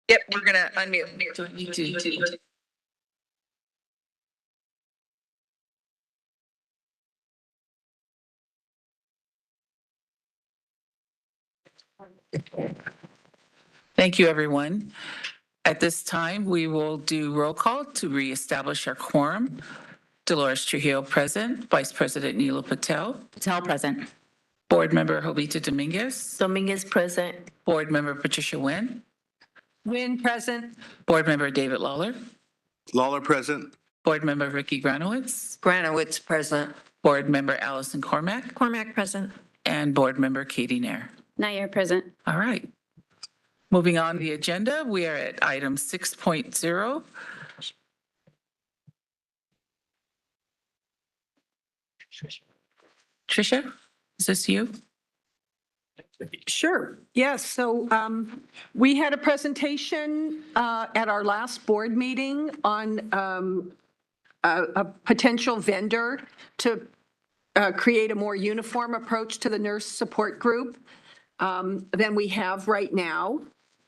Yep, we're going to unmute. Do I need to? Thank you, everyone. At this time, we will do roll call to reestablish our quorum. Dolores Trujillo present, Vice President Neela Patel, Patel present. Board Member Jovita Dominguez, Dominguez present. Board Member Patricia Nguyen, Win present. Board Member David Lawler, Lawler present. Board Member Ricky Granowitz, Granowitz present. Board Member Allison Cormack, Cormac present. and Board Member Katie Nair. Nair present. All right. Moving on the agenda, we are at item 6.0. Tricia, is this you? Sure. Yes. So we had a presentation at our last board meeting on a potential vendor to create a more uniform approach to the nurse support group than we have right now.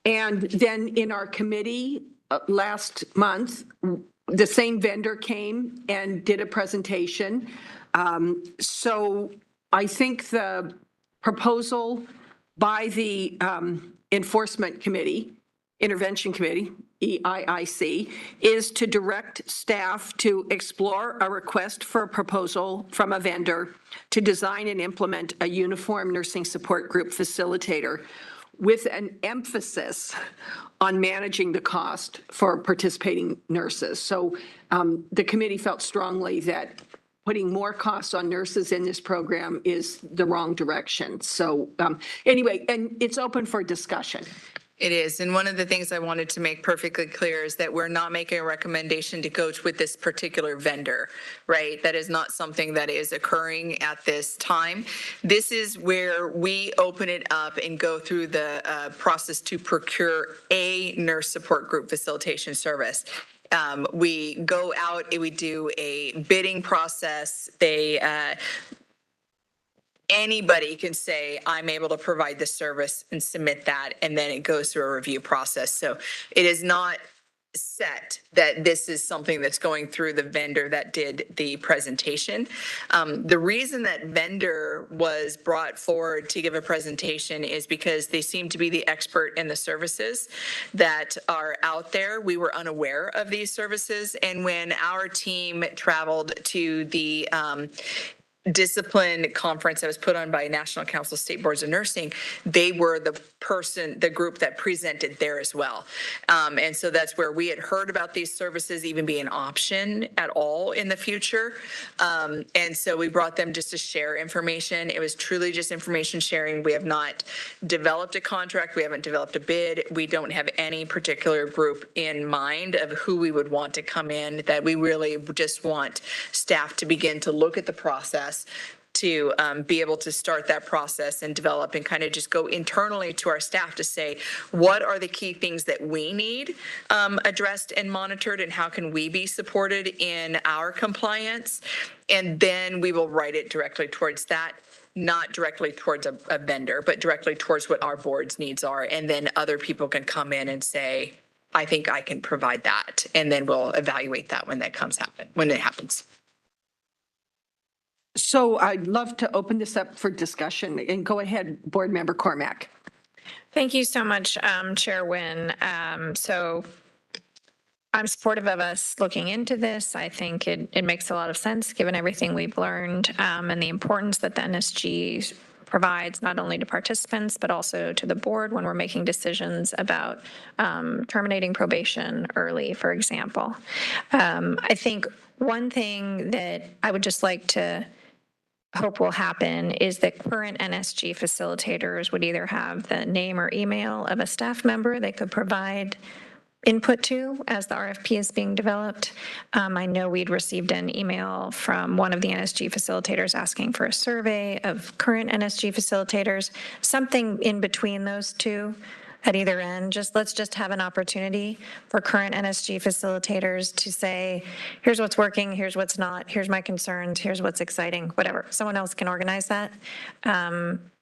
And then in our committee last month, the same vendor came and did a presentation. So I think the proposal by the Enforcement Committee, Intervention Committee, EIIC, is to direct staff to explore a request for a proposal from a vendor to design and implement a uniform nursing support group facilitator with an emphasis on managing the cost for participating nurses. So the committee felt strongly that putting more costs on nurses in this program is the wrong direction. So anyway, and it's open for discussion. It is. And one of the things I wanted to make perfectly clear is that we're not making a recommendation to go with this particular vendor, right? That is not something that is occurring at this time. This is where we open it up and go through the process to procure a nurse support group facilitation service. We go out and we do a bidding process. Anybody can say, I'm able to provide this service and submit that, and then it goes through a review process. So it is not set that this is something that's going through the vendor that did the presentation. The reason that vendor was brought forward to give a presentation is because they seem to be the expert in the services that are out there. We were unaware of these services, and when our team traveled to the discipline conference that was put on by National Council of State Boards of Nursing, they were the group that presented there as well. And so that's where we had heard about these services even being an option at all in the future. And so we brought them just to share information. It was truly just information sharing. We have not developed a contract. We haven't developed a bid. We don't have any particular group in mind of who we would want to come in, that we really just want staff to begin to look at the process, to be able to start that process and develop and kind of just go internally to our staff to say, what are the key things that we need addressed and monitored, and how can we be supported in our compliance? And then we will write it directly towards that, not directly towards a vendor, but directly towards what our board's needs are. And then other people can come in and say, I think I can provide that. And then we'll evaluate that when it happens. So I'd love to open this up for discussion, and go ahead, Board Member Cormack. Thank you so much, Chair Nguyen. So I'm supportive of us looking into this. I think it makes a lot of sense given everything we've learned and the importance that the NSG provides not only to participants, but also to the board when we're making decisions about terminating probation early, for example. I think one thing that I would just like to hope will happen is that current NSG facilitators would either have the name or email of a staff member they could provide input to as the RFP is being developed. I know we'd received an email from one of the NSG facilitators asking for a survey of current NSG facilitators, something in between those two at either end. Let's just have an opportunity for current NSG facilitators to say, here's what's working, here's what's not, here's my concerns, here's what's exciting, whatever. Someone else can organize that.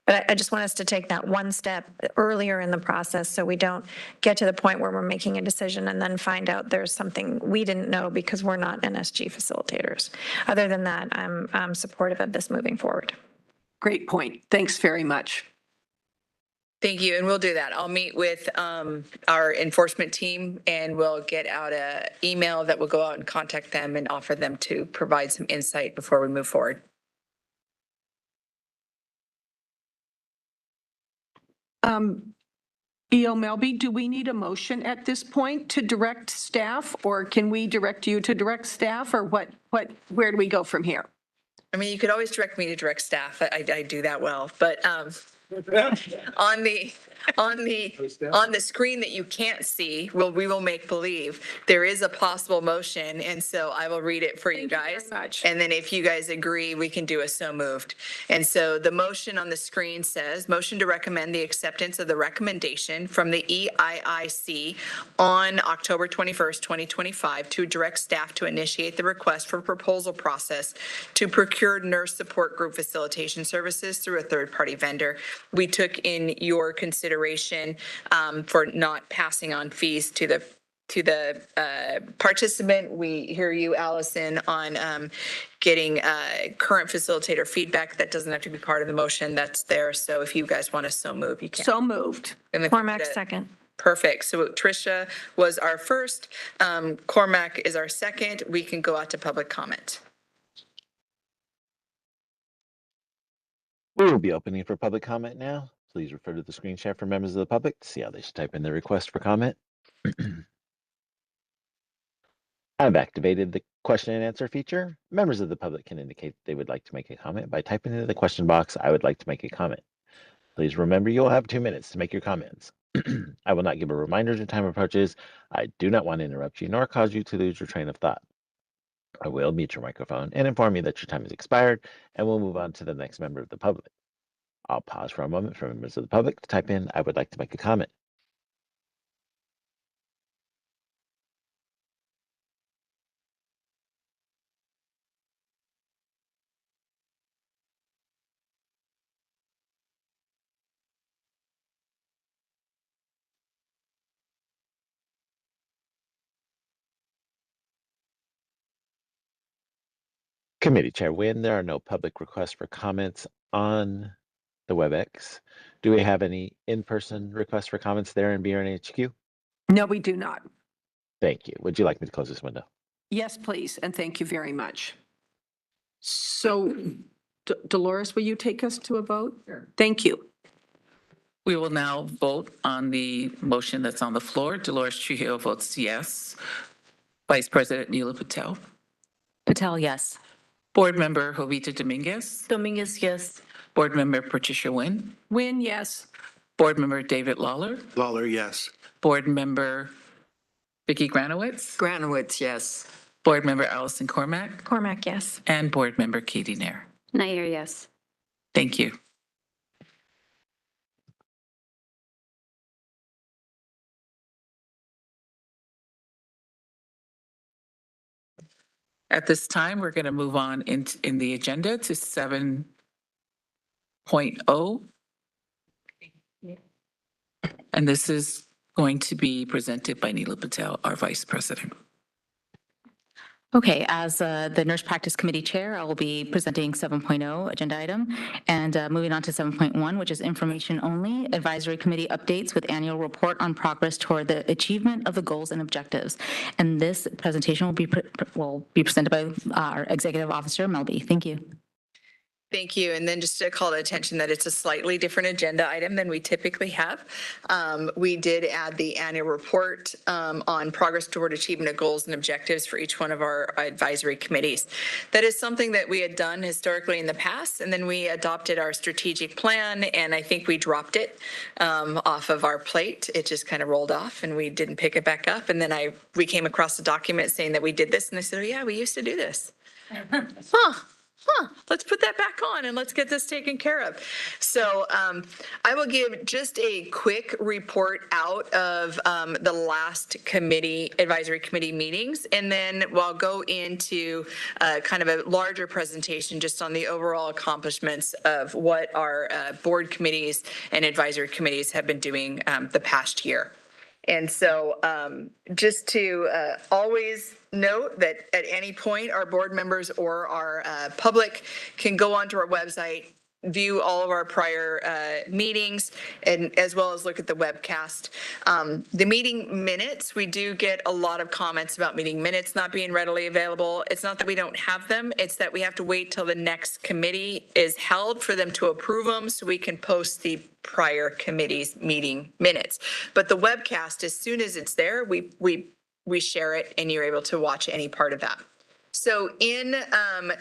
But I just want us to take that one step earlier in the process so we don't get to the point where we're making a decision and then find out there's something we didn't know because we're not NSG facilitators. Other than that, I'm supportive of this moving forward. Great point. Thanks very much. Thank you, and we'll do that. I'll meet with our enforcement team, and we'll get out a email that will go out and contact them and offer them to provide some insight before we move forward. E.O. Melby, do we need a motion at this point to direct staff, or can we direct you to direct staff, or where do we go from here? I mean, you could always direct me to direct staff. I do that well, but on the screen that you can't see, we will make believe there is a possible motion, and so I will read it for you guys. And then if you guys agree, we can do a so moved. And so the motion on the screen says, motion to recommend the acceptance of the recommendation from the EIIC on October 21st, 2025 to direct staff to initiate the request for proposal process to procure nurse support group facilitation services through a third-party vendor. We took in your consideration for not passing on fees to the participant. We hear you, Allison, on getting current facilitator feedback. That doesn't have to be part of the motion. That's there. So if you guys want to so move, you can. So moved. Cormac, second. Perfect. So Tricia was our first. Cormac is our second. We can go out to public comment. We will be opening for public comment now. Please refer to the screen share for members of the public to see how they should type in their request for comment. I've activated the question and answer feature. Members of the public can indicate they would like to make a comment by typing into the question box, "I would like to make a comment." Please remember you'll have 2 minutes to make your comments. I will not give a reminder as your time approaches. I do not want to interrupt you nor cause you to lose your train of thought. I will mute your microphone and inform you that your time has expired, and we'll move on to the next member of the public. I'll pause for a moment for members of the public to type in, "I would like to make a comment." Committee Chair Nguyen, there are no public requests for comments on the WebEx. Do we have any in-person requests for comments there in BRNHQ? No, we do not. Thank you. Would you like me to close this window? Yes, please, and thank you very much. So Dolores, will you take us to a vote? Sure. Thank you. We will now vote on the motion that's on the floor. Dolores Trujillo votes yes. Vice President Neela Patel. Patel, yes. Board Member Jovita Dominguez. Dominguez, yes. Board Member Patricia Nguyen. Nguyen, yes. Board Member David Lawler. Lawler, yes. Board Member Vicki Granowitz. Granowitz, yes. Board Member Allison Cormac. Cormac, yes. And Board Member Katie Nair. Nair, yes. Thank you. At this time, we're going to move on in the agenda to 7.0. And this is going to be presented by Neela Patel, our Vice President. Okay, as the Nurse Practice Committee Chair, I will be presenting 7.0 agenda item and moving on to 7.1, which is information only, advisory committee updates with annual report on progress toward the achievement of the goals and objectives. And this presentation will be presented by our Executive Officer, Melby. Thank you. Thank you. And then just to call to attention that it's a slightly different agenda item than we typically have. We did add the annual report on progress toward achievement of goals and objectives for each one of our advisory committees. That is something that we had done historically in the past, and then we adopted our strategic plan, and I think we dropped it off of our plate. It just kind of rolled off, and we didn't pick it back up. And then we came across a document saying that we did this, and I said, oh, yeah, we used to do this. Huh. let's put that back on and let's get this taken care of. So I will give just a quick report out of the last advisory committee meetings, and then we'll go into kind of a larger presentation just on the overall accomplishments of what our board committees and advisory committees have been doing the past year. And so just to always note that at any point, our board members or our public can go onto our website, view all of our prior meetings, and as well as look at the webcast. The meeting minutes, we do get a lot of comments about meeting minutes not being readily available. It's not that we don't have them, it's that we have to wait till the next committee is held for them to approve them so we can post the prior committee's meeting minutes. But the webcast, as soon as it's there, we share it and you're able to watch any part of that. So in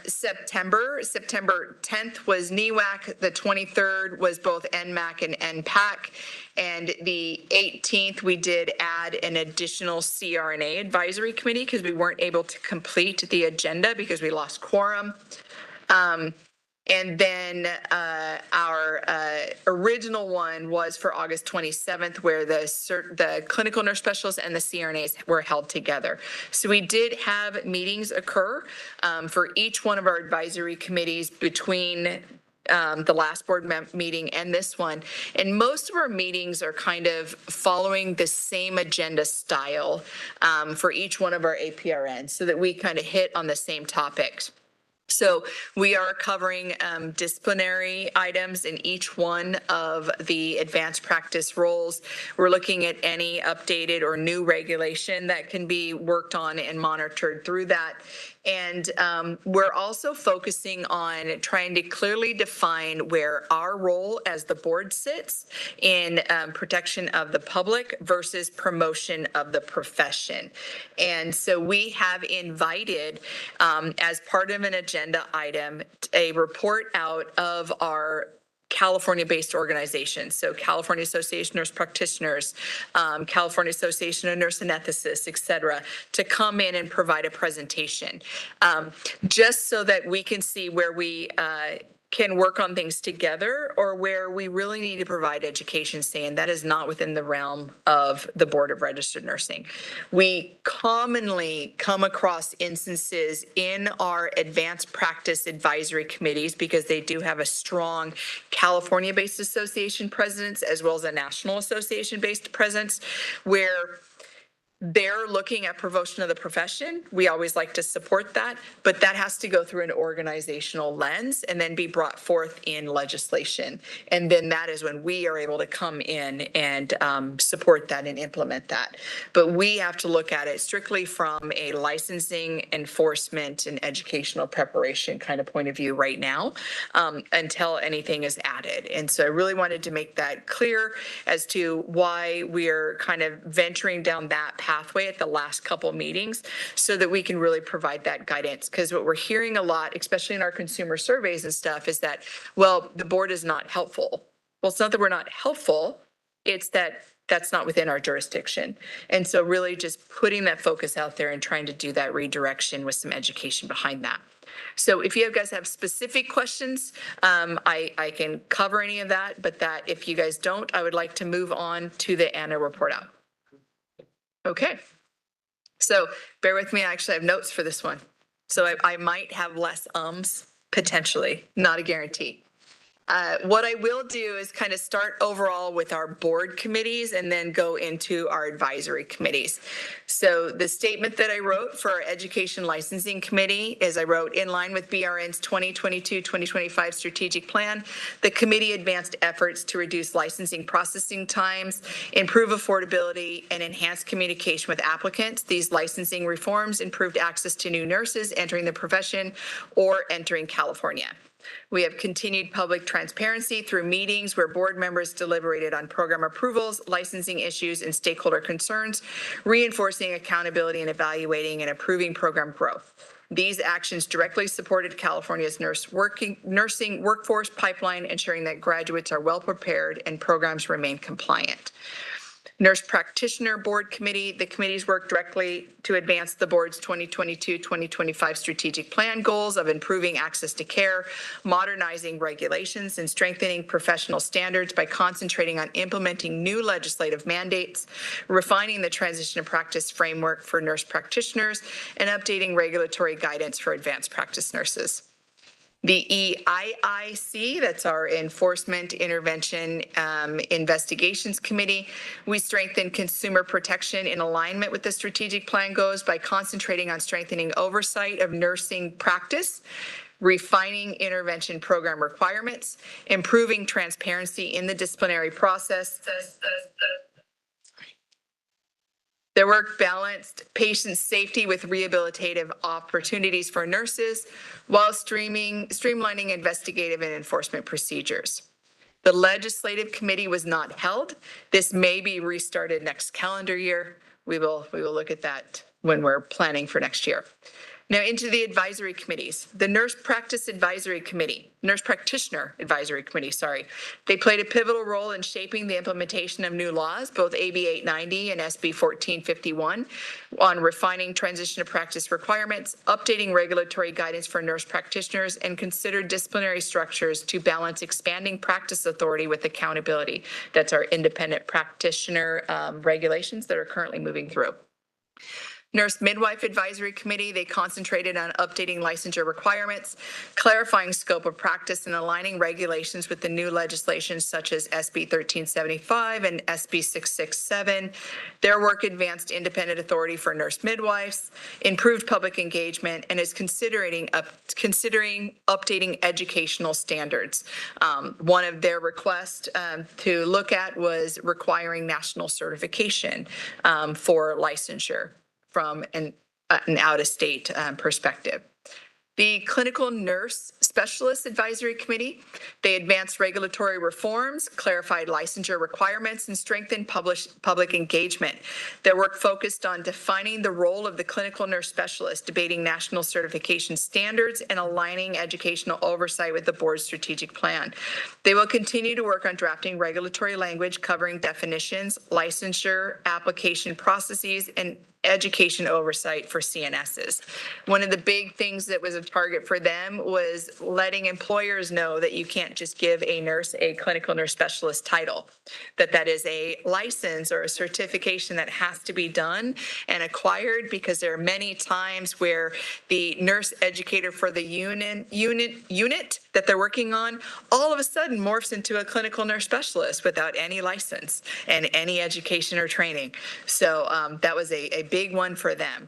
September 10th was NEWAC, the 23rd was both NMAC and NPAC, and the 18th we did add an additional CRNA advisory committee because we weren't able to complete the agenda because we lost quorum. And then our original one was for August 27th, where the clinical nurse specialists and the CRNAs were held together. So we did have meetings occur for each one of our advisory committees between the last board meeting and this one. And most of our meetings are kind of following the same agenda style for each one of our APRNs so that we kind of hit on the same topics. So we are covering disciplinary items in each one of the advanced practice roles. We're looking at any updated or new regulation that can be worked on and monitored through that. And we're also focusing on trying to clearly define where our role as the board sits in protection of the public versus promotion of the profession. And so we have invited, as part of an agenda item, a report out of our California-based organizations. So California Association of Nurse Practitioners, California Association of Nurse Anestheticists, et cetera, to come in and provide a presentation, just so that we can see where we can work on things together or where we really need to provide education, saying that is not within the realm of the Board of Registered Nursing. We commonly come across instances in our advanced practice advisory committees, because they do have a strong California-based association presence as well as a national association-based presence, where they're looking at promotion of the profession. We always like to support that, but that has to go through an organizational lens and then be brought forth in legislation. And then that is when we are able to come in and support that and implement that. But we have to look at it strictly from a licensing, enforcement, and educational preparation kind of point of view right now, until anything is added. And so I really wanted to make that clear as to why we're kind of venturing down that pathway at the last couple meetings, so that we can really provide that guidance. Because what we're hearing a lot, especially in our consumer surveys and stuff, is that, well, the board is not helpful. Well, it's not that we're not helpful, it's that that's not within our jurisdiction. And so really just putting that focus out there and trying to do that redirection with some education behind that. So if you guys have specific questions, I can cover any of that, but that if you guys don't, I would like to move on to the annual report out. Okay, so bear with me. I actually have notes for this one. So I might have less potentially, not a guarantee. What I will do is kind of start overall with our board committees and then go into our advisory committees. So the statement that I wrote for our Education Licensing Committee is I wrote, in line with BRN's 2022-2025 strategic plan, the committee advanced efforts to reduce licensing processing times, improve affordability, and enhance communication with applicants. These licensing reforms improved access to new nurses entering the profession or entering California. We have continued public transparency through meetings where board members deliberated on program approvals, licensing issues, and stakeholder concerns, reinforcing accountability and evaluating and approving program growth. These actions directly supported California's nursing workforce pipeline, ensuring that graduates are well prepared and programs remain compliant. Nurse Practitioner Board Committee, the committees work directly to advance the board's 2022-2025 strategic plan goals of improving access to care, modernizing regulations, and strengthening professional standards by concentrating on implementing new legislative mandates, refining the transition to practice framework for nurse practitioners, and updating regulatory guidance for advanced practice nurses. The EIIC, that's our Enforcement Intervention Investigations Committee. We strengthen consumer protection in alignment with the strategic plan goals by concentrating on strengthening oversight of nursing practice, refining intervention program requirements, improving transparency in the disciplinary process. Their work balanced patient safety with rehabilitative opportunities for nurses while streamlining investigative and enforcement procedures. The legislative committee was not held. This may be restarted next calendar year. We will look at that when we're planning for next year. Now into the advisory committees. The Nurse Practitioner Advisory Committee, they played a pivotal role in shaping the implementation of new laws, both AB 890 and SB 1451, on refining transition to practice requirements, updating regulatory guidance for nurse practitioners, and considered disciplinary structures to balance expanding practice authority with accountability. That's our independent practitioner regulations that are currently moving through. Nurse Midwife Advisory Committee, they concentrated on updating licensure requirements, clarifying scope of practice, and aligning regulations with the new legislation such as SB 1375 and SB 667. Their work advanced independent authority for nurse midwives, improved public engagement, and is considering updating educational standards. One of their requests to look at was requiring national certification for licensure from an out-of-state perspective. The Clinical Nurse Specialist Advisory Committee, they advanced regulatory reforms, clarified licensure requirements, and strengthened public engagement. Their work focused on defining the role of the clinical nurse specialist, debating national certification standards, and aligning educational oversight with the board's strategic plan. They will continue to work on drafting regulatory language covering definitions, licensure, application processes, and education oversight for CNSs. One of the big things that was a target for them was letting employers know that you can't just give a nurse a clinical nurse specialist title, that is a license or a certification that has to be done and acquired, because there are many times where the nurse educator for the unit that they're working on all of a sudden morphs into a clinical nurse specialist without any license and any education or training. So that was a big one for them.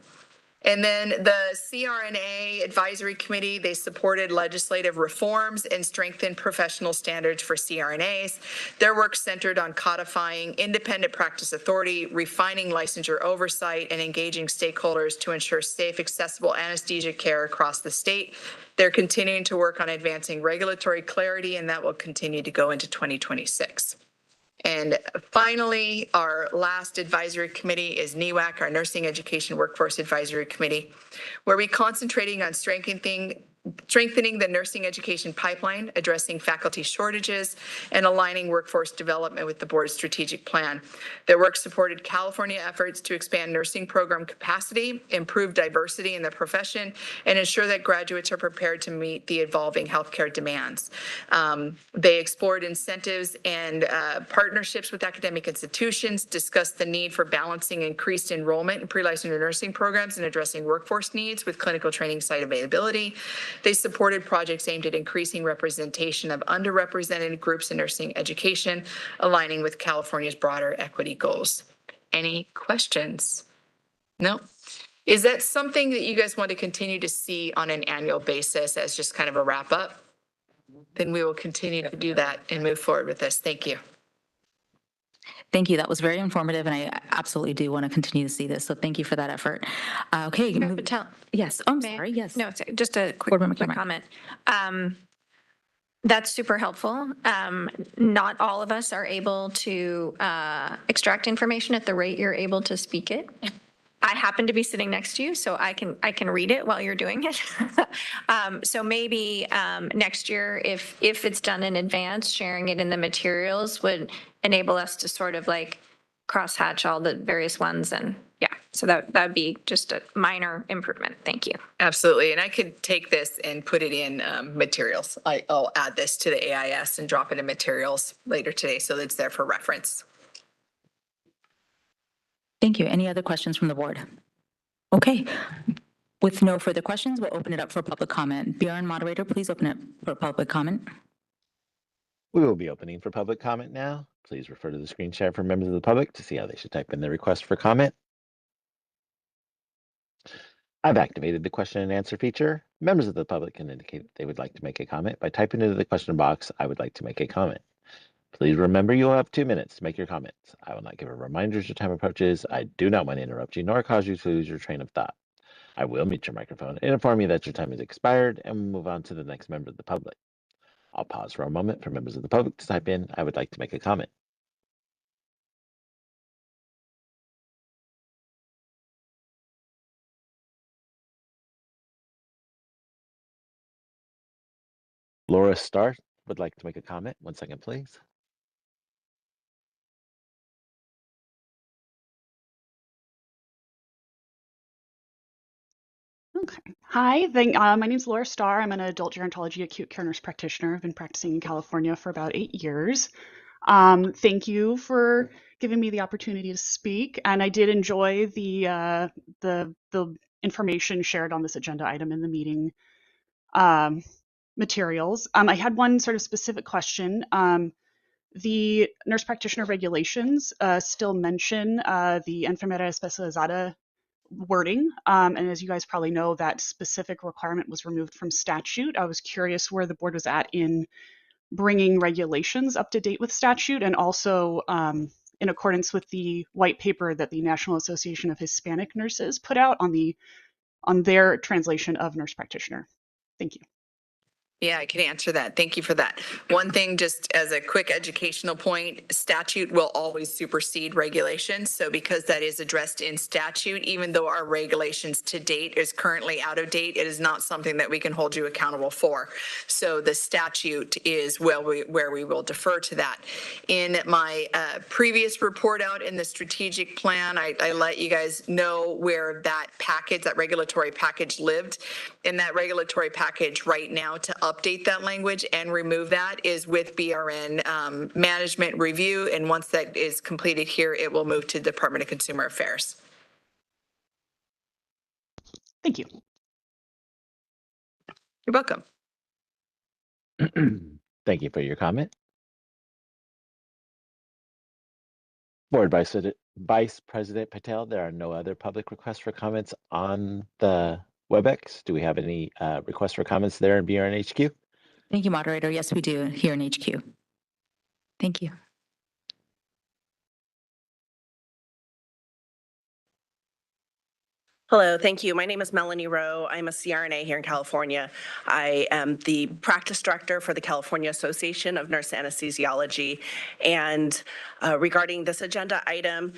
And then the CRNA Advisory Committee, they supported legislative reforms and strengthened professional standards for CRNAs. Their work centered on codifying independent practice authority, refining licensure oversight, and engaging stakeholders to ensure safe, accessible anesthesia care across the state. They're continuing to work on advancing regulatory clarity, and that will continue to go into 2026. And finally, our last advisory committee is NEWAC, our Nursing Education Workforce Advisory Committee, where we're concentrating on strengthening the nursing education pipeline, addressing faculty shortages, and aligning workforce development with the board's strategic plan. Their work supported California efforts to expand nursing program capacity, improve diversity in the profession, and ensure that graduates are prepared to meet the evolving healthcare demands. They explored incentives and partnerships with academic institutions, discussed the need for balancing increased enrollment in pre-licensure nursing programs and addressing workforce needs with clinical training site availability. They supported projects aimed at increasing representation of underrepresented groups in nursing education, aligning with California's broader equity goals. Any questions? No? Is that something that you guys want to continue to see on an annual basis as just kind of a wrap up? Then we will continue to do that and move forward with this. Thank you. Thank you. That was very informative, and I absolutely do want to continue to see this. So thank you for that effort. Okay. Yes. Oh, I'm sorry. Yes. No, it's just a quick comment. That's super helpful. Not all of us are able to extract information at the rate you're able to speak it. I happen to be sitting next to you, so I can read it while you're doing it. So maybe next year, if it's done in advance, sharing it in the materials would enable us to sort of like crosshatch all the various ones and yeah, so that would be just a minor improvement. Thank you. Absolutely. And I could take this and put it in materials. I'll add this to the AIS and drop it in materials later today so that it's there for reference. Thank you. Any other questions from the board? Okay. With no further questions, we'll open it up for public comment. Bjorn, moderator, please open it for public comment. We will be opening for public comment now. Please refer to the screen share for members of the public to see how they should type in their request for comment. I've activated the question and answer feature. Members of the public can indicate they would like to make a comment by typing into the question box, "I would like to make a comment." Please remember you will have 2 minutes to make your comments. I will not give a reminder as your time approaches. I do not want to interrupt you nor cause you to lose your train of thought. I will mute your microphone and inform you that your time has expired and we'll move on to the next member of the public. I'll pause for a moment for members of the public to type in, "I would like to make a comment." Laura Starr would like to make a comment. 1 second, please. Okay. Hi, my name is Laura Starr. I'm an adult gerontology acute care nurse practitioner. I've been practicing in California for about 8 years. Thank you for giving me the opportunity to speak, and I did enjoy the information shared on this agenda item in the meeting materials. I had one sort of specific question. The nurse practitioner regulations still mention the enfermera especializada wording. And as you guys probably know, that specific requirement was removed from statute. I was curious where the board was at in bringing regulations up to date with statute, and also in accordance with the white paper that the National Association of Hispanic Nurses put out on their translation of nurse practitioner. Thank you. Yeah, I can answer that. Thank you for that. One thing, just as a quick educational point, statute will always supersede regulations. So because that is addressed in statute, even though our regulations to date is currently out of date, it is not something that we can hold you accountable for. So the statute is where we will defer to that. In my previous report out in the strategic plan, I let you guys know where that package, that regulatory package lived. In that regulatory package right now, to update that language and remove that is with BRN management review. And once that is completed here, it will move to Department of Consumer Affairs. Thank you. You're welcome. Thank you for your comment. Board Vice President Patel, there are no other public requests for comments on the WebEx. Do we have any requests for comments there in BRN HQ? Thank you, moderator. Yes, we do here in HQ. Thank you. Hello, thank you. My name is Melanie Rowe. I'm a CRNA here in California. I am the practice director for the California Association of Nurse Anesthesiology. And regarding this agenda item,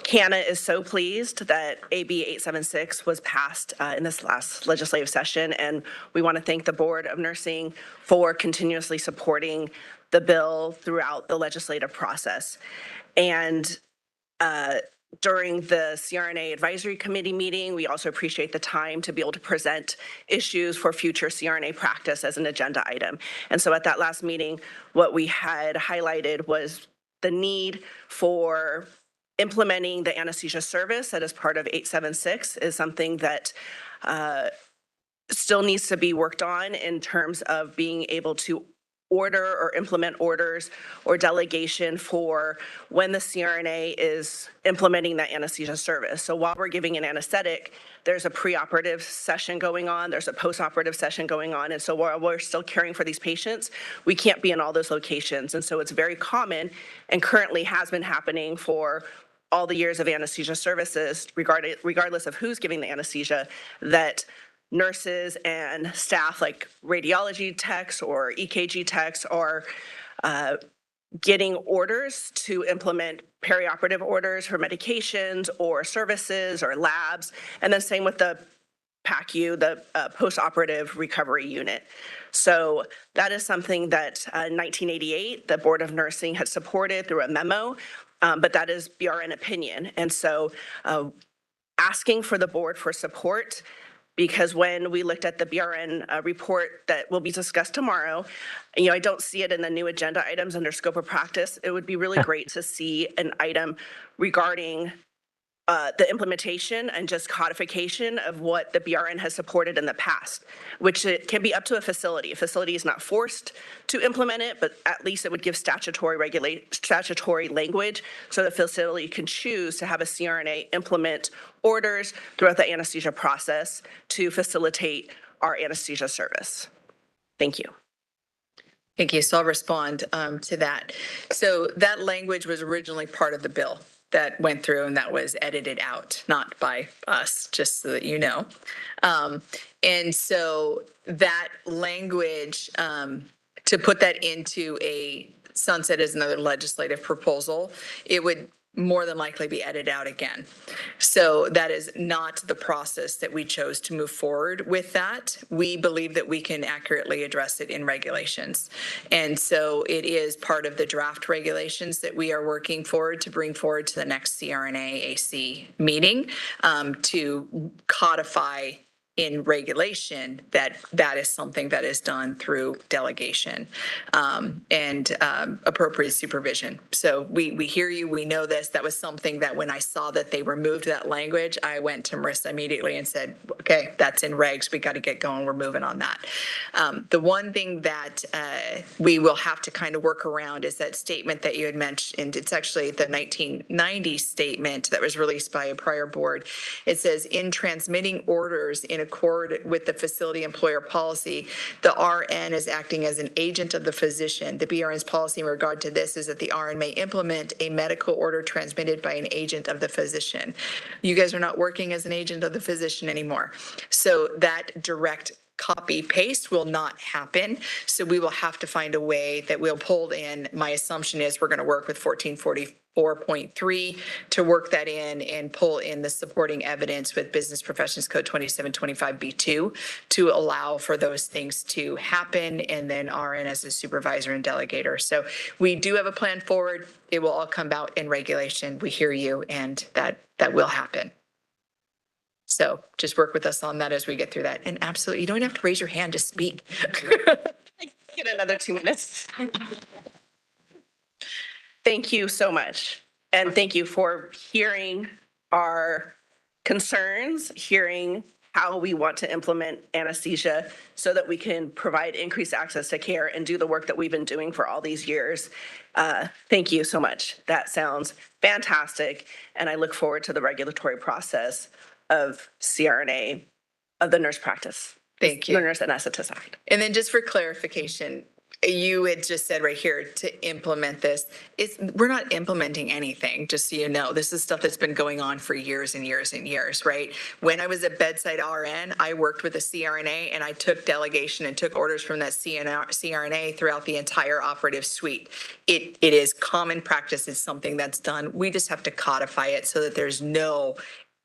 CANA is so pleased that AB 876 was passed in this last legislative session, and we want to thank the Board of Nursing for continuously supporting the bill throughout the legislative process. And during the CRNA Advisory Committee meeting, we also appreciate the time to be able to present issues for future CRNA practice as an agenda item. And so at that last meeting, what we had highlighted was the need for implementing the anesthesia service that is part of 876 is something that still needs to be worked on in terms of being able to order or implement orders or delegation for when the CRNA is implementing that anesthesia service. So while we're giving an anesthetic, there's a preoperative session going on, there's a postoperative session going on. And so while we're still caring for these patients, we can't be in all those locations. And so it's very common and currently has been happening for all the years of anesthesia services, regardless of who's giving the anesthesia, that nurses and staff like radiology techs or EKG techs are getting orders to implement perioperative orders for medications or services or labs, and then same with the PACU, the postoperative recovery unit. So that is something that in 1988, the Board of Nursing had supported through a memo. but that is BRN opinion. And so asking for the board for support, because when we looked at the BRN report that will be discussed tomorrow, I don't see it in the new agenda items under scope of practice. It would be really great to see an item regarding the implementation and just codification of what the BRN has supported in the past, which it can be up to a facility. A facility is not forced to implement it, but at least it would give statutory language so the facility can choose to have a CRNA implement orders throughout the anesthesia process to facilitate our anesthesia service. Thank you. Thank you. So I'll respond to that. So that language was originally part of the bill that went through and that was edited out, not by us, just so that you know. And so that language, to put that into a sunset as another legislative proposal, it would more than likely be edited out again. So that is not the process that we chose to move forward with that. We believe that we can accurately address it in regulations. And so it is part of the draft regulations that we are working forward to bring forward to the next CRNA AC meeting to codify in regulation that that is something that is done through delegation and appropriate supervision. So we hear you, we know this. That was something that when I saw that they removed that language, I went to Marissa immediately and said, okay, that's in regs. We got to get going. We're moving on that. The one thing that we will have to kind of work around is that statement that you had mentioned. It's actually the 1990 statement that was released by a prior board. It says, in transmitting orders in accord with the facility employer policy, the RN is acting as an agent of the physician. The BRN's policy in regard to this is that the RN may implement a medical order transmitted by an agent of the physician. You guys are not working as an agent of the physician anymore. So that direct copy paste will not happen. So we will have to find a way that we'll pull in. My assumption is we're going to work with 1444.3 to work that in and pull in the supporting evidence with Business Professions Code 2725B2 to allow for those things to happen, and then RN as a supervisor and delegator. So we do have a plan forward. It will all come out in regulation. We hear you, and that will happen. So just work with us on that as we get through that. And absolutely, you don't have to raise your hand to speak. Get another 2 minutes. Thank you so much. And thank you for hearing our concerns, hearing how we want to implement anesthesia so that we can provide increased access to care and do the work that we've been doing for all these years. Thank you so much. That sounds fantastic. And I look forward to the regulatory process of CRNA, of the nurse practice. Thank you. The Nurse Anesthetist Act. And then just for clarification, you had just said right here to implement this. We're not implementing anything, just so you know. This is stuff that's been going on for years and years and years, right? When I was a bedside RN, I worked with a CRNA and I took delegation and took orders from that CRNA throughout the entire operative suite. It is common practice. It's something that's done. We just have to codify it so that there's no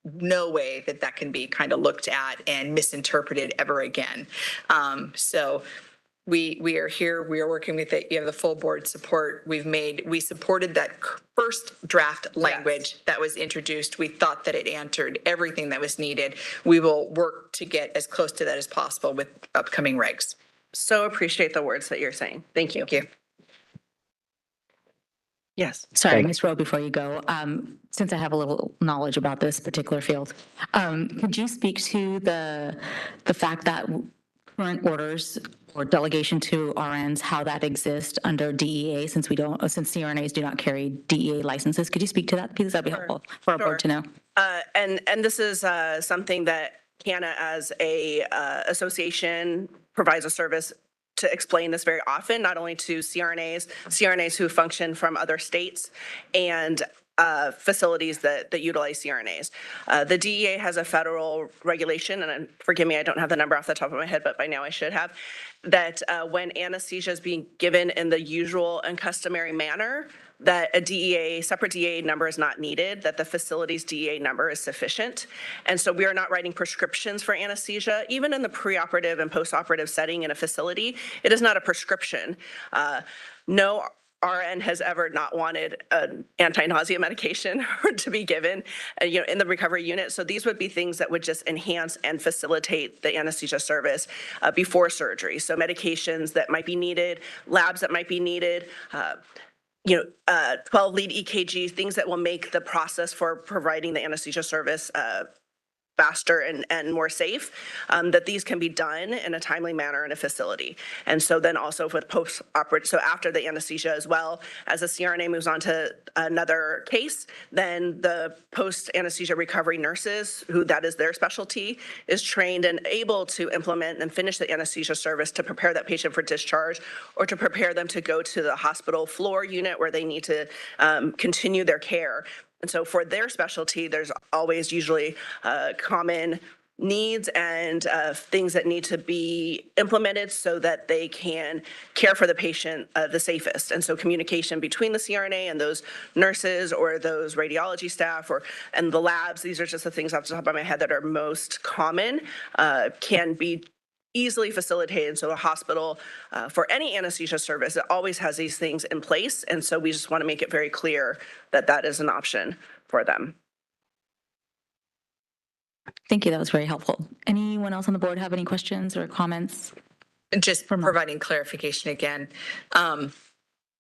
way that that can be kind of looked at and misinterpreted ever again. So we are here, we are working with it. You have the full board support. We supported that first draft language that was introduced. We thought that it answered everything that was needed. We will work to get as close to that as possible with upcoming regs. So appreciate the words that you're saying. Thank you. Thank you. Yes. Sorry, Ms. Rowe, before you go, since I have a little knowledge about this particular field, could you speak to the fact that current orders or delegation to RNs, how that exists under DEA, since CRNAs do not carry DEA licenses? Could you speak to that? Because that'd be helpful for our board to know. And this is something that CANA as a association provides a service to explain this very often, not only to CRNAs who function from other states and facilities that utilize CRNAs. The DEA has a federal regulation, and forgive me, I don't have the number off the top of my head, but by now I should have, that when anesthesia is being given in the usual and customary manner, that a separate DEA number is not needed, that the facility's DEA number is sufficient. And so we are not writing prescriptions for anesthesia, even in the preoperative and postoperative setting in a facility. It is not a prescription. No RN has ever not wanted an anti-nausea medication to be given, in the recovery unit. So these would be things that would just enhance and facilitate the anesthesia service before surgery. So medications that might be needed, labs that might be needed, 12 lead EKGs, things that will make the process for providing the anesthesia service faster and more safe, that these can be done in a timely manner in a facility. And so then also with post-operative, so after the anesthesia as well, as the CRNA moves on to another case, then the post-anesthesia recovery nurses, who that is their specialty, is trained and able to implement and finish the anesthesia service to prepare that patient for discharge or to prepare them to go to the hospital floor unit where they need to continue their care. And so for their specialty, there's always usually common needs and things that need to be implemented so that they can care for the patient the safest. And so communication between the CRNA and those nurses or those radiology staff and the labs, these are just the things off the top of my head that are most common, can be easily facilitated. So a hospital, for any anesthesia service, it always has these things in place. And so we just want to make it very clear that that is an option for them. Thank you. That was very helpful. Anyone else on the board have any questions or comments? Just providing clarification again.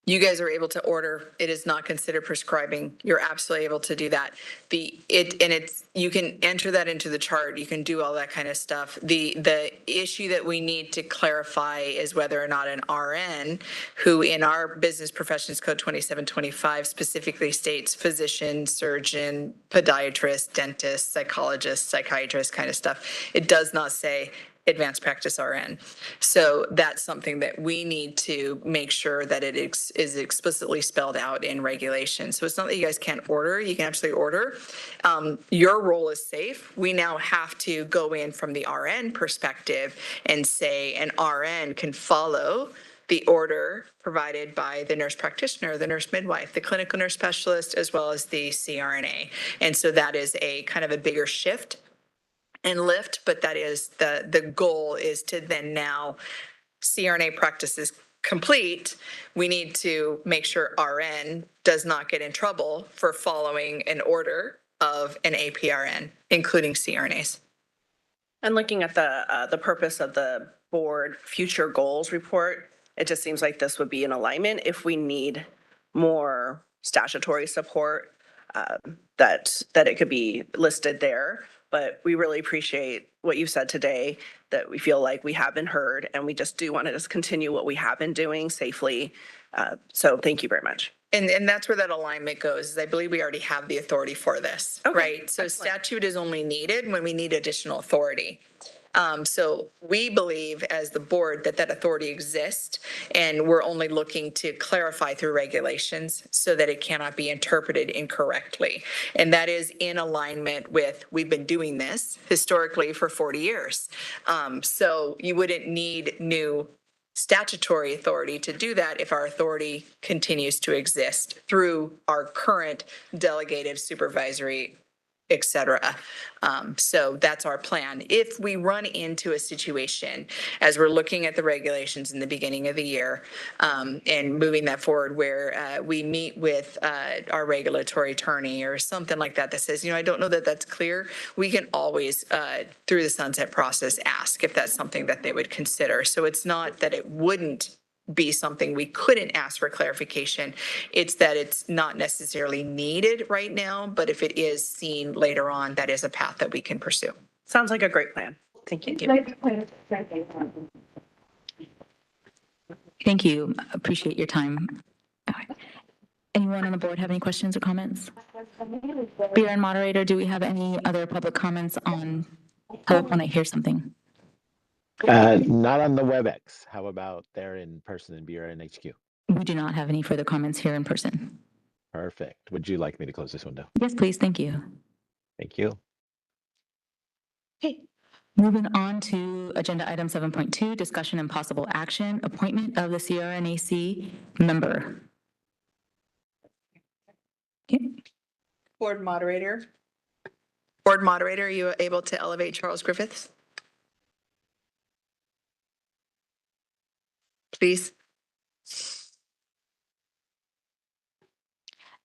You guys are able to order. It is not considered prescribing. You're absolutely able to do that. You can enter that into the chart. You can do all that kind of stuff. The issue that we need to clarify is whether or not an RN, who in our Business Professions Code 2725 specifically states physician, surgeon, podiatrist, dentist, psychologist, psychiatrist kind of stuff. It does not say advanced practice RN. So that's something that we need to make sure that it is explicitly spelled out in regulation. So it's not that you guys can't order, you can absolutely order. Your role is safe. We now have to go in from the RN perspective and say an RN can follow the order provided by the nurse practitioner, the nurse midwife, the clinical nurse specialist, as well as the CRNA. And so that is a kind of a bigger shift and lift, but that is the goal is to then now CRNA practice is complete. We need to make sure RN does not get in trouble for following an order of an APRN, including CRNAs. And looking at the purpose of the board future goals report, it just seems like this would be in alignment if we need more statutory support, that it could be listed there. But we really appreciate what you said today, that we feel like we have been heard and we just do want to just continue what we have been doing safely. So thank you very much. And that's where that alignment goes, is I believe we already have the authority for this, right? So statute is only needed when we need additional authority. So we believe as the board that authority exists, and we're only looking to clarify through regulations so that it cannot be interpreted incorrectly. And that is in alignment with, we've been doing this historically for 40 years. So you wouldn't need new statutory authority to do that if our authority continues to exist through our current delegated supervisory, et cetera. So that's our plan. If we run into a situation, as we're looking at the regulations in the beginning of the year, and moving that forward, where we meet with our regulatory attorney or something like that says, I don't know that that's clear, we can always, through the sunset process, ask if that's something that they would consider. So it's not that it wouldn't be something we couldn't ask for clarification. It's that it's not necessarily needed right now, but if it is seen later on, that is a path that we can pursue. Sounds like a great plan. Thank you. Thank you. Appreciate your time. Anyone on the board have any questions or comments? BRN moderator, do we have any other public comments on public when I hear something? Not on the WebEx. How about there in person in BRN HQ? We do not have any further comments here in person. Perfect. Would you like me to close this window? Yes, please. Thank you. Thank you. Okay. Moving on to agenda item 7.2, discussion and possible action, appointment of the CRNAC member. Okay. Board moderator. Board moderator, are you able to elevate Charles Griffiths? Please.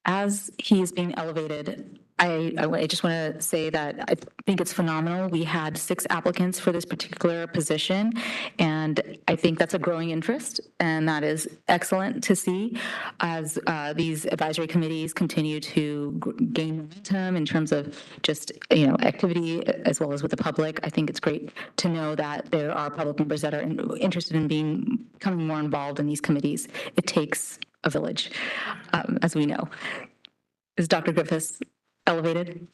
as he is being elevated, I just want to say that I think it's phenomenal. We had 6 applicants for this particular position, and I think that's a growing interest, and that is excellent to see as these advisory committees continue to gain momentum in terms of just, activity as well as with the public. I think it's great to know that there are public members that are interested in becoming more involved in these committees. It takes a village, as we know. Is Dr. Griffiths elevated?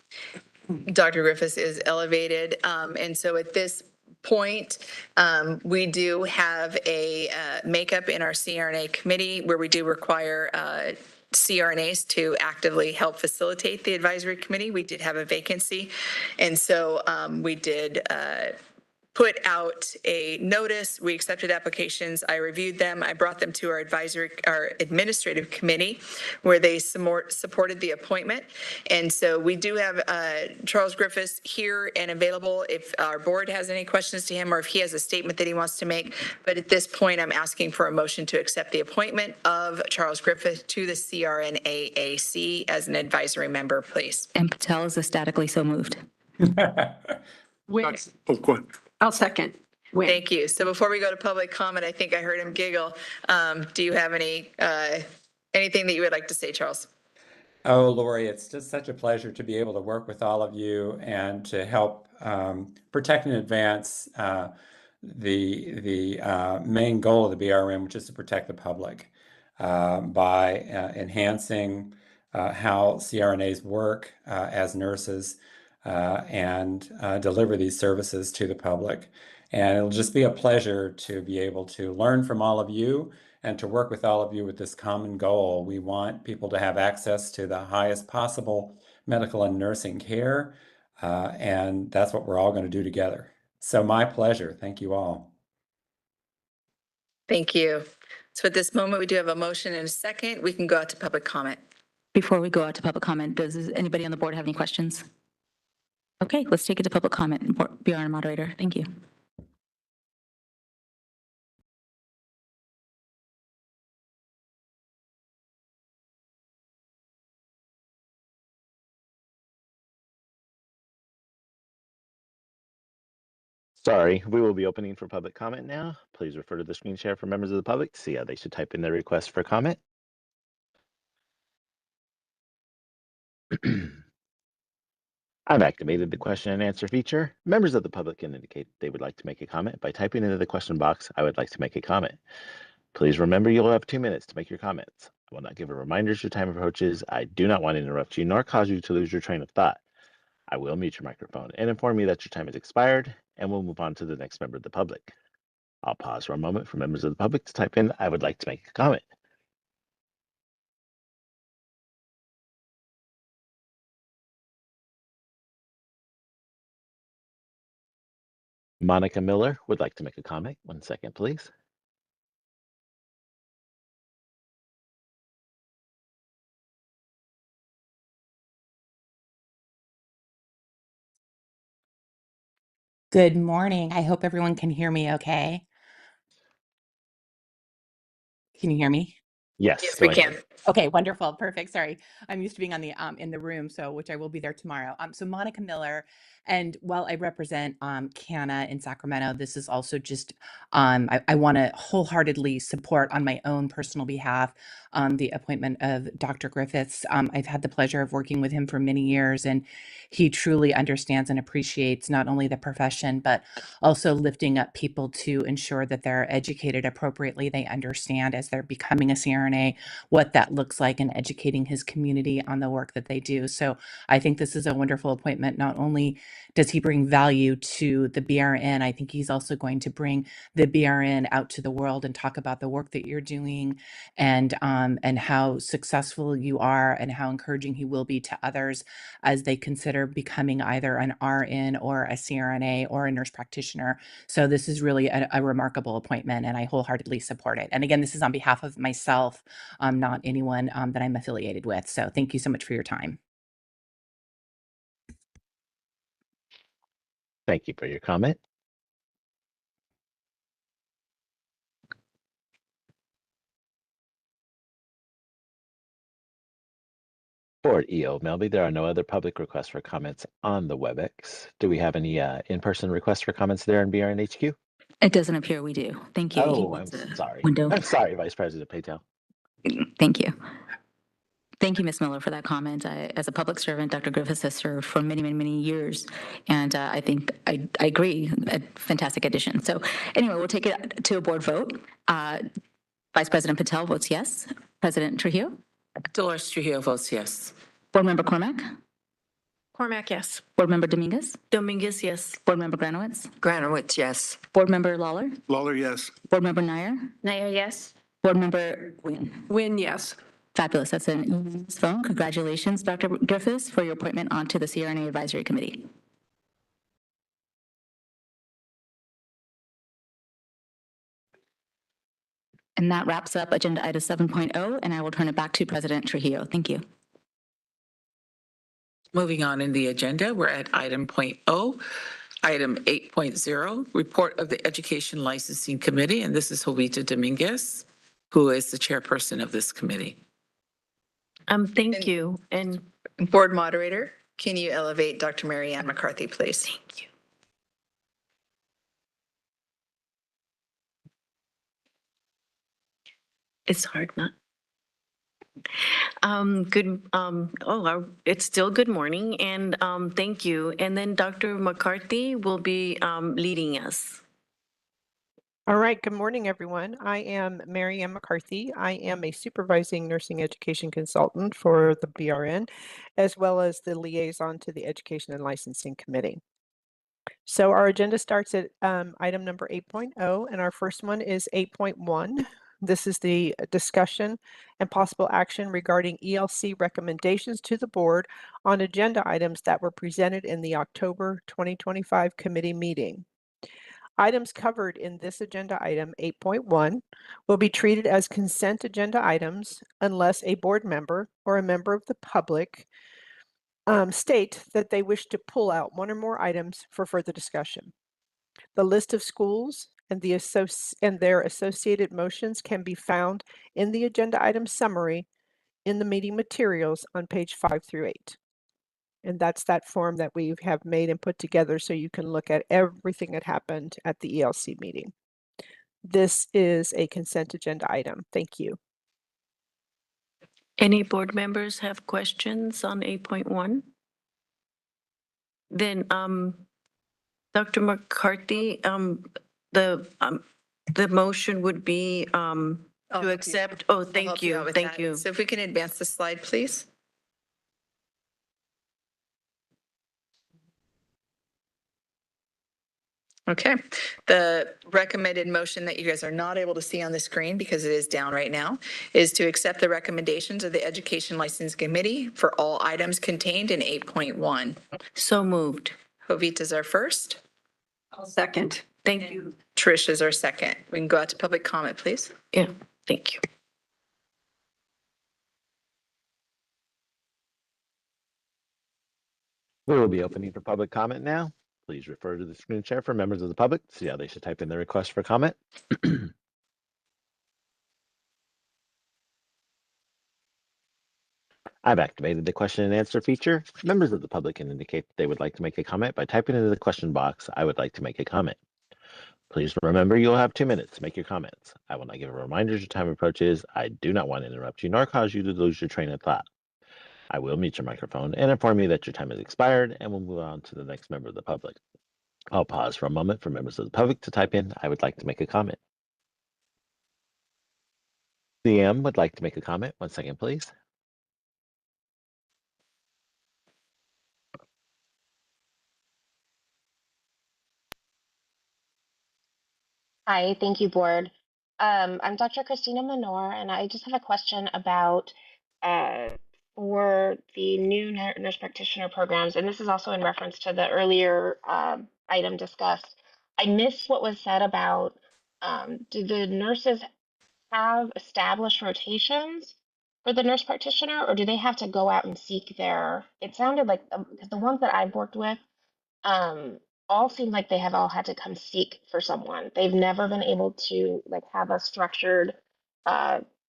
Dr. Griffiths is elevated. And so at this point, we do have a makeup in our CRNA committee where we do require CRNAs to actively help facilitate the advisory committee. We did have a vacancy. And so we did put out a notice. We accepted applications. I reviewed them. I brought them to our administrative committee where they supported the appointment. And so we do have Charles Griffiths here and available if our board has any questions to him or if he has a statement that he wants to make. But at this point, I'm asking for a motion to accept the appointment of Charles Griffith to the CRNAAC as an advisory member, please. And Patel is ecstatically so moved. I'll second. Thank you. So before we go to public comment, I think I heard him giggle. Do you have anything that you would like to say, Charles? Oh, Lori, it's just such a pleasure to be able to work with all of you and to help protect and advance the main goal of the BRM, which is to protect the public by enhancing how CRNAs work as nurses and deliver these services to the public. And it'll just be a pleasure to be able to learn from all of you and to work with all of you with this common goal. We want people to have access to the highest possible medical and nursing care, and that's what we're all going to do together. So my pleasure. Thank you all. Thank you. So at this moment, we do have a motion and a second. We can go out to public comment. Before we go out to public comment, does anybody on the board have any questions? Okay, let's take it to public comment. BRN moderator, thank you. Sorry, we will be opening for public comment now. Please refer to the screen share for members of the public to see how they should type in their request for comment. I've activated the question and answer feature. Members of the public can indicate they would like to make a comment by typing into the question box, "I would like to make a comment." Please remember you will have 2 minutes to make your comments. I will not give a reminder as your time approaches. I do not want to interrupt you nor cause you to lose your train of thought. I will mute your microphone and inform you that your time has expired, and we'll move on to the next member of the public. I'll pause for a moment for members of the public to type in, "I would like to make a comment." Monica Miller would like to make a comment. 1 second, please. Good morning. I hope everyone can hear me okay. Can you hear me? Yes, Yes, go we ahead. can. Okay, wonderful. Perfect. Sorry. I'm used to being on the in the room, so which I will be there tomorrow. So Monica Miller, and while I represent CANA in Sacramento, this is also just I want to wholeheartedly support on my own personal behalf the appointment of Dr. Griffiths. I've had the pleasure of working with him for many years, and he truly understands and appreciates not only the profession, but also lifting up people to ensure that they're educated appropriately. They understand as they're becoming a CRNA what that looks like and educating his community on the work that they do. So I think this is a wonderful appointment. Not only does he bring value to the BRN, I think he's also going to bring the BRN out to the world and talk about the work that you're doing and how successful you are and how encouraging he will be to others as they consider becoming either an RN or a CRNA or a nurse practitioner. So this is really a remarkable appointment, and I wholeheartedly support it. And again, this is on behalf of myself, not anyone that I'm affiliated with. So thank you so much for your time. Thank you for your comment. Board EO Melby, there are no other public requests for comments on the WebEx. Do we have any in-person requests for comments there in BRN HQ? It doesn't appear we do. Thank you. Oh, I'm It's a sorry. window. I'm sorry, Vice President Patel. Thank you. Thank you, Ms. Miller, for that comment. As a public servant, Dr. Griffiths has served for many, many, many years, and I think I agree, a fantastic addition. So anyway, we'll take it to a board vote. Vice President Patel votes yes. President Trujillo? Dolores Trujillo votes yes. Board Member Cormack? Cormack, yes. Board Member Dominguez? Dominguez, yes. Board Member Granowitz? Granowitz, yes. Board Member Lawler? Lawler, yes. Board Member Nair? Nair, yes. Board Member Nguyen? Win, yes. Fabulous. That's an unanimous vote. Congratulations, Dr. Griffiths, for your appointment onto the CRNA Advisory Committee. And that wraps up Agenda Item 7.0, and I will turn it back to President Trujillo. Thank you. Moving on in the agenda, we're at item .0. Item 8.0, report of the Education Licensing Committee, and this is Jovita Dominguez, who is the chairperson of this committee. Thank you. And Board Moderator, can you elevate Dr. Mary Ann McCarthy, please? thank you. It's hard not. It's still good morning, and thank you. And then Dr. McCarthy will be leading us. All right, good morning, everyone. I am Mary Ann McCarthy. I am a supervising nursing education consultant for the BRN, as well as the liaison to the Education and Licensing Committee. So our agenda starts at item number 8.0, and our first one is 8.1. This is the discussion and possible action regarding ELC recommendations to the board on agenda items that were presented in the October 2025 committee meeting. Items covered in this agenda item 8.1 will be treated as consent agenda items unless a board member or a member of the public state that they wish to pull out one or more items for further discussion. The list of schools and their associated motions can be found in the agenda item summary in the meeting materials on page 5 through 8. And that's that form that we have made and put together so you can look at everything that happened at the ELC meeting. This is a consent agenda item. Thank you. Any board members have questions on 8.1? Then, Dr. McCarthy, the motion would be to accept. Oh, thank you. Thank you. So if we can advance the slide, please. Okay, the recommended motion that you guys are not able to see on the screen because it is down right now is to accept the recommendations of the Education License Committee for all items contained in 8.1. So moved. Jovita is our first. I'll second. Thank you. Trish is our second. We can go out to public comment, please. Yeah, thank you. We will be opening for public comment now. Please refer to the screen share for members of the public to see how they should type in their request for comment. I've activated the question and answer feature. Members of the public can indicate that they would like to make a comment by typing into the question box, "I would like to make a comment." Please remember you'll have 2 minutes to make your comments. I will not give a reminder as your time approaches. I do not want to interrupt you nor cause you to lose your train of thought. I will mute your microphone and inform you that your time has expired, and we'll move on to the next member of the public. I'll pause for a moment for members of the public to type in, "I would like to make a comment." CM would like to make a comment. 1 second, please. Hi, thank you, board. I'm Dr. Christina Menor, and I just have a question about for the new nurse practitioner programs, and this is also in reference to the earlier item discussed. I missed what was said about do the nurses have established rotations for the nurse practitioner, or do they have to go out and seek their? It sounded like because the ones that I've worked with all seem like they have all had to come seek for someone. They've never been able to like have a structured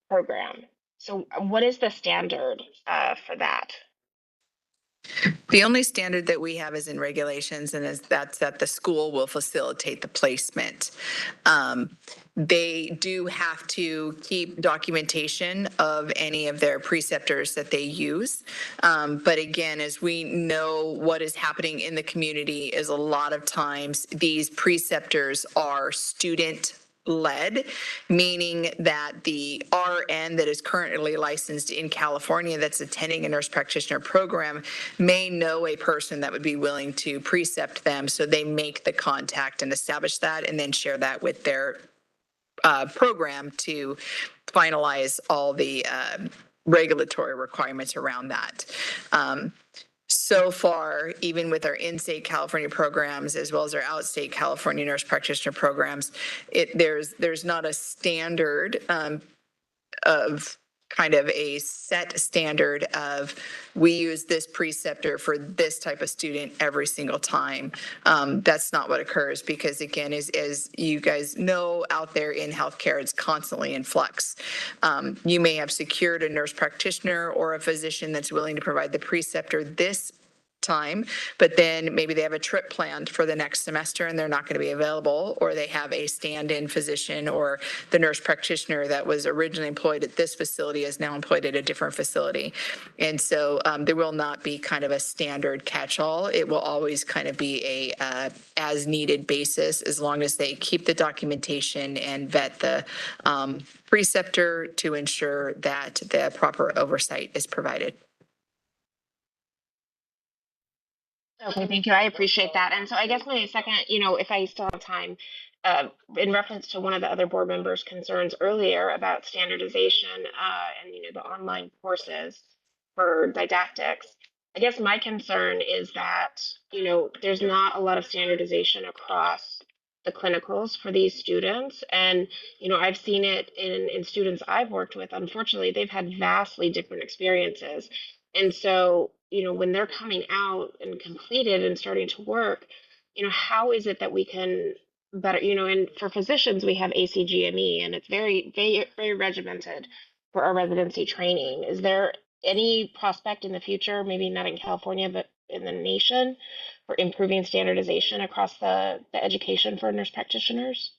program. So what is the standard for that? The only standard that we have is in regulations, and that's that the school will facilitate the placement. They do have to keep documentation of any of their preceptors that they use. But again, as we know, what is happening in the community is a lot of times these preceptors are student led, meaning that the RN that is currently licensed in California that's attending a nurse practitioner program may know a person that would be willing to precept them. So they make the contact and establish that and then share that with their program to finalize all the regulatory requirements around that. So far, even with our in-state California programs, as well as our outstate California nurse practitioner programs, there's not a standard of kind of a set standard of we use this preceptor for this type of student every single time. That's not what occurs because again, as you guys know out there in healthcare, it's constantly in flux. You may have secured a nurse practitioner or a physician that's willing to provide the preceptor this time, but then maybe they have a trip planned for the next semester and they're not going to be available, or they have a stand-in physician or the nurse practitioner that was originally employed at this facility is now employed at a different facility. And so there will not be kind of a standard catch-all. It will always kind of be a as needed basis as long as they keep the documentation and vet the preceptor to ensure that the proper oversight is provided. Okay, thank you. I appreciate that. And so I guess my second, if I still have time, in reference to one of the other board members' concerns earlier about standardization and the online courses for didactics, I guess my concern is that there's not a lot of standardization across the clinicals for these students, and I've seen it in students I've worked with. Unfortunately, they've had vastly different experiences. And so, when they're coming out and completed and starting to work, how is it that we can better, and for physicians, we have ACGME and it's very, very, very regimented for our residency training. Is there any prospect in the future, maybe not in California, but in the nation, for improving standardization across the education for nurse practitioners?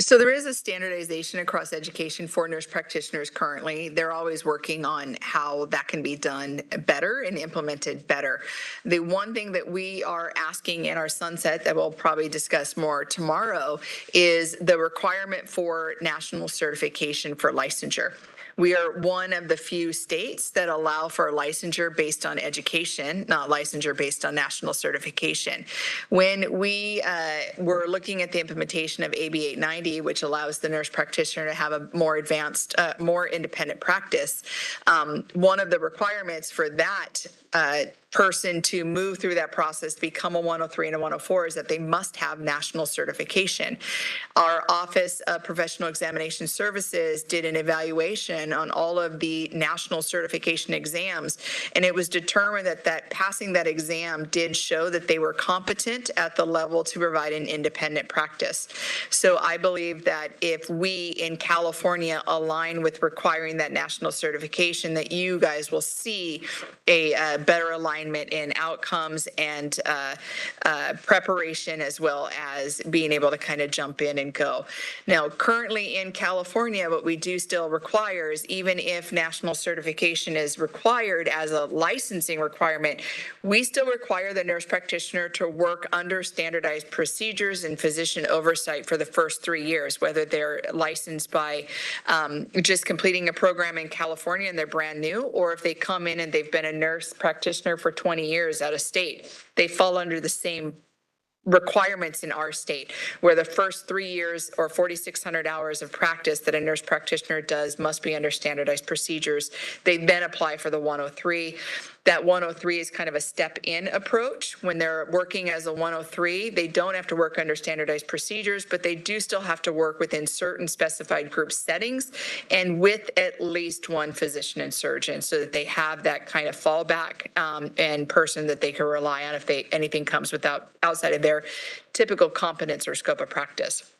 So there is a standardization across education for nurse practitioners currently. They're always working on how that can be done better and implemented better. The one thing that we are asking in our sunset that we'll probably discuss more tomorrow is the requirement for national certification for licensure. We are one of the few states that allow for licensure based on education, not licensure based on national certification. When we were looking at the implementation of AB 890, which allows the nurse practitioner to have a more advanced, more independent practice, one of the requirements for that person to move through that process, become a 103 and a 104, is that they must have national certification. Our Office of Professional Examination Services did an evaluation on all of the national certification exams, and it was determined that passing that exam did show that they were competent at the level to provide an independent practice. So I believe that if we in California align with requiring that national certification, that you guys will see a better alignment in outcomes and preparation, as well as being able to kind of jump in and go. Now, currently in California, what we do still require is, even if national certification is required as a licensing requirement, we still require the nurse practitioner to work under standardized procedures and physician oversight for the first 3 years, whether they're licensed by just completing a program in California and they're brand new, or if they come in and they've been a nurse practitioner for 20 years out of state. They fall under the same requirements in our state, where the first 3 years or 4,600 hours of practice that a nurse practitioner does must be under standardized procedures. They then apply for the 103. That 103 is kind of a step-in approach. When they're working as a 103, they don't have to work under standardized procedures, but they do still have to work within certain specified group settings and with at least one physician and surgeon, so that they have that kind of fallback and person that they can rely on if anything comes outside of their typical competence or scope of practice.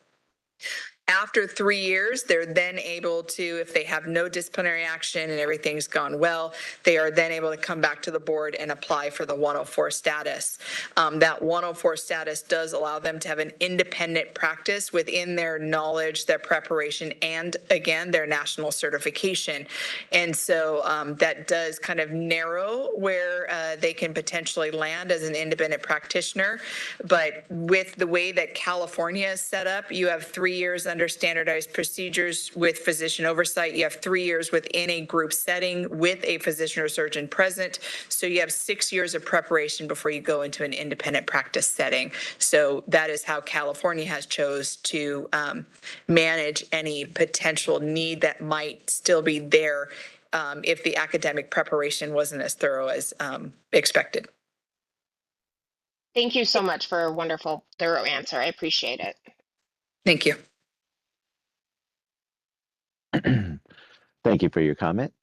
After 3 years, they're then able to, if they have no disciplinary action and everything's gone well, they are then able to come back to the board and apply for the 104 status. That 104 status does allow them to have an independent practice within their knowledge, their preparation, and again, their national certification. And so that does kind of narrow where they can potentially land as an independent practitioner. But with the way that California is set up, you have 3 years under standardized procedures with physician oversight. You have 3 years within a group setting with a physician or surgeon present. So you have 6 years of preparation before you go into an independent practice setting. So that is how California has chose to manage any potential need that might still be there if the academic preparation wasn't as thorough as expected. Thank you so much for a wonderful, thorough answer. I appreciate it. Thank you. Thank you for your comment.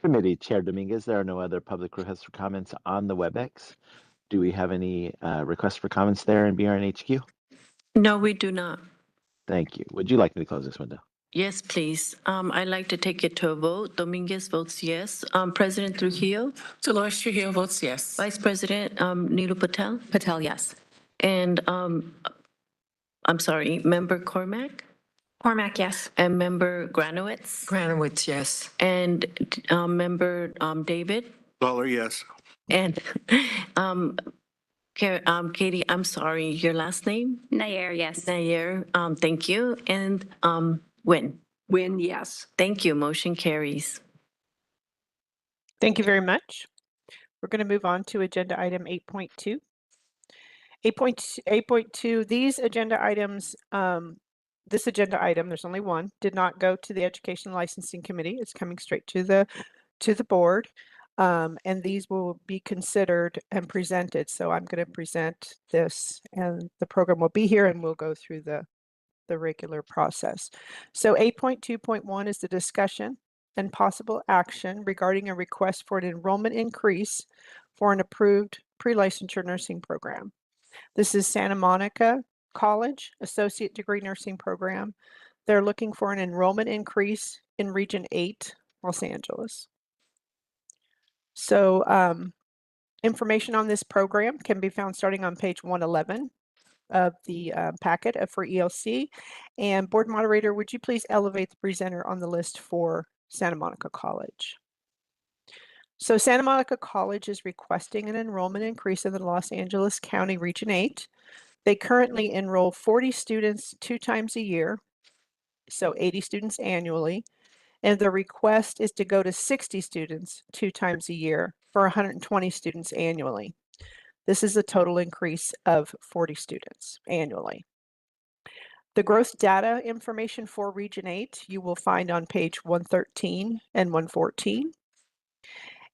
Committee Chair Dominguez, there are no other public requests for comments on the WebEx. Do we have any requests for comments there in BRNHQ? No, we do not. Thank you. Would you like me to close this window? Yes, please. I'd like to take it to a vote. Dominguez votes yes. President Trujillo? Dolores Trujillo votes yes. Vice President Neelu Patel? Patel, yes. And I'm sorry, Member Cormack? Cormac, yes. And Member Granowitz? Granowitz, yes. And Member David? Lawler, yes. And Katie, I'm sorry, your last name? Nair, yes. Nair, thank you. And Wynn? Win, yes. Thank you. Motion carries. Thank you very much. We're going to move on to agenda item 8.2. 8.2, these agenda items, this agenda item, there's only one, did not go to the Education Licensing Committee. It's coming straight to the board. And these will be considered and presented. So I'm going to present this and the program will be here and we'll go through the regular process. So 8.2.1 is the discussion and possible action regarding a request for an enrollment increase for an approved pre-licensure nursing program. This is Santa Monica College Associate Degree Nursing Program. They're looking for an enrollment increase in Region 8, Los Angeles. So information on this program can be found starting on page 111 of the packet for ELC. And board moderator, would you please elevate the presenter on the list for Santa Monica College? So Santa Monica College is requesting an enrollment increase in the Los Angeles County Region 8. They currently enroll 40 students 2 times a year, so 80 students annually. And the request is to go to 60 students 2 times a year for 120 students annually. This is a total increase of 40 students annually. The growth data information for Region 8 you will find on page 113 and 114.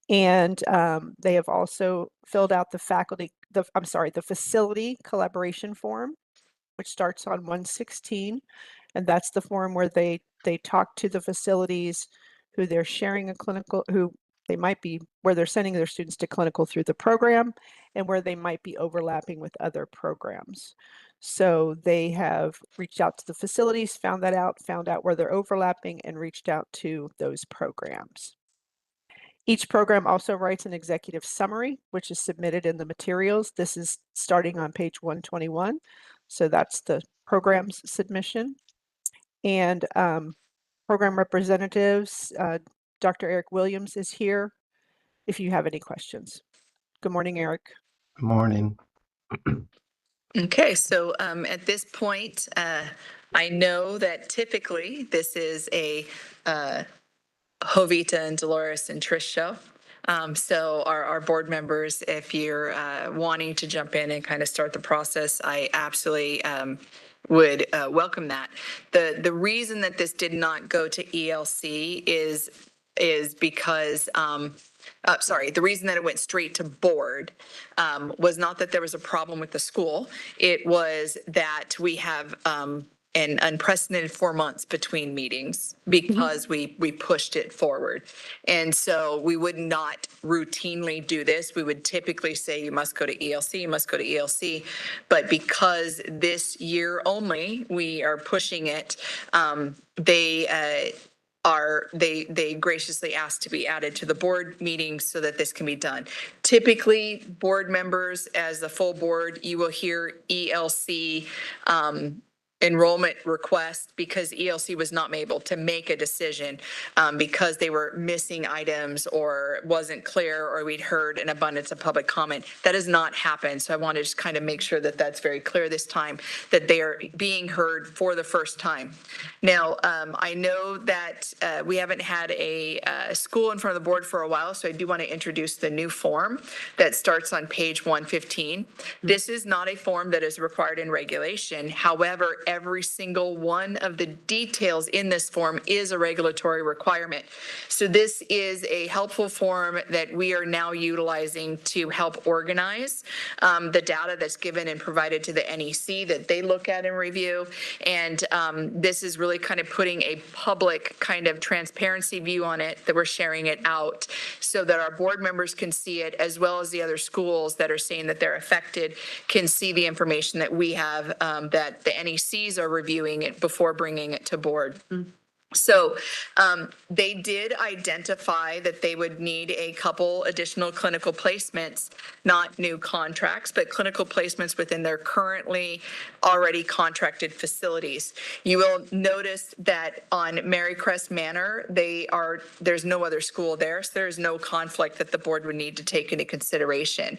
And they have also filled out the facility collaboration form, which starts on 116. And that's the form where they talk to the facilities who they're sharing a clinical, who they might be, where they're sending their students to clinical through the program and where they might be overlapping with other programs. So they have reached out to the facilities, found out where they're overlapping and reached out to those programs. Each program also writes an executive summary, which is submitted in the materials. This is starting on page 121. So that's the program's submission. And program representatives, Dr. Eric Williams is here if you have any questions. Good morning, Eric. Good morning. Okay, so at this point, I know that typically this is a Jovita and Dolores and Trish show. So our board members, if you're wanting to jump in and kind of start the process, I absolutely would welcome that. The reason that this did not go to ELC is because the reason that it went straight to board was not that there was a problem with the school. It was that we have an unprecedented 4 months between meetings because we pushed it forward. And so we would not routinely do this. We would typically say you must go to ELC, you must go to ELC. But because this year only, we are pushing it, they graciously asked to be added to the board meetings so that this can be done. Typically, board members, as a full board, you will hear ELC enrollment request because ELC was not able to make a decision because they were missing items or wasn't clear, or we'd heard an abundance of public comment. That has not happened. So I want to just kind of make sure that that's very clear this time, that they are being heard for the first time. Now, I know that we haven't had a school in front of the board for a while, so I do want to introduce the new form that starts on page 115. This is not a form that is required in regulation. However, every single one of the details in this form is a regulatory requirement. So this is a helpful form that we are now utilizing to help organize the data that's given and provided to the NEC that they look at and review. And this is really kind of putting a public kind of transparency view on it, that we're sharing it out so that our board members can see it, as well as the other schools that are saying that they're affected can see the information that we have, that the NECs are reviewing it before bringing it to board. So they did identify that they would need a couple additional clinical placements, not new contracts, but clinical placements within their currently already contracted facilities. You will notice that on Marycrest Manor, there's no other school there, so there's no conflict that the board would need to take into consideration.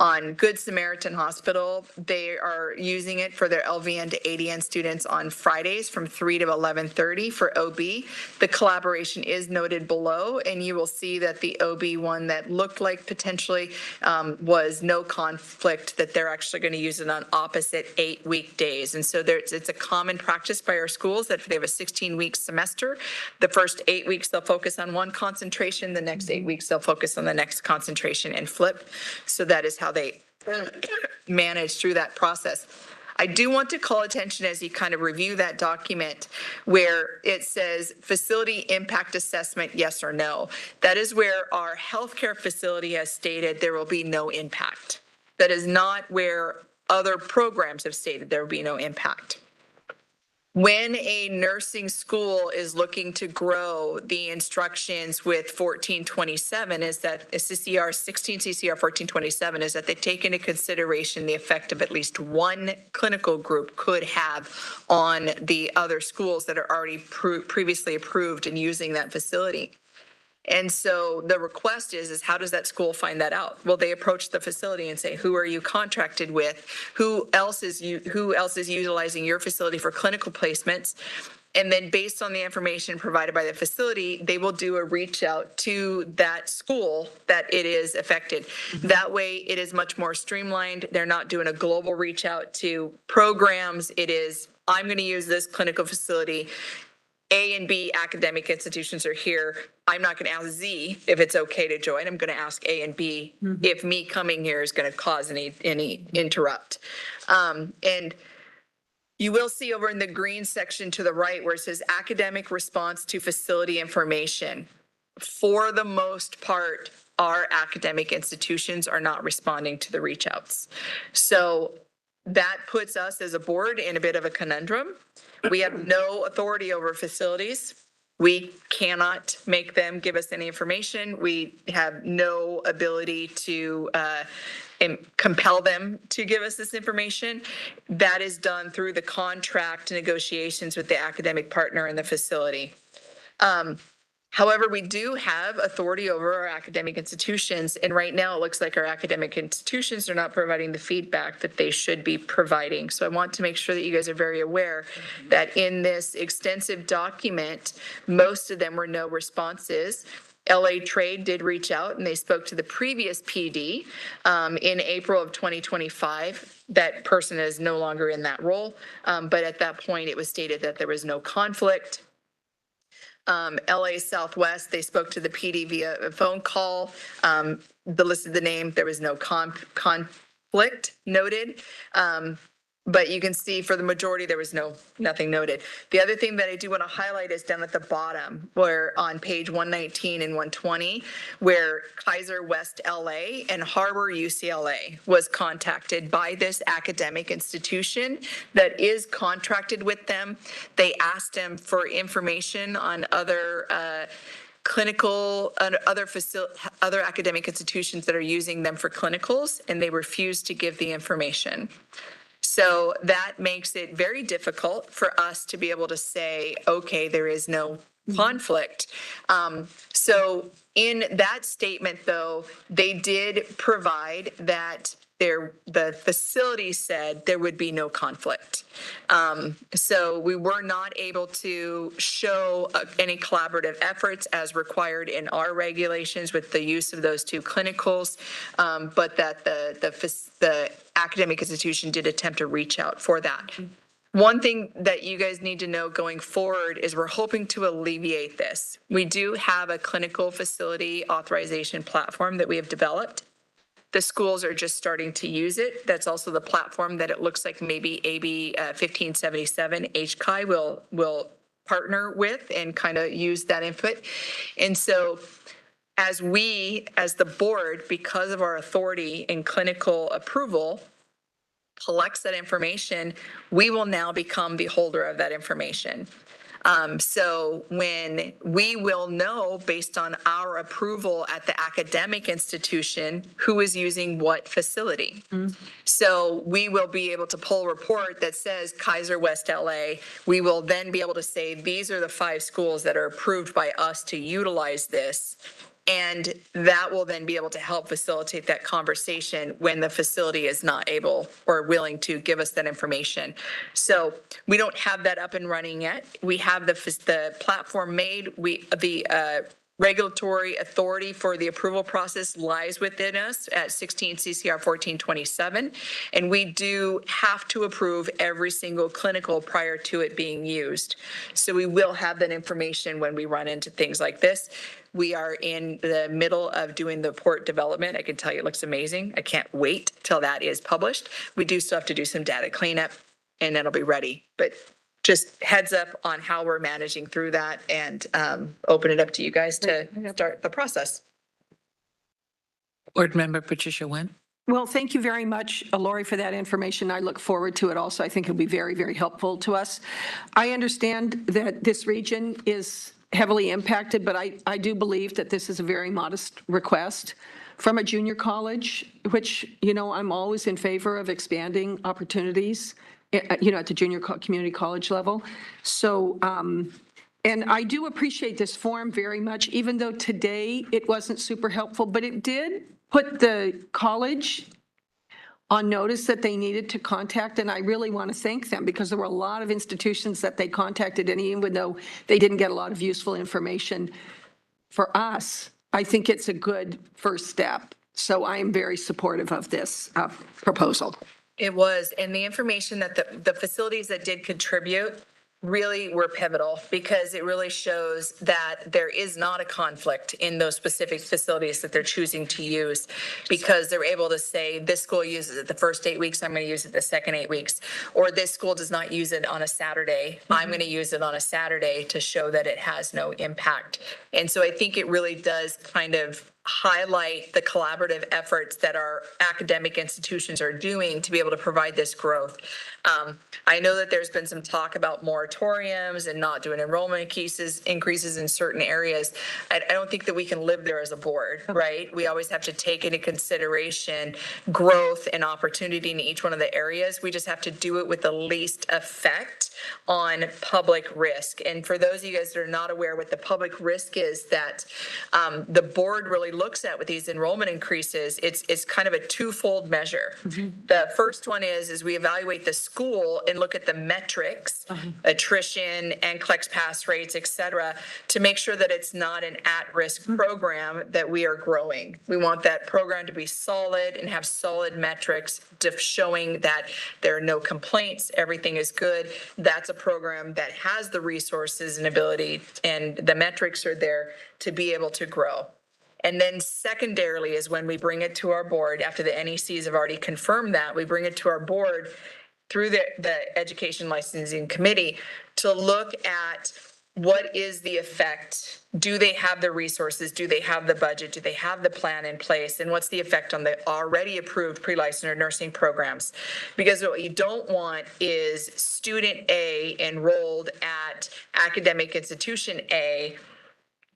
On Good Samaritan Hospital, they are using it for their LVN to ADN students on Fridays from 3 to 11:30 for OB. The collaboration is noted below, and you will see that the OB one that looked like potentially was no conflict, that they're actually going to use it on opposite 8-week days. And so it's a common practice by our schools that if they have a 16-week semester, the first 8 weeks they'll focus on one concentration, the next 8 weeks they'll focus on the next concentration and flip. So that is how they manage through that process. I do want to call attention as you kind of review that document where it says facility impact assessment, yes or no. That is where our healthcare facility has stated there will be no impact. That is not where other programs have stated there will be no impact. When a nursing school is looking to grow, the instructions with 1427 is that CCR 16 CCR 1427 is that they take into consideration the effect of at least one clinical group could have on the other schools that are already previously approved and using that facility. And so the request is how does that school find that out? Well, they approach the facility and say, who are you contracted with? Who else is utilizing your facility for clinical placements? And then based on the information provided by the facility, they will do a reach out to that school that it is affected. That way it is much more streamlined. They're not doing a global reach out to programs. It is, I'm going to use this clinical facility. A and B academic institutions are here. I'm not going to ask Z if it's okay to join. I'm going to ask A and B if me coming here is going to cause any interrupt. And you will see over in the green section to the right where it says academic response to facility information. For the most part, our academic institutions are not responding to the reach outs. So that puts us as a board in a bit of a conundrum. We have no authority over facilities. We cannot make them give us any information. We have no ability to compel them to give us this information. That is done through the contract negotiations with the academic partner in the facility. However, we do have authority over our academic institutions, and right now it looks like our academic institutions are not providing the feedback that they should be providing. So I want to make sure that you guys are very aware that in this extensive document, most of them were no responses. LA Trade did reach out and they spoke to the previous PD in April of 2025. That person is no longer in that role, but at that point it was stated that there was no conflict. LA Southwest, they spoke to the PD via a phone call. Listed the name, there was no conflict noted. But you can see for the majority, there was nothing noted. The other thing that I do want to highlight is down at the bottom, where on page 119 and 120, where Kaiser West LA and Harbor UCLA was contacted by this academic institution that is contracted with them. They asked them for information on other clinical, other academic institutions that are using them for clinicals, and they refused to give the information. So that makes it very difficult for us to be able to say, okay, there is no conflict. So in that statement, though, they did provide that the facility said there would be no conflict. So we were not able to show any collaborative efforts as required in our regulations with the use of those two clinicals, but that the academic institution did attempt to reach out for that. One thing that you guys need to know going forward is we're hoping to alleviate this. We do have a clinical facility authorization platform that we have developed. The schools are just starting to use it. That's also the platform that it looks like maybe AB 1577 HCI will partner with and kind of use that input. And so as the board, because of our authority in clinical approval, collects that information, we will now become the holder of that information. So when we will know based on our approval at the academic institution, who is using what facility. So we will be able to pull a report that says Kaiser West LA. We will then be able to say, these are the 5 schools that are approved by us to utilize this. And that will then be able to help facilitate that conversation when the facility is not able or willing to give us that information. So we don't have that up and running yet. We have the platform made. The regulatory authority for the approval process lies within us at 16 CCR 1427. And we do have to approve every single clinical prior to it being used. So we will have that information when we run into things like this. We are in the middle of doing the report development. I can tell you it looks amazing. I can't wait till that is published. We do still have to do some data cleanup and then it'll be ready. But just heads up on how we're managing through that and open it up to you guys to start the process. Board Member Patricia Nguyen. Well, thank you very much, Lori, for that information. I look forward to it also. I think it'll be very, very helpful to us. I understand that this region is heavily impacted, but I do believe that this is a very modest request from a junior college, which, I'm always in favor of expanding opportunities, at the junior community college level. So, and I do appreciate this form very much, even though today it wasn't super helpful, but it did put the college on notice that they needed to contact, and I really want to thank them because there were a lot of institutions that they contacted, and even though they didn't get a lot of useful information for us, I think it's a good first step. So I am very supportive of this proposal. It was, and the information that the facilities that did contribute really were pivotal because it really shows that there is not a conflict in those specific facilities that they're choosing to use because they're able to say this school uses it the first 8 weeks, I'm going to use it the second 8 weeks, or this school does not use it on a Saturday, I'm going to use it on a Saturday to show that it has no impact. And so I think it really does kind of highlight the collaborative efforts that our academic institutions are doing to be able to provide this growth. I know that there's been some talk about moratoriums and not doing enrollment increases in certain areas. I don't think that we can live there as a board, right? We always have to take into consideration growth and opportunity in each one of the areas. We just have to do it with the least effect on public risk. And for those of you guys that are not aware what the public risk is that the board really looks at with these enrollment increases, it's kind of a twofold measure. The first one is we evaluate the school and look at the metrics, attrition, NCLEX pass rates, et cetera, to make sure that it's not an at-risk program that we are growing. We want that program to be solid and have solid metrics showing that there are no complaints, everything is good. That's a program that has the resources and ability and the metrics are there to be able to grow. And then secondarily is when we bring it to our board, after the NECs have already confirmed that, we bring it to our board through the Education Licensing Committee to look at what is the effect? Do they have the resources? Do they have the budget? Do they have the plan in place? And what's the effect on the already approved pre-licensure nursing programs? Because what you don't want is student A enrolled at academic institution A,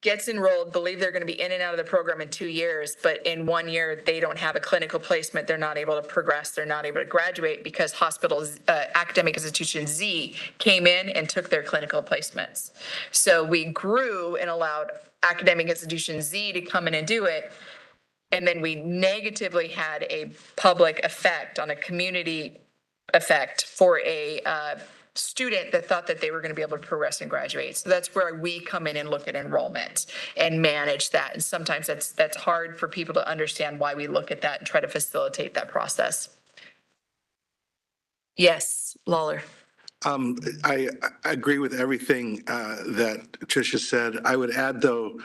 gets enrolled, believe they're going to be in and out of the program in 2 years, but in 1 year, they don't have a clinical placement. They're not able to progress. They're not able to graduate because hospitals, academic institution Z came in and took their clinical placements. So we grew and allowed academic institution Z to come in and do it. And then we negatively had a public effect on a community effect for a student that thought that they were going to be able to progress and graduate. So that's where we come in and look at enrollment and manage that. And sometimes that's hard for people to understand why we look at that and try to facilitate that process. Yes, Lawler. I agree with everything that Tricia said. I would add, though,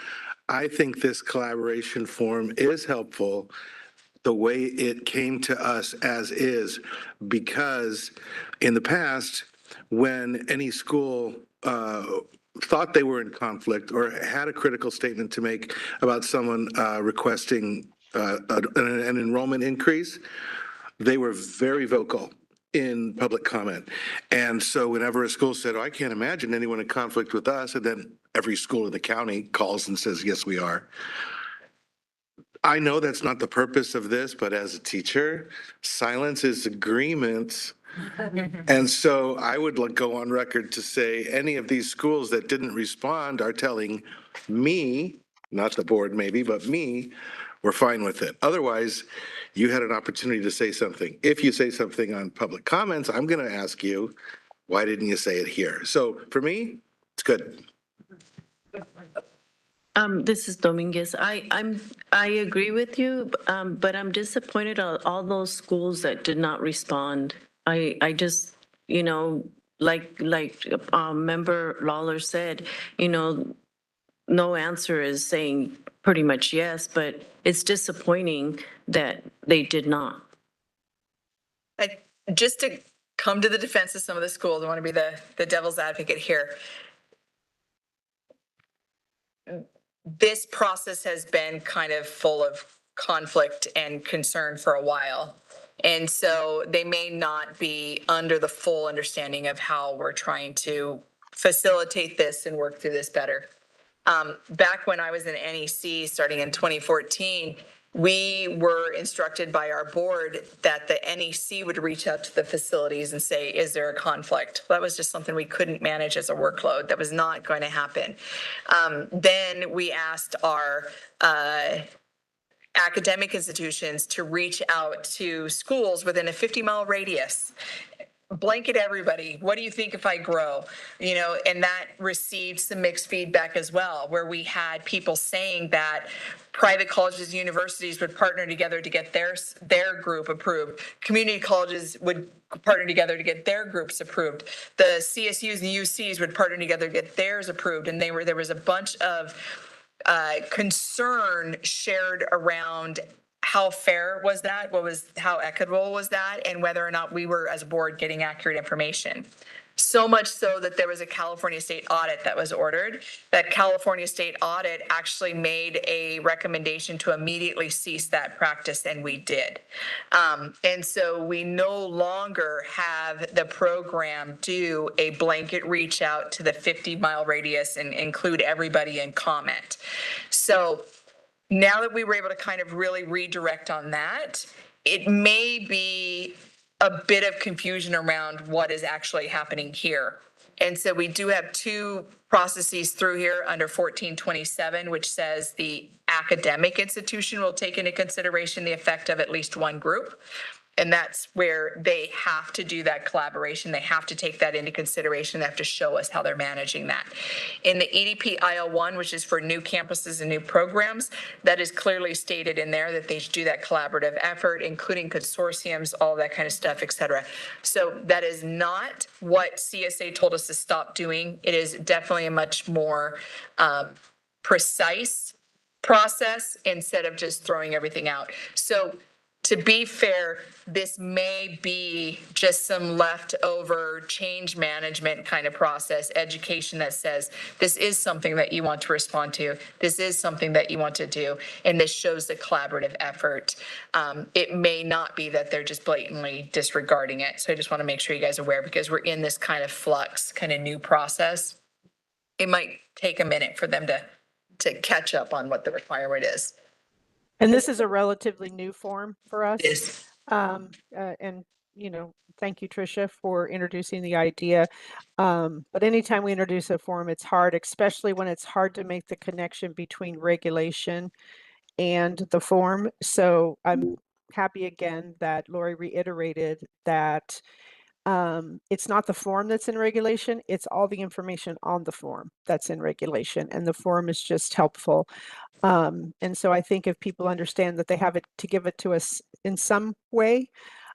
I think this collaboration forum is helpful the way it came to us as is, because in the past, when any school thought they were in conflict or had a critical statement to make about someone requesting an enrollment increase, they were very vocal in public comment. And so whenever a school said, oh, I can't imagine anyone in conflict with us, and then every school in the county calls and says, yes, we are. I know that's not the purpose of this, but as a teacher, silence is agreement. And so I would go on record to say any of these schools that didn't respond are telling me, not the board maybe, but me, we're fine with it. Otherwise, you had an opportunity to say something. If you say something on public comments, I'm going to ask you, why didn't you say it here? So for me, it's good. This is Dominguez. I agree with you, but I'm disappointed on all those schools that did not respond. I just, you know, like Member Lawler said, you know, no answer is saying pretty much yes, but it's disappointing that they did not. Just to come to the defense of some of the schools, I want to be the devil's advocate here. This process has been kind of full of conflict and concern for a while. And so they may not be under the full understanding of how we're trying to facilitate this and work through this better. Back when I was in NEC, starting in 2014, we were instructed by our board that the NEC would reach out to the facilities and say, is there a conflict? That was just something we couldn't manage as a workload. That was not going to happen. Then we asked our academic institutions to reach out to schools within a 50-mile radius. Blanket everybody. What do you think if I grow? You know, and that received some mixed feedback as well, where we had people saying that private colleges and universities would partner together to get their group approved. Community colleges would partner together to get their groups approved. The CSUs and UCs would partner together to get theirs approved. And there was a bunch of concern shared around how fair was that? How equitable was that? And whether or not we were as a board getting accurate information. So much so that there was a California state audit that was ordered. That California state audit actually made a recommendation to immediately cease that practice, and we did. And so we no longer have the program do a blanket reach out to the 50-mile radius and include everybody in comment. So now that we were able to kind of really redirect on that, it may be a bit of confusion around what is actually happening here. And so we do have two processes through here under 1427, which says the academic institution will take into consideration the effect of at least one group. And that's where they have to do that collaboration. They have to take that into consideration. They have to show us how they're managing that. In the EDP IL1, which is for new campuses and new programs, that is clearly stated in there that they should do that collaborative effort, including consortiums, all that kind of stuff, et cetera. So that is not what CSA told us to stop doing. It is definitely a much more precise process instead of just throwing everything out. So to be fair, this may be just some leftover change management kind of process, education that says this is something that you want to respond to. This is something that you want to do. And this shows the collaborative effort. It may not be that they're just blatantly disregarding it. So I just want to make sure you guys are aware because we're in this kind of flux, kind of new process. It might take a minute for them to catch up on what the requirement is. And this is a relatively new form for us. Yes. And, you know, thank you, Tricia, for introducing the idea. But anytime we introduce a form, it's hard, especially when it's hard to make the connection between regulation and the form. So I'm happy again that Lori reiterated that it's not the form that's in regulation, it's all the information on the form that's in regulation. And the form is just helpful. And so I think if people understand that they have it to give it to us in some way,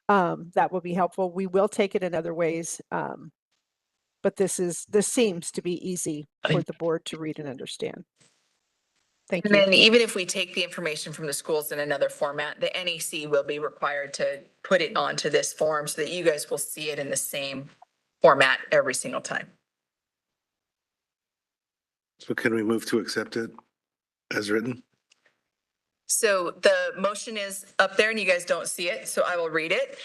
that will be helpful. We will take it in other ways. But this seems to be easy for the board to read and understand. Thank And you. then even if we take the information from the schools in another format, the NEC will be required to put it onto this form so that you guys will see it in the same format every single time. So can we move to accept it as written? So the motion is up there and you guys don't see it, so I will read it.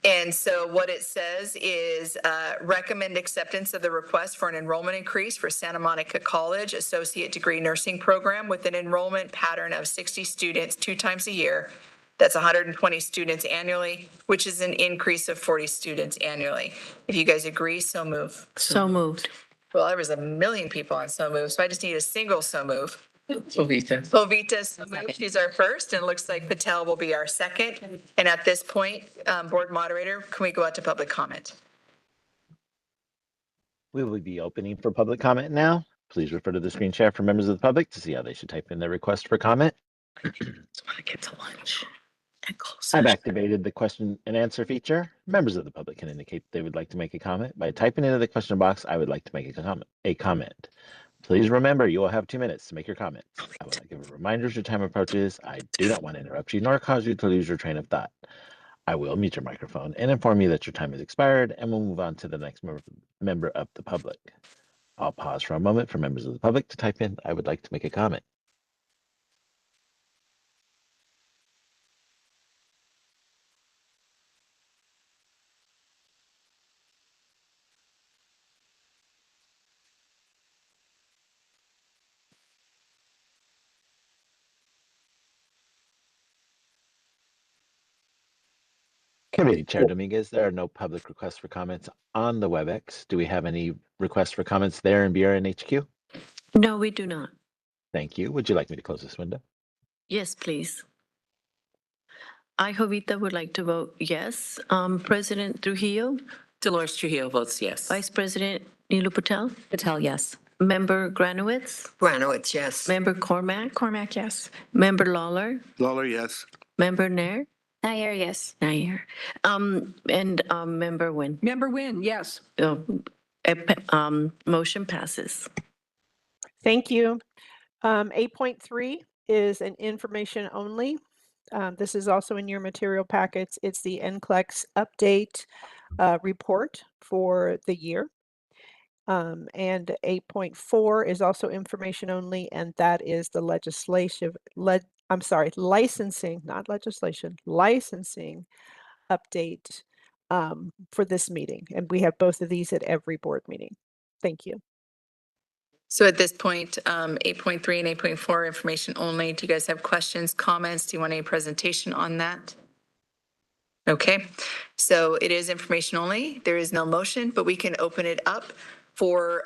And so what it says is recommend acceptance of the request for an enrollment increase for Santa Monica College Associate Degree Nursing Program with an enrollment pattern of 60 students 2 times a year. That's 120 students annually, which is an increase of 40 students annually. If you guys agree, so move. So moved. Well, there was a million people on so move, so I just need a single so move. Jovita. Jovita, so moved. She's our first, and it looks like Patel will be our second. And at this point, board moderator, can we go out to public comment? We will be opening for public comment now. Please refer to the screen share for members of the public to see how they should type in their request for comment. Just want to get to lunch. And close. I've activated the question and answer feature. Members of the public can indicate they would like to make a comment by typing into the question box. I would like to make a comment. Please remember, you will have 2 minutes to make your comments. I will not give reminders as your time approaches. I do not want to interrupt you nor cause you to lose your train of thought. I will mute your microphone and inform you that your time has expired, and we'll move on to the next member of the public. I'll pause for a moment for members of the public to type in, I would like to make a comment. Committee Chair Dominguez, there are no public requests for comments on the WebEx. Do we have any requests for comments there in BRN HQ? No, we do not. Thank you. Would you like me to close this window? Yes, please. I, Jovita, would like to vote yes. President Trujillo, Dolores Trujillo votes yes. Vice President Nilu Patel, Patel, yes. Member Granowitz, Granowitz, yes. Member Cormack, Cormac, yes. Member Lawler, Lawler, yes. Member Nair, Nair, yes. Nair, and Member Nguyen. Member Nguyen, yes. Motion passes. Thank you. 8.3 is an information only. This is also in your material packets. It's the NCLEX update report for the year. And 8.4 is also information only, and that is the licensing, not legislation, licensing update for this meeting. And we have both of these at every board meeting. Thank you. So at this point, 8.3 and 8.4 information only. Do you guys have questions, comments? Do you want any presentation on that? Okay, so it is information only. There is no motion, but we can open it up for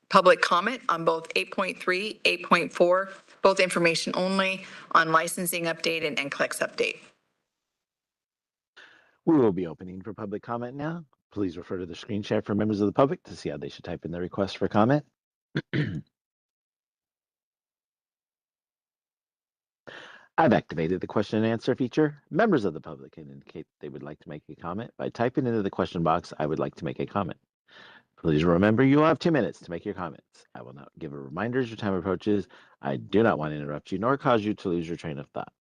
public comment on both 8.3, 8.4, both information only on licensing update and NCLEX update. We will be opening for public comment now. Please refer to the screen share for members of the public to see how they should type in their request for comment. I've activated the question and answer feature. Members of the public can indicate they would like to make a comment by typing into the question box, I would like to make a comment. Please remember, you will have 2 minutes to make your comments. I will not give a reminder as your time approaches. I do not want to interrupt you nor cause you to lose your train of thought.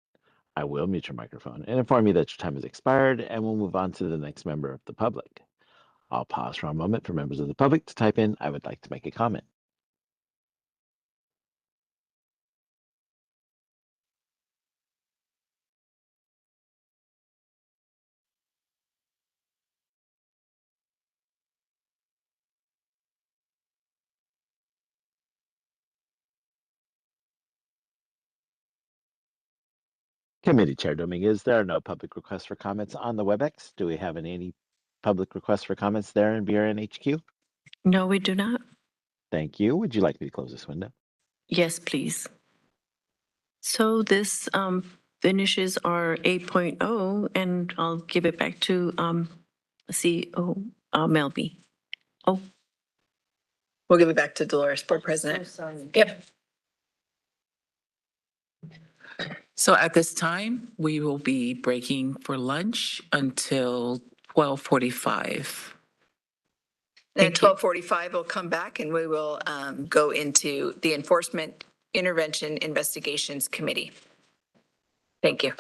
I will mute your microphone and inform you that your time has expired, and we'll move on to the next member of the public. I'll pause for a moment for members of the public to type in, I would like to make a comment. Committee Chair Dominguez, there are no public requests for comments on the WebEx. Do we have any public requests for comments there in BRN HQ? No, we do not. Thank you. Would you like me to close this window? Yes, please. So this finishes our 8.0, and I'll give it back to CEO Melby. Oh, We'll give it back to Dolores, Board President. sorry. Yep. So at this time, we will be breaking for lunch until 12:45. And at 12:45, we'll come back and we will go into the Enforcement Intervention Investigations Committee. Thank you.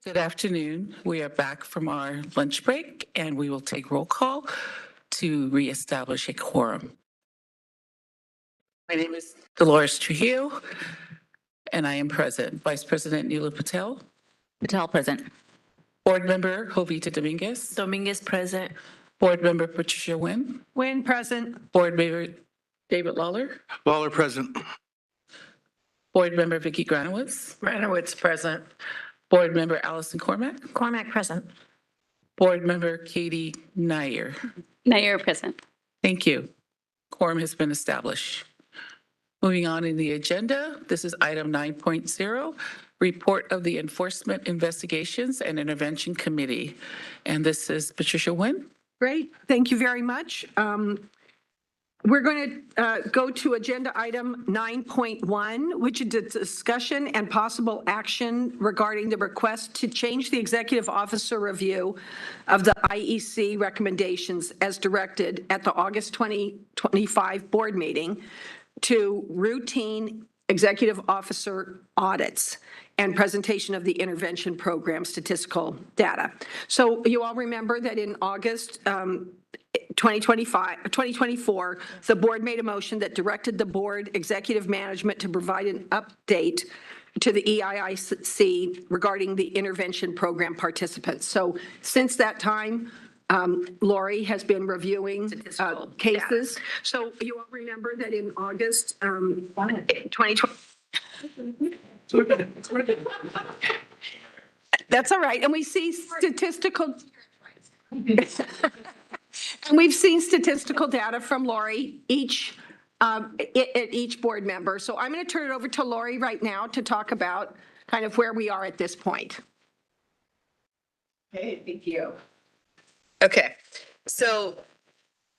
Good afternoon. We are back from our lunch break, and we will take roll call to reestablish a quorum. My name is Dolores Trujillo, and I am present. Vice President Neela Patel. Patel, present. Board Member Jovita Dominguez. Dominguez present. Board Member Patricia Nguyen. Nguyen, present. Board Member David Lawler. Lawler, present. Board Member Vicky Granowitz. Granowitz present. Board Member Allison Cormack. Cormack present. Board Member Katie Nair. Nair, present. Thank you. Quorum has been established. Moving on in the agenda, this is item 9.0, Report of the Enforcement Investigations and Intervention Committee. And this is Patricia Nguyen. Great, thank you very much. We're going to go to agenda item 9.1, which is a discussion and possible action regarding the request to change the executive officer review of the IEC recommendations as directed at the August 2025 board meeting to routine executive officer audits and presentation of the intervention program statistical data. So you all remember that in August 2024, the board made a motion that directed the board executive management to provide an update to the EIIC regarding the intervention program participants. So since that time, Lori has been reviewing cases. So you all remember that in August 2020. That's all right. And we see statistical. And we've seen statistical data from Lori at each board member. So I'm going to turn it over to Lori right now to talk about kind of where we are at this point. Okay, thank you. Okay, so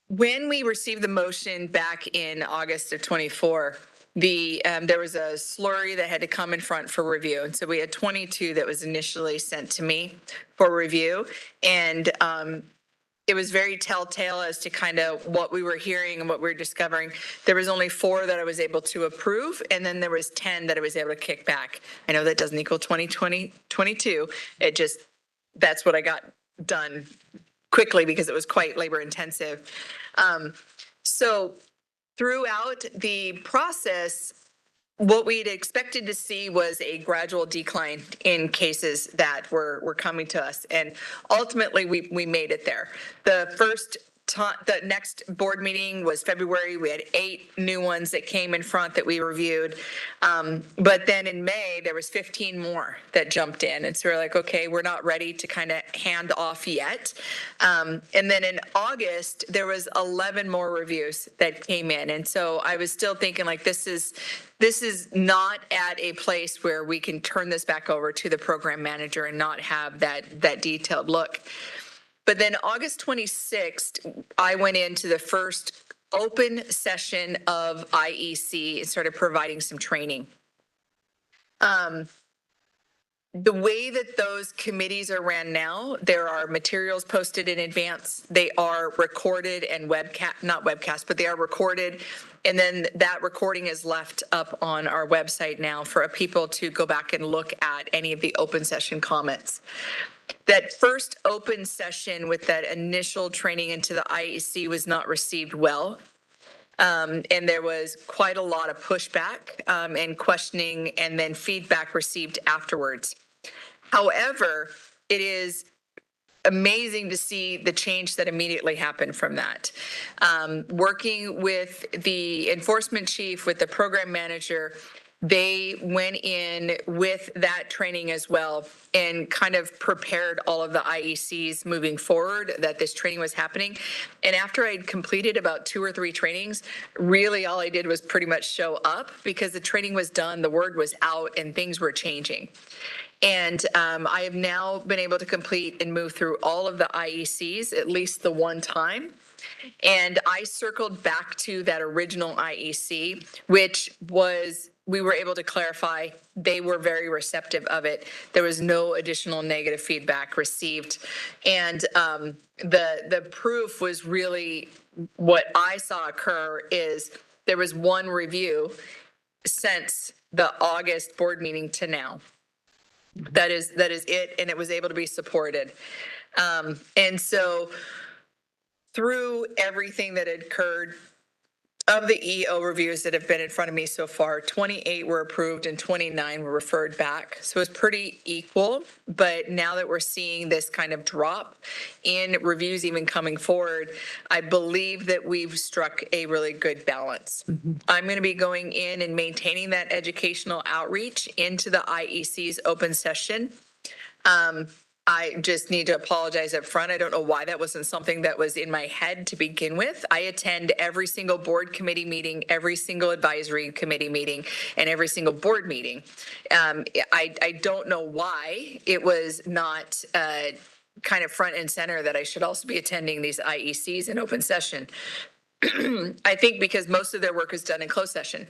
when we received the motion back in August of 24, there was a slurry that had to come in front for review. And so we had 22 that was initially sent to me for review. And it was very telltale as to kind of what we were hearing and what we were discovering. There was only 4 that I was able to approve, and then there was 10 that I was able to kick back. I know that doesn't equal 22. It just, that's what I got done quickly because it was quite labor intensive. So throughout the process, what we'd expected to see was a gradual decline in cases that were coming to us. And ultimately, we made it there. The next board meeting was February. We had 8 new ones that came in front that we reviewed. But then in May, there was 15 more that jumped in. And so we're like, okay, we're not ready to kind of hand off yet. And then in August, there was 11 more reviews that came in. And so I was still thinking like, this is not at a place where we can turn this back over to the program manager and not have that detailed look. But then August 26th, I went into the first open session of IEC and started providing some training. The way that those committees are ran now, there are materials posted in advance. They are recorded and not webcast, but they are recorded. And then that recording is left up on our website now for people to go back and look at any of the open session comments. That first open session with that initial training into the IEC was not received well. And there was quite a lot of pushback and questioning and then feedback received afterwards. However, it is amazing to see the change that immediately happened from that. Working with the enforcement chief, with the program manager, they went in with that training as well and kind of prepared all of the IECs moving forward that this training was happening. And after I'd completed about 2 or 3 trainings, really all I did was pretty much show up because the training was done, the word was out, and things were changing. And I have now been able to complete and move through all of the IECs, at least the one time. And I circled back to that original IEC, which was, we were able to clarify, they were very receptive of it. There was no additional negative feedback received. And the proof was really what I saw occur is there was 1 review since the August board meeting to now. That is it, and it was able to be supported. And so through everything that had occurred, of the EO reviews that have been in front of me so far, 28 were approved and 29 were referred back. So it's pretty equal. But now that we're seeing this kind of drop in reviews even coming forward, I believe that we've struck a really good balance. I'm going to be going in and maintaining that educational outreach into the IEC's open session. I just need to apologize up front. I don't know why that wasn't something that was in my head to begin with. I attend every single board committee meeting, every single advisory committee meeting, and every single board meeting. I don't know why it was not kind of front and center that I should also be attending these IECs in open session. I think because most of their work is done in closed session.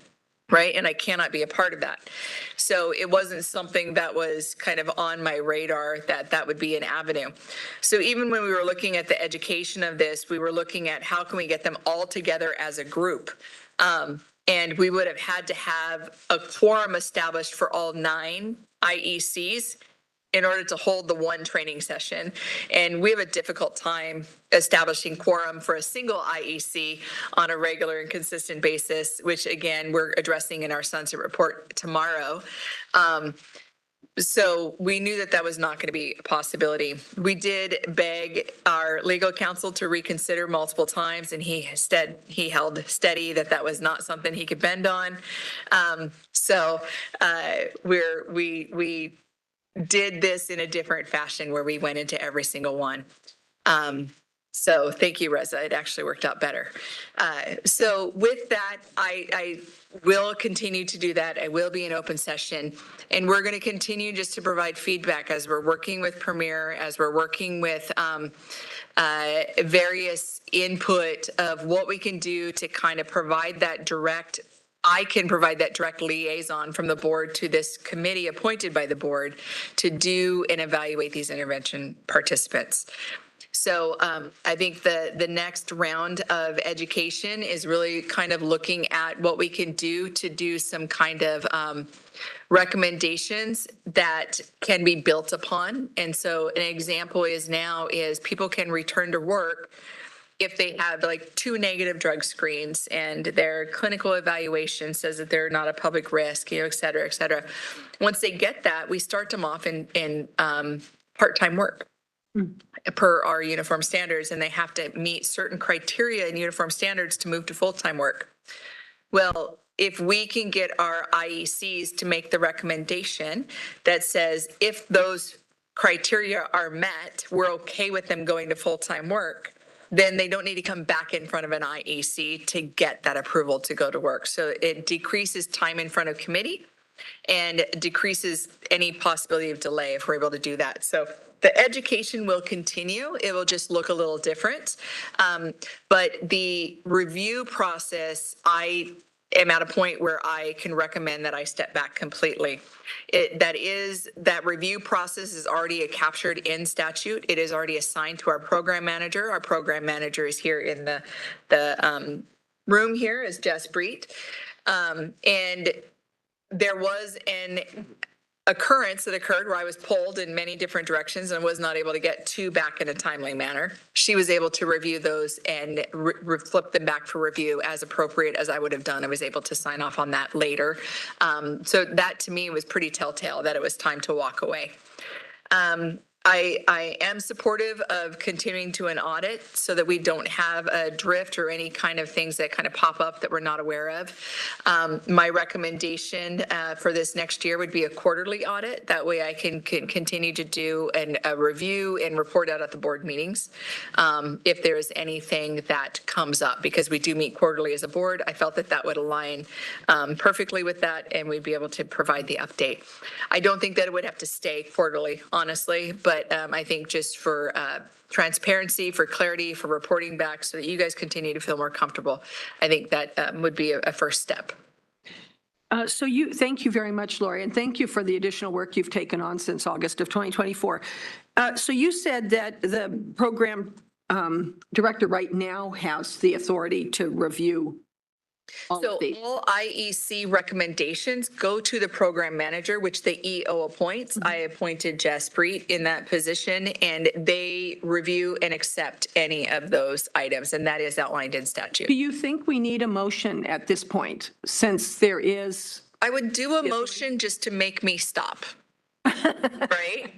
Right. And I cannot be a part of that. So it wasn't something that was kind of on my radar that would be an avenue. So even when we were looking at the education of this, we were looking at how can we get them all together as a group. And we would have had to have a quorum established for all 9 IECs in order to hold the one training session. And we have a difficult time establishing quorum for a single IEC on a regular and consistent basis, which again, we're addressing in our sunset report tomorrow. So we knew that was not going to be a possibility. We did beg our legal counsel to reconsider multiple times, and he held steady that was not something he could bend on. We did this in a different fashion where we went into every single one. So thank you, Reza. It actually worked out better. So with that, I will continue to do that. I will be in open session, and we're going to continue just to provide feedback as we're working with Premier, as we're working with various input of what we can do to kind of provide that direct I can provide that direct liaison from the board to this committee appointed by the board to do and evaluate these intervention participants. So I think the next round of education is really kind of looking at what we can do to do some kind of recommendations that can be built upon. And so an example is people can return to work if they have like 2 negative drug screens and their clinical evaluation says that they're not a public risk, et cetera, et cetera. Once they get that, we start them off in part-time work per our uniform standards, and they have to meet certain criteria and uniform standards to move to full-time work. Well, if we can get our IECs to make the recommendation that says if those criteria are met, we're okay with them going to full-time work, then they don't need to come back in front of an IEC to get that approval to go to work. So it decreases time in front of committee and decreases any possibility of delay if we're able to do that. So the education will continue. It will just look a little different. But the review process, I am at a point where I can recommend that I step back completely. That review process is already captured in statute. It is already assigned to our program manager. Our program manager is here in the room here is Jess Breet. And there was an occurrence that occurred where I was pulled in many different directions and was not able to get 2 back in a timely manner. She was able to review those and flip them back for review as appropriate as I would have done. I was able to sign off on that later. So that to me was pretty telltale that it was time to walk away. I am supportive of continuing to an audit so that we don't have a drift or any kind of things that kind of pop up that we're not aware of. My recommendation for this next year would be a quarterly audit. That way I can continue to do a review and report out at the board meetings if there is anything that comes up, because we do meet quarterly as a board. I felt that would align perfectly with that, and we'd be able to provide the update. I don't think that it would have to stay quarterly, honestly, but I think just for transparency, for clarity, for reporting back so that you guys continue to feel more comfortable, I think that would be a first step. Thank you very much, Lori, and thank you for the additional work you've taken on since August of 2024. So you said that the program director right now has the authority to review So all IEC recommendations go to the program manager, which the EO appoints. I appointed Jaspreet in that position, and they review and accept any of those items, and that is outlined in statute. Do you think we need a motion at this point, since there is? I would do a motion just to make me stop. Right?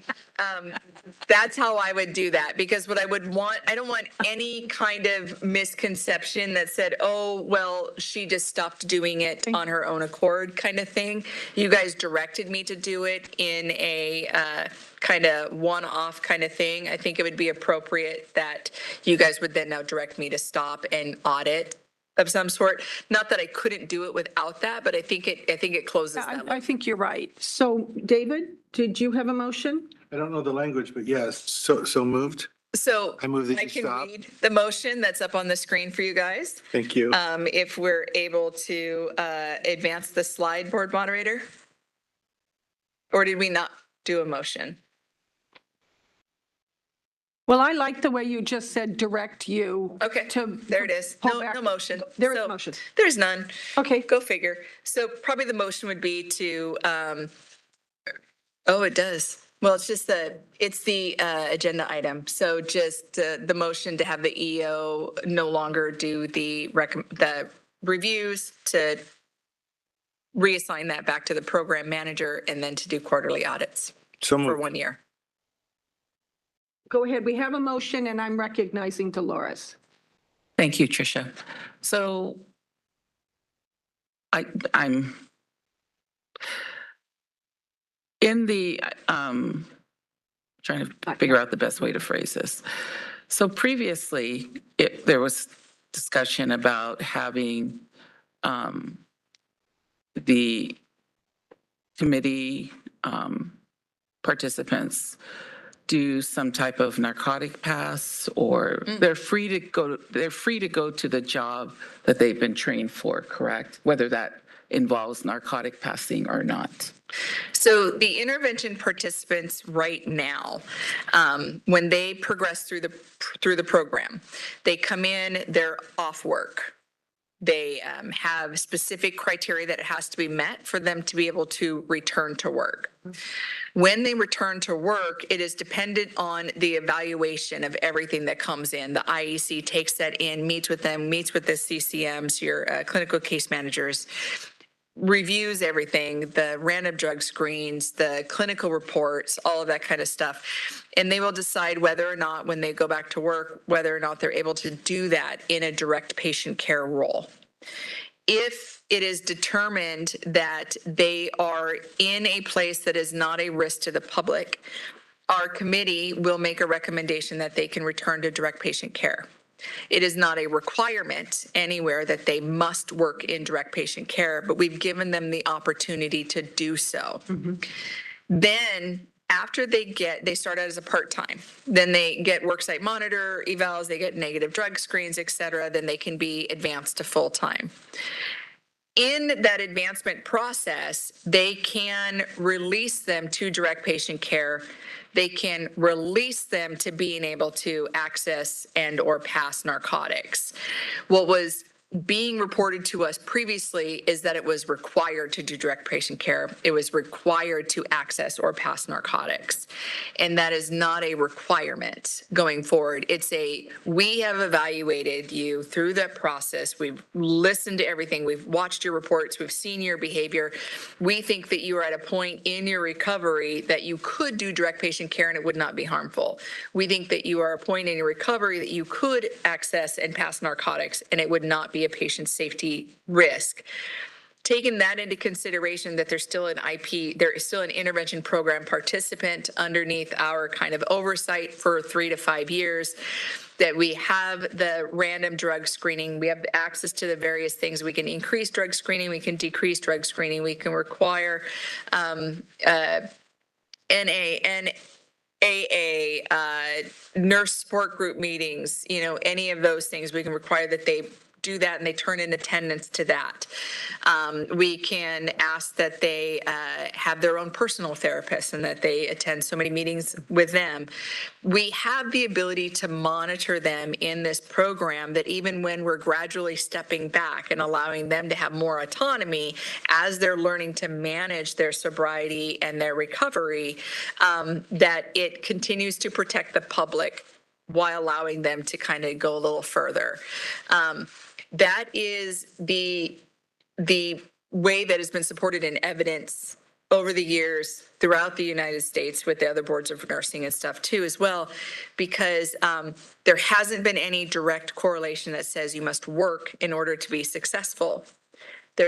That's how I would do that, because what I would want, I don't want any kind of misconception that said, oh, well, she just stopped doing it on her own accord kind of thing. You guys directed me to do it in a kind of one-off kind of thing. I think it would be appropriate that you guys would then now direct me to stop and audit of some sort. Not that I couldn't do it without that, but I think it closes that. I think you're right. So David, did you have a motion? I don't know the language, but yes, so moved. So I move that I you can stop. read the motion that's up on the screen for you guys. Thank you. If we're able to advance the slide, board moderator? Or did we not do a motion? Well, I like the way you just said direct you. Okay, there it is. pull No, back. no motion. There is So, a motion. There's none. Okay. Go figure. So probably the motion would be to, oh, it does. Well, it's the agenda item. So just the motion to have the EO no longer do the reviews, to reassign that back to the program manager, and then to do quarterly audits for 1 year. Go ahead. We have a motion and I'm recognizing Dolores. Thank you, Tricia. So I'm in the, trying to figure out the best way to phrase this. So previously, there was discussion about having the committee participants do some type of narcotic pass, or they're free to go to the job that they've been trained for, correct? Whether that involves narcotic passing or not. So the intervention participants right now, when they progress through the program, they come in, they're off work. They have specific criteria that it has to be met for them to be able to return to work. When they return to work, it is dependent on the evaluation of everything that comes in. The IEC takes that in, meets with them, meets with the CCMs, your clinical case managers, reviews everything, the random drug screens, the clinical reports, all of that kind of stuff. And they will decide whether or not, when they go back to work, whether or not they're able to do that in a direct patient care role. If it is determined that they are in a place that is not a risk to the public, our committee will make a recommendation that they can return to direct patient care. It is not a requirement anywhere that they must work in direct patient care, but we've given them the opportunity to do so. Then after they start out as a part-time, then they get worksite monitor evals, they get negative drug screens, et cetera, then they can be advanced to full-time. In that advancement process, they can release them to direct patient care. They can release them to being able to access and or pass narcotics. What was being reported to us previously is that it was required to do direct patient care. It was required to access or pass narcotics. And that is not a requirement going forward. We have evaluated you through that process. We've listened to everything. We've watched your reports. We've seen your behavior. We think that you are at a point in your recovery that you could do direct patient care and it would not be harmful. We think that you are at a point in your recovery that you could access and pass narcotics and it would not be a patient safety risk. Taking that into consideration, that there's still an IP, there is still an intervention program participant underneath our kind of oversight for 3 to 5 years, that we have the random drug screening, we have access to the various things. We can increase drug screening, we can decrease drug screening, we can require NA and AA, nurse support group meetings, any of those things, we can require that they do that and they turn in attendance to that. We can ask that they have their own personal therapist and that they attend so many meetings with them. We have the ability to monitor them in this program, that even when we're gradually stepping back and allowing them to have more autonomy as they're learning to manage their sobriety and their recovery, that it continues to protect the public while allowing them to kind of go a little further. That is the way that has been supported in evidence over the years throughout the United States with the other boards of nursing and stuff too as well, because there hasn't been any direct correlation that says you must work in order to be successful.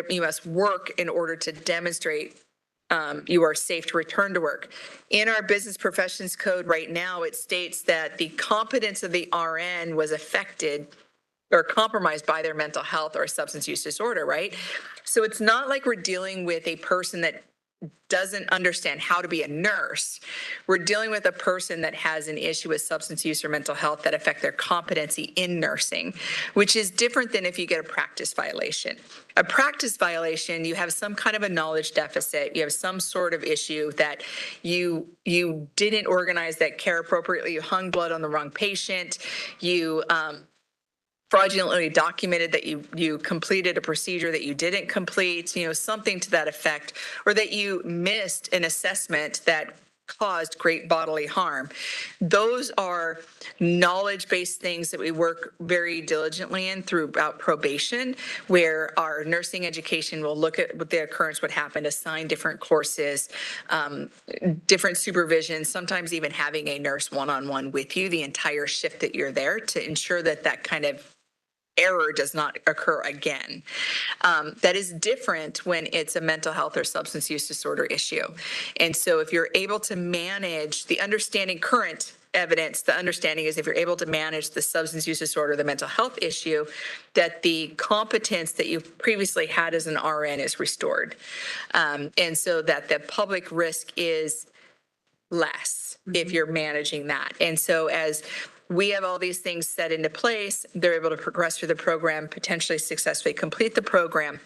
You must work in order to demonstrate you are safe to return to work. In our business professions code right now, it states that the competence of the RN was affected or compromised by their mental health or substance use disorder, right? So it's not like we're dealing with a person that doesn't understand how to be a nurse. We're dealing with a person that has an issue with substance use or mental health that affect their competency in nursing, which is different than if you get a practice violation. A practice violation, you have some kind of a knowledge deficit, you have some sort of issue that you didn't organize that care appropriately, you hung blood on the wrong patient, you fraudulently documented that you completed a procedure that you didn't complete, something to that effect, or that you missed an assessment that caused great bodily harm. Those are knowledge-based things that we work very diligently in throughout probation, where our nursing education will look at what the occurrence would happen, assign different courses, different supervision, sometimes even having a nurse one-on-one with you the entire shift that you're there to ensure that that kind of error does not occur again. That is different when it's a mental health or substance use disorder issue. And so if you're able to manage the understanding current evidence, the understanding is if you're able to manage the substance use disorder, the mental health issue, that the competence that you previously had as an RN is restored. And so that the public risk is less if you're managing that. And so as we have all these things set into place, they're able to progress through the program, potentially successfully complete the program,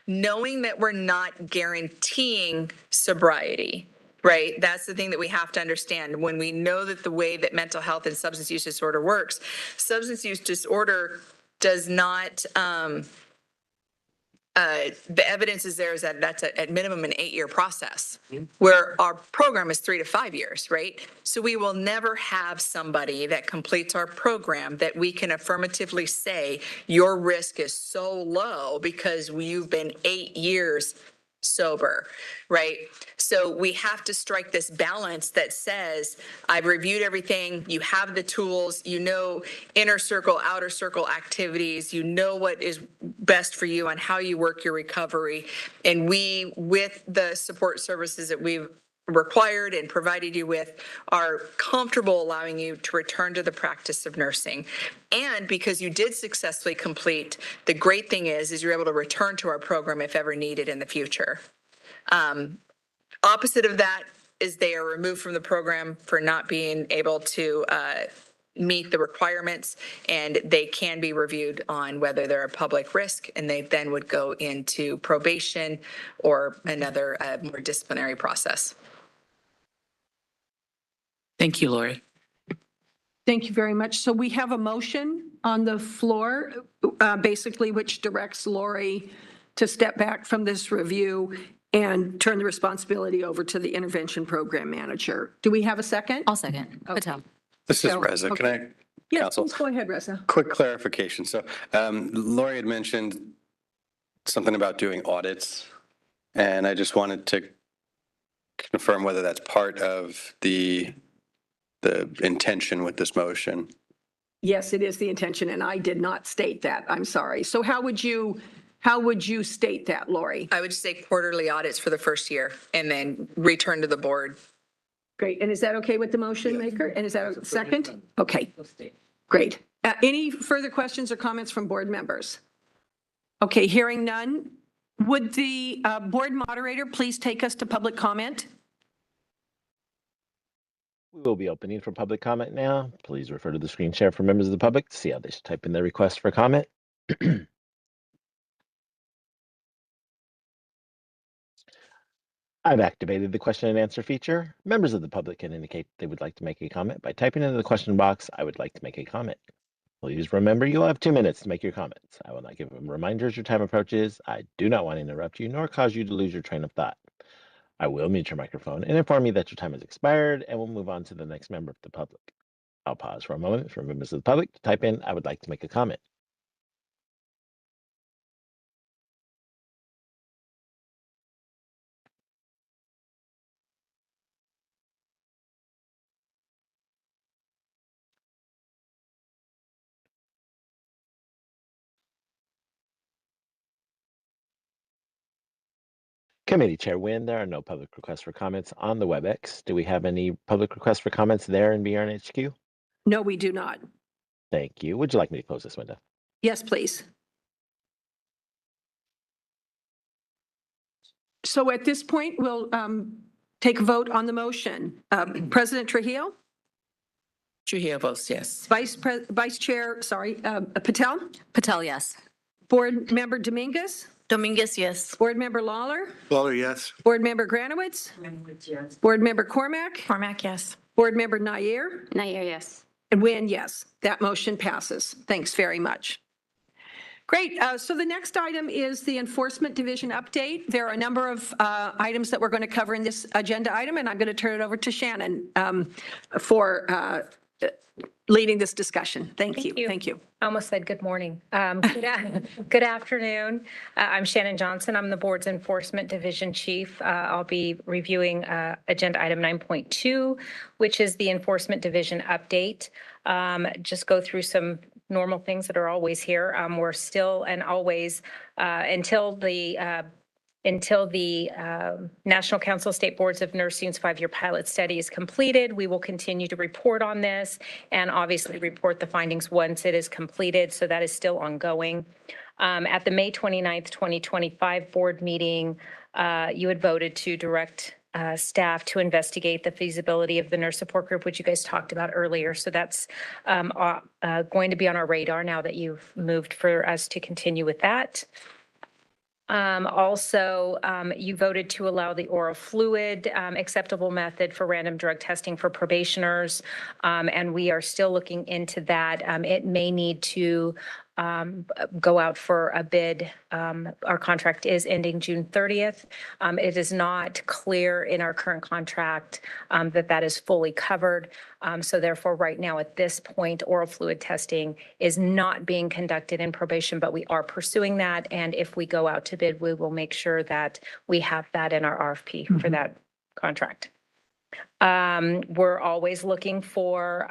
knowing that we're not guaranteeing sobriety, right? That's the thing that we have to understand. When we know that the way that mental health and substance use disorder works, substance use disorder does not, the evidence is there is that that's at minimum an 8-year process, where our program is 3 to 5 years, right? So we will never have somebody that completes our program that we can affirmatively say your risk is so low because you've been 8 years sober, right? So we have to strike this balance that says, I've reviewed everything, you have the tools, you know inner circle, outer circle activities, you know what is best for you on how you work your recovery. And we, with the support services that we've required and provided you with, are comfortable allowing you to return to the practice of nursing. And because you did successfully complete, the great thing is you're able to return to our program if ever needed in the future. Opposite of that is they are removed from the program for not being able to meet the requirements, and they can be reviewed on whether they're a public risk, and they then would go into probation or another more disciplinary process. Thank you, Lori. Thank you very much. So we have a motion on the floor, basically, which directs Lori to step back from this review and turn the responsibility over to the intervention program manager. Do we have a second? I'll second. Patel. This is So, Reza. Can I, Yes, Council? please go ahead, Reza. Quick clarification. So Lori had mentioned something about doing audits, and I just wanted to confirm whether that's part of the intention with this motion. Yes, it is the intention, and I did not state that. I'm sorry. So how would you state that, Lori? I would say quarterly audits for the first year and then return to the board. Great. And is that okay with the motion maker? And is that a second? Okay, great. Any further questions or comments from board members? Okay, hearing none. Would the board moderator please take us to public comment? We will be opening for public comment now. Please refer to the screen share for members of the public to see how they should type in their request for comment. I've activated the question and answer feature. Members of the public can indicate they would like to make a comment by typing into the question box, "I would like to make a comment." Please remember you will have 2 minutes to make your comments. I will not give them reminders as your time approaches. I do not want to interrupt you nor cause you to lose your train of thought. I will mute your microphone and inform you that your time has expired, and we'll move on to the next member of the public. I'll pause for a moment for members of the public to type in, "I would like to make a comment." Committee Chair Wynn, there are no public requests for comments on the WebEx. Do we have any public requests for comments there in BRNHQ? No, we do not. Thank you. Would you like me to close this window? Yes, please. So at this point, we'll take a vote on the motion. President Trujillo? Trujillo votes yes. Vice Chair, Patel? Patel, yes. Board Member Dominguez? Dominguez, yes. Board Member Lawler? Lawler, yes. Board Member Granowitz? Board Member Cormack? Cormac, yes. Board Member Nair? Nair, yes. And Wynn, yes. That motion passes. Thanks very much. Great. So the next item is the Enforcement Division update. There are a number of items that we're going to cover in this agenda item, and I'm going to turn it over to Shannon for leading this discussion. Thank you. Thank you. I almost said good morning. Good afternoon. I'm Shannon Johnson. I'm the board's Enforcement Division Chief. I'll be reviewing Agenda Item 9.2, which is the Enforcement Division update. Just go through some normal things that are always here. We're still and always until the National Council of State Boards of Nursing's 5-year pilot study is completed, we will continue to report on this and obviously report the findings once it is completed. So that is still ongoing. At the May 29th, 2025 board meeting, you had voted to direct staff to investigate the feasibility of the nurse support group, which you guys talked about earlier. So that's going to be on our radar now that you've moved for us to continue with that. Also, you voted to allow the oral fluid acceptable method for random drug testing for probationers, and we are still looking into that. It may need to go out for a bid. Our contract is ending June 30th. It is not clear in our current contract that is fully covered. So therefore, right now at this point, oral fluid testing is not being conducted in probation, but we are pursuing that. And if we go out to bid, we will make sure that we have that in our RFP for that contract. We're always looking for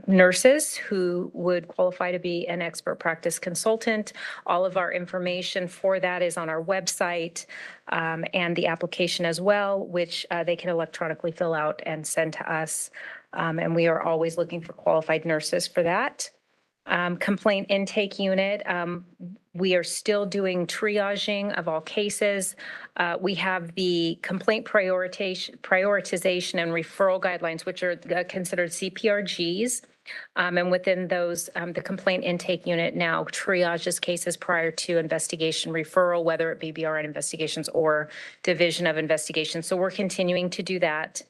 nurses who would qualify to be an expert practice consultant. All of our information for that is on our website and the application as well, which they can electronically fill out and send to us. And we are always looking for qualified nurses for that. Complaint intake unit. We are still doing triaging of all cases. We have the complaint prioritization and referral guidelines, which are considered CPRGs. And within those, the complaint intake unit now triages cases prior to investigation referral, whether it be BRN investigations or Division of Investigations. So we're continuing to do that.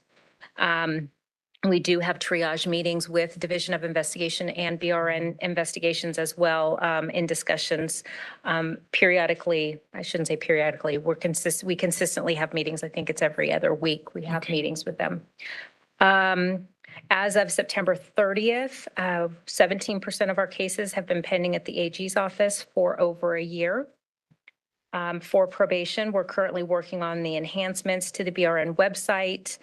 We do have triage meetings with Division of Investigation and BRN investigations as well in discussions periodically. I shouldn't say periodically. We consistently have meetings. I think it's every other week we have meetings with them. As of September 30th, 17% of our cases have been pending at the AG's office for over a year. For probation, we're currently working on the enhancements to the BRN website.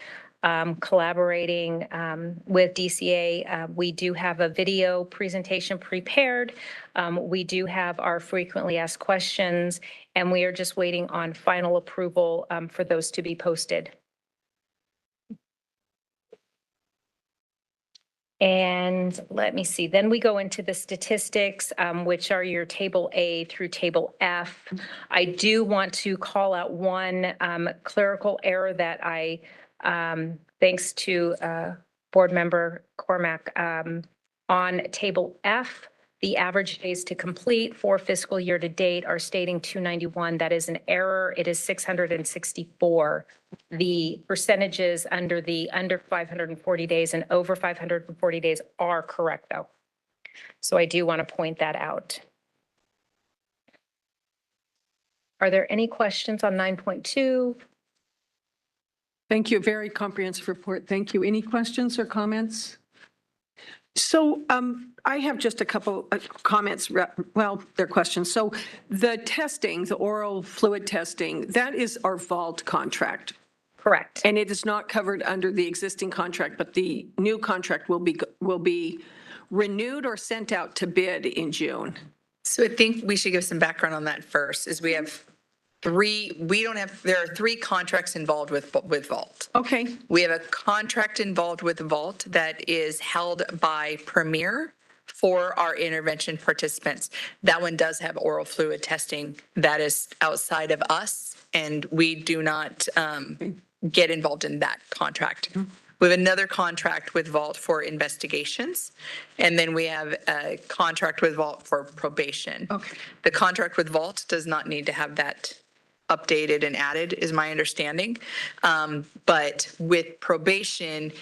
Collaborating with DCA. We do have a video presentation prepared. We do have our frequently asked questions, and we are just waiting on final approval for those to be posted. And let me see, then we go into the statistics, which are your table A through table F. I do want to call out one clerical error that thanks to Board Member Cormac, on table F, The average days to complete for fiscal year to date are stating 291. That is an error. It is 664. The percentages under 540 days and over 540 days are correct, though. So I do want to point that out. Are there any questions on 9.2? Thank you. Very comprehensive report. Thank you. Any questions or comments? So I have just a couple of comments. Well, they're questions. So the testing, the oral fluid testing, that is our vault contract. Correct. And it is not covered under the existing contract, but the new contract will be renewed or sent out to bid in June. So I think we should give some background on that first, is we have there are three contracts involved with Vault. Okay. We have a contract involved with Vault that is held by Premier for our intervention participants. That one does have oral fluid testing that is outside of us, and we do not get involved in that contract. We have another contract with Vault for investigations, and then we have a contract with Vault for probation. Okay. The contract with Vault does not need to have that updated and added, is my understanding. But with probation,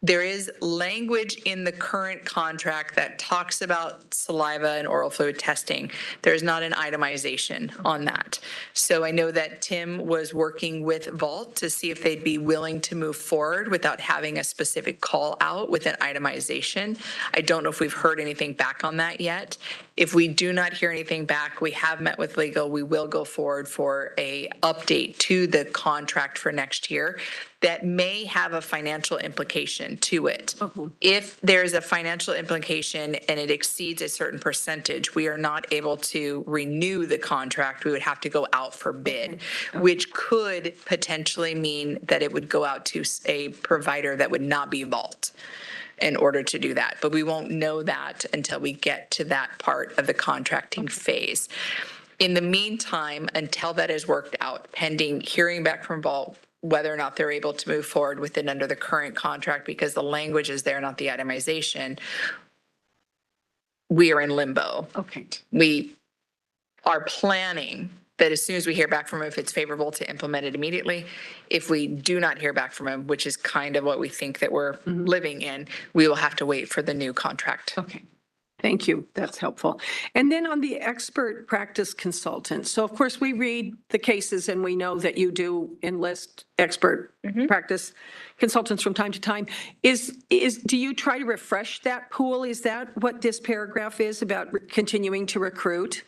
there is language in the current contract that talks about saliva and oral fluid testing. There's not an itemization on that. So I know that Tim was working with Vault to see if they'd be willing to move forward without having a specific call out with an itemization. I don't know if we've heard anything back on that yet. If we do not hear anything back, we have met with legal. We will go forward for a update to the contract for next year that may have a financial implication to it. If there's a financial implication and it exceeds a certain percentage, we are not able to renew the contract. We would have to go out for bid, which could potentially mean that it would go out to a provider that would not be Vault in order to do that. But we won't know that until we get to that part of the contracting phase. In the meantime, until that is worked out, pending hearing back from Vault, whether or not they're able to move forward with it under the current contract, because the language is there, not the itemization, we are in limbo. Okay. We are planning that as soon as we hear back from him, if it's favorable, to implement it immediately. If we do not hear back from him, which is kind of what we think that we're living in, we will have to wait for the new contract. Okay. Thank you. That's helpful. And then on the expert practice consultant. So of course we read the cases and we know that you do enlist expert practice consultants from time to time. Do you try to refresh that pool? Is that what this paragraph is about, continuing to recruit?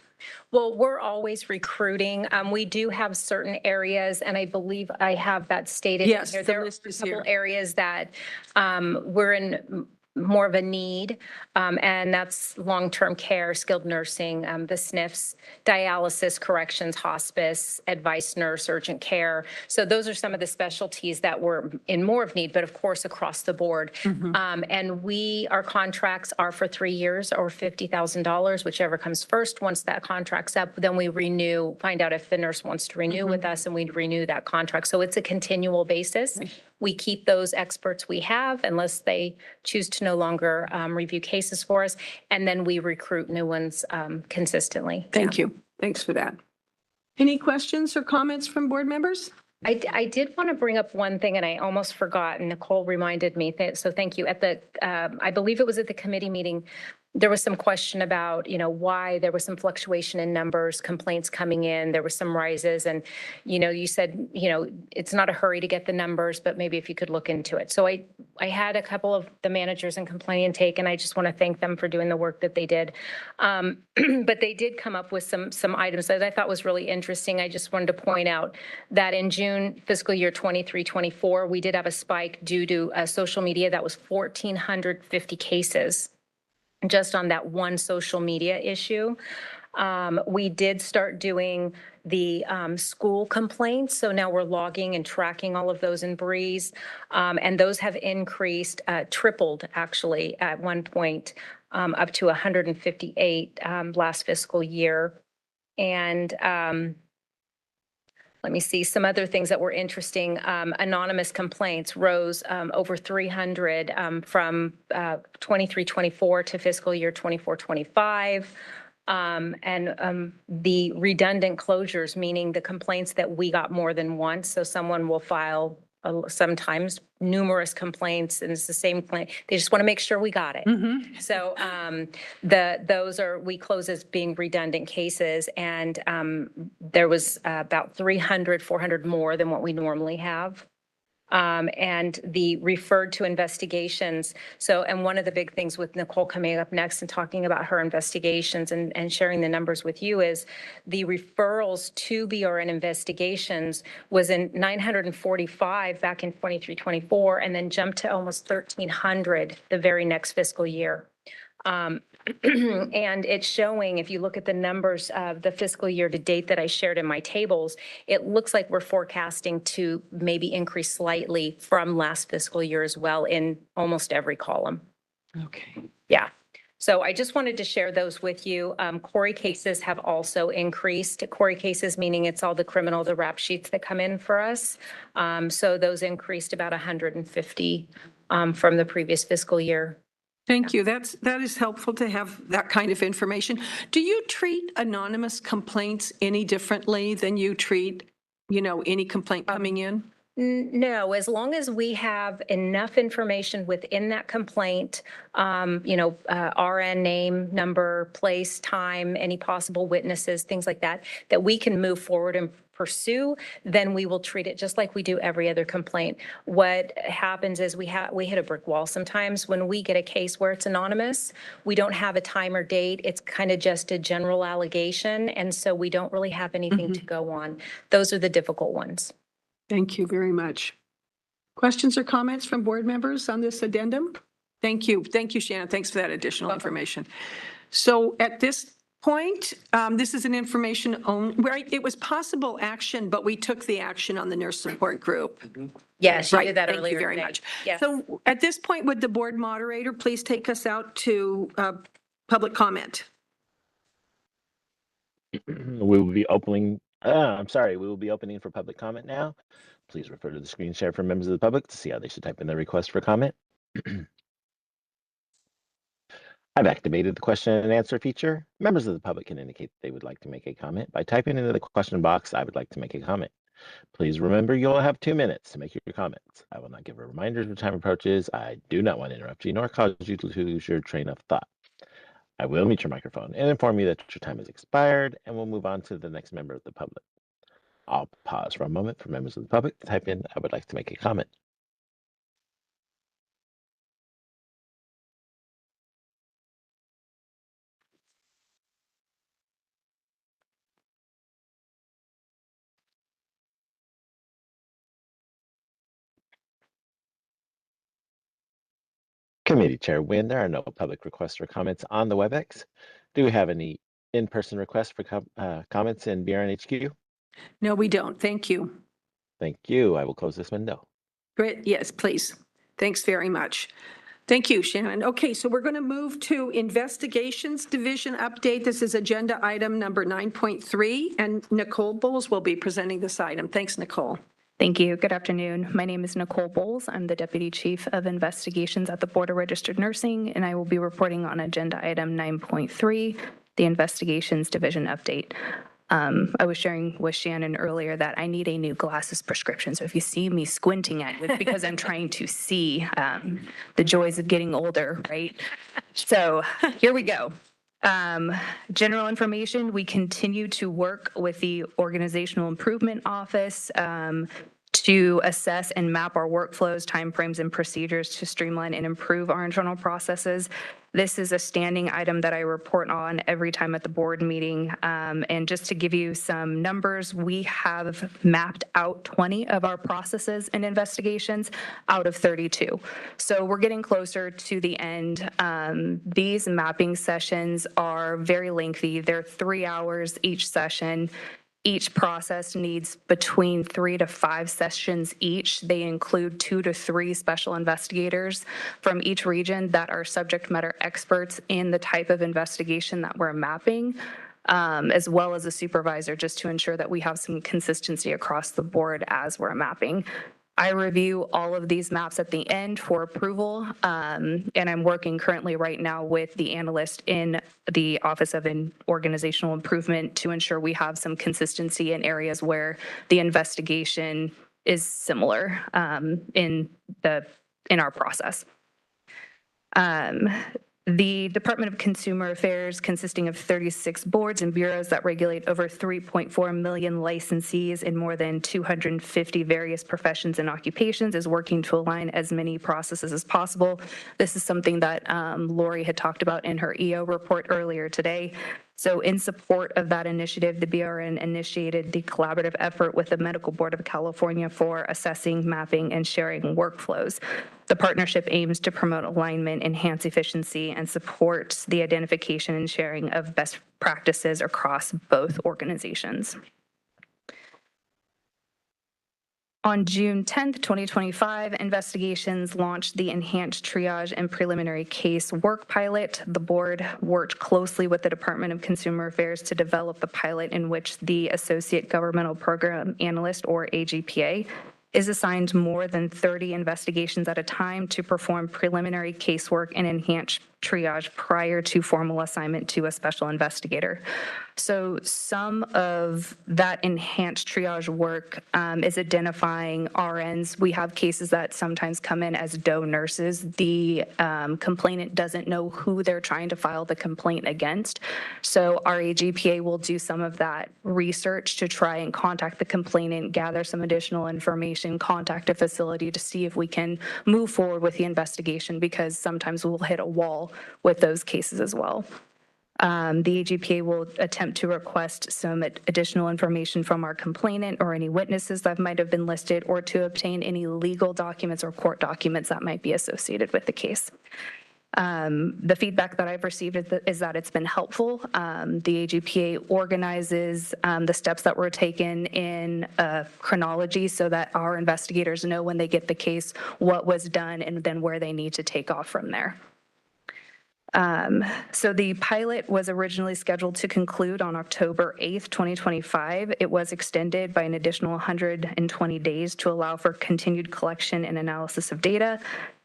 Well, we're always recruiting. We do have certain areas, and I believe I have that stated. Yes, here. the There are list is a couple here. areas that we're in more of a need, and that's long-term care, skilled nursing, the SNFs, dialysis, corrections, hospice, advice nurse, urgent care. So those are some of the specialties that we're in more of need, but of course across the board. And our contracts are for 3 years or $50,000, whichever comes first. Once that contract's up, then we renew, find out if the nurse wants to renew with us, and we renew that contract. So it's a continual basis. We keep those experts we have unless they choose to no longer review cases for us, and then we recruit new ones consistently. Thank you. Thanks for that. Any questions or comments from board members? I did want to bring up one thing, and I almost forgot, and Nicole reminded me, so thank you. At the, I believe it was at the committee meeting, there was some question about, why there was some fluctuation in numbers, complaints coming in, there were some rises, and, you said, it's not a hurry to get the numbers, but maybe if you could look into it. So I had a couple of the managers in complaint intake, and I just want to thank them for doing the work that they did. But they did come up with some items that I thought was really interesting. I just wanted to point out that in June fiscal year 23-24, we did have a spike due to social media. That was 1,450 cases just on that one social media issue. We did start doing the school complaints. So now we're logging and tracking all of those in Breeze. And those have increased, tripled actually at one point, up to 158 last fiscal year. And Let me see, some other things that were interesting. Anonymous complaints rose over 300 from 23-24 to fiscal year 24-25. The redundant closures, meaning the complaints that we got more than once. So someone will file sometimes numerous complaints and it's the same complaint. They just want to make sure we got it. So we close as being redundant cases, and there was about 300, 400 more than what we normally have. And the referred to investigations. So, and one of the big things with Nicole coming up next and talking about her investigations and sharing the numbers with you is the referrals to BRN investigations was in 945 back in 23-24, and then jumped to almost 1,300 the very next fiscal year. And it's showing, if you look at the numbers of the fiscal year to date that I shared in my tables, it looks like we're forecasting to maybe increase slightly from last fiscal year as well in almost every column. Okay. Yeah. So I just wanted to share those with you. Quarry cases have also increased. Quarry cases, meaning it's all the rap sheets that come in for us. So those increased about 150 from the previous fiscal year. Thank you. That is helpful to have that kind of information. Do you treat anonymous complaints any differently than you treat, any complaint coming in? No, as long as we have enough information within that complaint, RN name, number, place, time, any possible witnesses, things like that, that we can move forward and pursue, then we will treat it just like we do every other complaint. What happens is we hit a brick wall sometimes when we get a case where it's anonymous. We don't have a time or date. It's kind of just a general allegation, and so we don't really have anything to go on. Those are the difficult ones. Thank you very much. Questions or comments from board members on this addendum? Thank you. Thank you, Shannon. Thanks for that additional information. So at this point, this is an information only, right? It was possible action, but we took the action on the nurse support group. Yes, you Right. did that Thank earlier you very today. much. Yes. So at this point, would the board moderator please take us out to public comment? We will be opening, we will be opening for public comment now. Please refer to the screen share for members of the public to see how they should type in their request for comment. I've activated the question and answer feature. Members of the public can indicate they would like to make a comment by typing into the question box, "I would like to make a comment." Please remember you will have 2 minutes to make your comments. I will not give a reminder as time approaches. I do not want to interrupt you nor cause you to lose your train of thought. I will mute your microphone and inform you that your time has expired, and we'll move on to the next member of the public. I'll pause for a moment for members of the public to type in, "I would like to make a comment." Committee Chair Wynn, there are no public requests for comments on the WebEx. Do we have any in-person requests for comments in BRNHQ? No, we don't. Thank you. Thank you. I will close this window. Great. Yes, please. Thanks very much. Thank you, Shannon. Okay, so we're going to move to Investigations Division update. This is agenda item number 9.3, and Nicole Bowles will be presenting this item. Thanks, Nicole. Thank you. Good afternoon. My name is Nicole Bowles. I'm the Deputy Chief of Investigations at the Board of Registered Nursing, and I will be reporting on agenda item 9.3, the Investigations Division update. I was sharing with Shannon earlier that I need a new glasses prescription. So if you see me squinting at it, it's because I'm trying to see the joys of getting older, right? So here we go. General information, we continue to work with the Organizational Improvement Office to assess and map our workflows, timeframes, and procedures to streamline and improve our internal processes. This is a standing item that I report on every time at the board meeting. And just to give you some numbers, we have mapped out 20 of our processes and investigations out of 32. So we're getting closer to the end. These mapping sessions are very lengthy. They're 3 hours each session. Each process needs between 3 to 5 sessions each. They include 2 to 3 special investigators from each region that are subject matter experts in the type of investigation that we're mapping. as well as a supervisor, just to ensure that we have some consistency across the board as we're mapping. I review all of these maps at the end for approval, and I'm working currently right now with the analyst in the Office of Organizational Improvement to ensure we have some consistency in areas where the investigation is similar in our process. The Department of Consumer Affairs, consisting of 36 boards and bureaus that regulate over 3.4 million licensees in more than 250 various professions and occupations, is working to align as many processes as possible. This is something that Lori had talked about in her EO report earlier today. So in support of that initiative, the BRN initiated the collaborative effort with the Medical Board of California for assessing, mapping, and sharing workflows. The partnership aims to promote alignment, enhance efficiency, and support the identification and sharing of best practices across both organizations. On June 10th, 2025, Investigations launched the Enhanced Triage and Preliminary Case Work Pilot. The board worked closely with the Department of Consumer Affairs to develop the pilot, in which the Associate Governmental Program Analyst, or AGPA, is assigned more than 30 investigations at a time to perform preliminary casework and enhanced triage prior to formal assignment to a special investigator. So some of that enhanced triage work is identifying RNs. We have cases that sometimes come in as DOE nurses. The complainant doesn't know who they're trying to file the complaint against. So our AGPA will do some of that research to try and contact the complainant, gather some additional information, contact a facility to see if we can move forward with the investigation, because sometimes we'll hit a wall with those cases as well. The AGPA will attempt to request some additional information from our complainant or any witnesses that might have been listed, or to obtain any legal documents or court documents that might be associated with the case. The feedback that I've received is that it's been helpful. The AGPA organizes the steps that were taken in chronology, so that our investigators know when they get the case what was done and then where they need to take off from there. So the pilot was originally scheduled to conclude on October 8th, 2025. It was extended by an additional 120 days to allow for continued collection and analysis of data.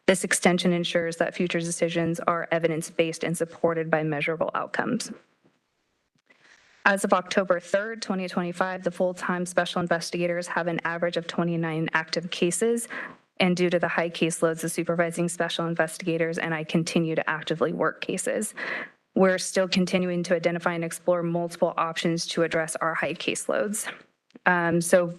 This extension ensures that future decisions are evidence-based and supported by measurable outcomes. As of October 3rd, 2025, the full-time special investigators have an average of 29 active cases. And due to the high caseloads of supervising special investigators, and I continue to actively work cases, we're still continuing to identify and explore multiple options to address our high caseloads. So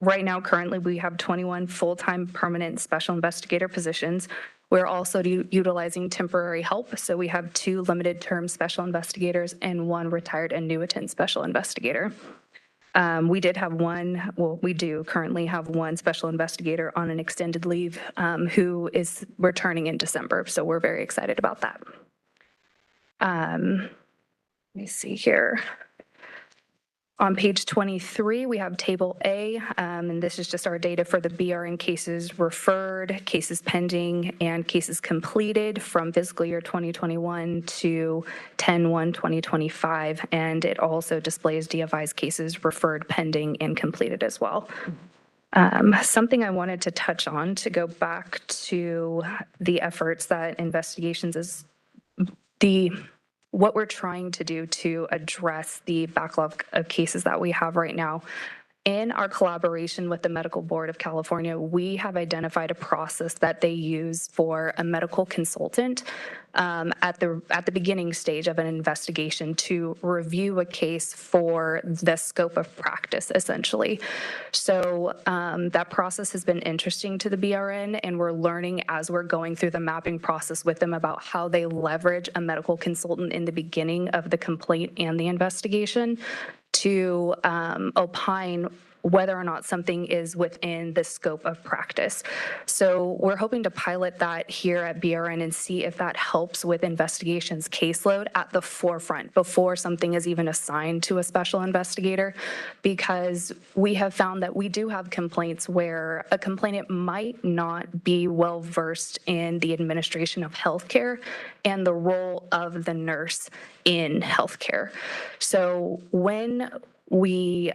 right now, currently, we have 21 full-time permanent special investigator positions. We're also utilizing temporary help. So we have 2 limited-term special investigators and 1 retired annuitant special investigator. We did have one, well, we do currently have 1 special investigator on an extended leave who is returning in December. So we're very excited about that. Let me see here. On page 23, we have table A, and this is just our data for the BRN cases referred, cases pending, and cases completed from fiscal year 2021 to 10/1/2025. And it also displays DFI's cases referred, pending, and completed as well. Something I wanted to touch on to go back to the efforts that Investigations is what we're trying to do to address the backlog of cases that we have right now. In our collaboration with the Medical Board of California, we have identified a process that they use for a medical consultant at the beginning stage of an investigation to review a case for the scope of practice, essentially. So that process has been interesting to the BRN, and we're learning as we're going through the mapping process with them about how they leverage a medical consultant in the beginning of the complaint and the investigation to opine whether or not something is within the scope of practice. So we're hoping to pilot that here at BRN and see if that helps with investigations caseload at the forefront before something is even assigned to a special investigator, because we have found that we do have complaints where a complainant might not be well versed in the administration of healthcare and the role of the nurse in healthcare. So when we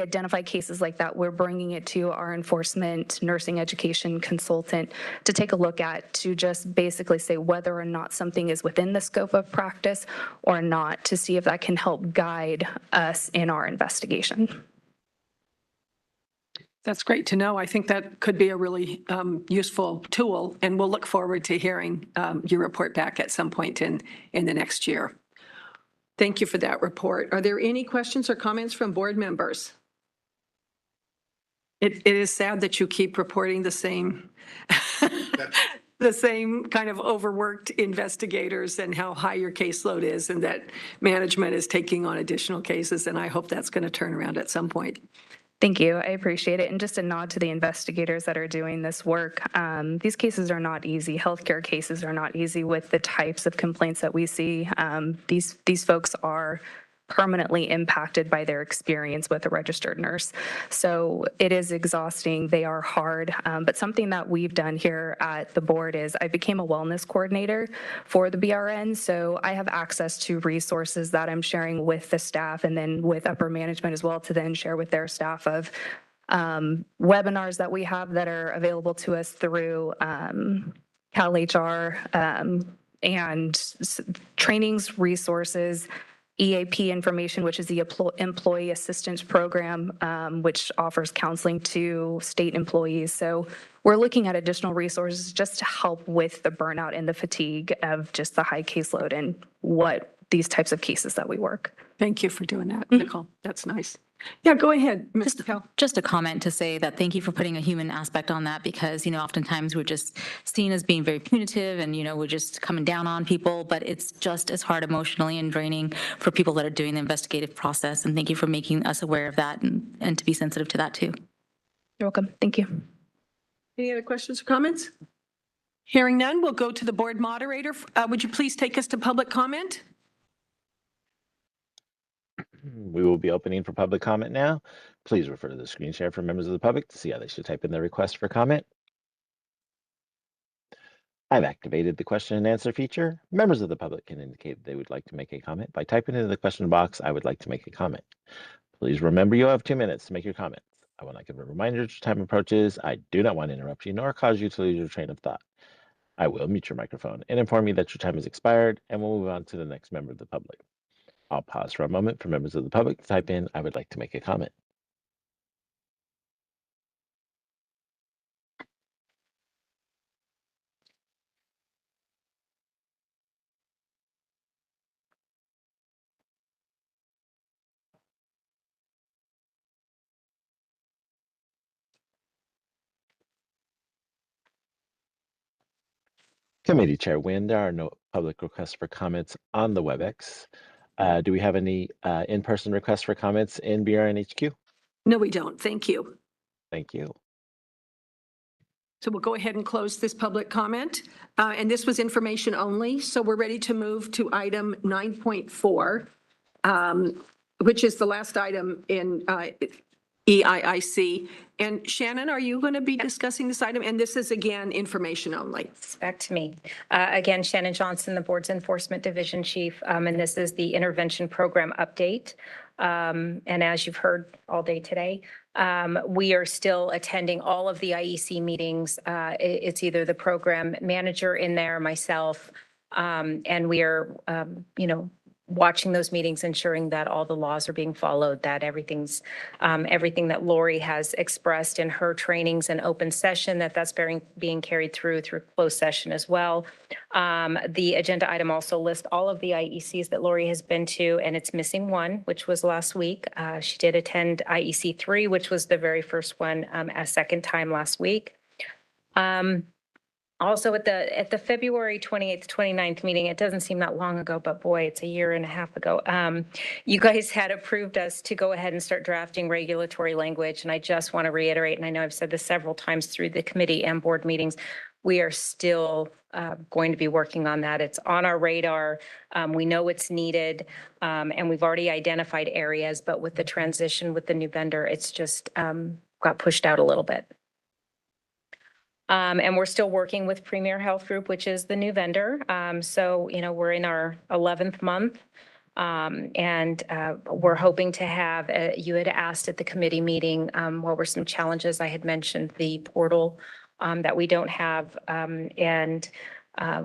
identify cases like that, we're bringing it to our enforcement nursing education consultant to take a look at, to just basically say whether or not something is within the scope of practice or not, to see if that can help guide us in our investigation. That's great to know. I think that could be a really useful tool, and we'll look forward to hearing your report back at some point in the next year. Thank you for that report. Are there any questions or comments from board members? It is sad that you keep reporting the same the same kind of overworked investigators and how high your caseload is, and that management is taking on additional cases, and I hope that's going to turn around at some point. Thank you. I appreciate it. And just a nod to the investigators that are doing this work. These cases are not easy. Healthcare cases are not easy with the types of complaints that we see. These folks are permanently impacted by their experience with a registered nurse. So it is exhausting. They are hard. But something that we've done here at the board is I became a wellness coordinator for the BRN. So I have access to resources that I'm sharing with the staff and then with upper management as well, to then share with their staff of webinars that we have that are available to us through CalHR and trainings, resources, EAP information, which is the Employee Assistance Program, which offers counseling to state employees. So we're looking at additional resources just to help with the burnout and the fatigue of just the high caseload and what these types of cases that we work. Thank you for doing that, Nicole. That's nice. Yeah, go ahead, Ms. Patel. Just a comment to say that thank you for putting a human aspect on that, because, oftentimes we're just seen as being very punitive and, we're just coming down on people, but it's just as hard emotionally and draining for people that are doing the investigative process. And thank you for making us aware of that and to be sensitive to that too. You're welcome. Thank you. Any other questions or comments? Hearing none, we'll go to the board moderator. Would you please take us to public comment? We will be opening for public comment now. Please refer to the screen share for members of the public to see how they should type in their request for comment. I've activated the question and answer feature. Members of the public can indicate they would like to make a comment by typing into the question box, "I would like to make a comment." Please remember you have 2 minutes to make your comments. I will not give a reminder as time approaches. I do not want to interrupt you nor cause you to lose your train of thought. I will mute your microphone and inform you that your time has expired, and we'll move on to the next member of the public. I'll pause for a moment for members of the public to type in, "I would like to make a comment." Committee Chair Nguyen, there are no public requests for comments on the WebEx. Do we have any in-person requests for comments in BRN HQ? No, we don't. Thank you. Thank you. So we'll go ahead and close this public comment. And this was information only. So we're ready to move to item 9.4, which is the last item in EIIC. And Shannon, are you going to be discussing this item? And this is, again, information only. Back to me. Again, Shannon Johnson, the board's enforcement division chief, and this is the intervention program update. And as you've heard all day today, we are still attending all of the IEC meetings. It's either the program manager in there, myself, and we are, watching those meetings, ensuring that all the laws are being followed, that everything that Lori has expressed in her trainings and open session, that's being carried through closed session as well. The agenda item also lists all of the IECs that Lori has been to, and it's missing one, which was last week. She did attend IEC 3, which was the very first one, a second time last week. Also at the February 28th, 29th meeting, it doesn't seem that long ago, but boy, it's a year and a half ago. You guys had approved us to go ahead and start drafting regulatory language. And I just want to reiterate, and I know I've said this several times through the committee and board meetings, we are still going to be working on that. It's on our radar. We know it's needed, and we've already identified areas, but with the transition with the new vendor, it's just got pushed out a little bit. And we're still working with Premier Health Group, which is the new vendor. So, we're in our 11th month. And we're hoping to have, you had asked at the committee meeting, what were some challenges? I had mentioned the portal that we don't have. And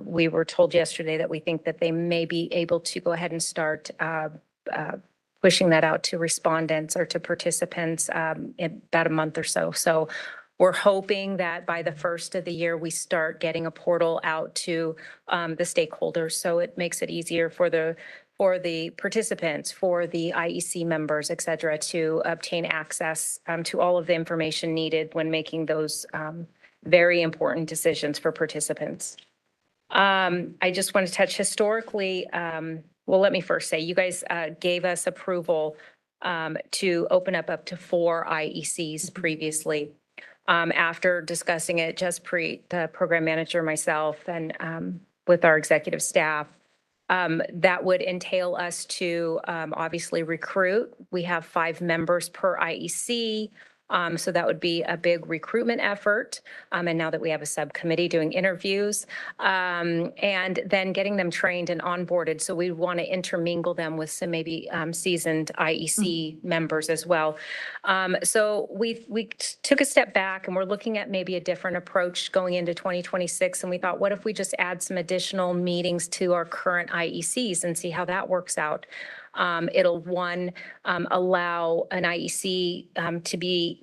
we were told yesterday that we think that they may be able to go ahead and start pushing that out to respondents or to participants in about a month or so. So we're hoping that by the first of the year, we start getting a portal out to the stakeholders. So it makes it easier for the participants, for the IEC members, et cetera, to obtain access to all of the information needed when making those very important decisions for participants. I just want to touch historically. Well, let me first say, you guys gave us approval to open up to 4 IECs previously. After discussing it, just the program manager, myself, and with our executive staff, that would entail us to obviously recruit. We have 5 members per IEC. So that would be a big recruitment effort. And now that we have a subcommittee doing interviews, and then getting them trained and onboarded. So we want to intermingle them with some maybe seasoned IEC members as well. So we took a step back and we're looking at maybe a different approach going into 2026. And we thought, what if we just add some additional meetings to our current IECs and see how that works out? It'll allow an IEC to be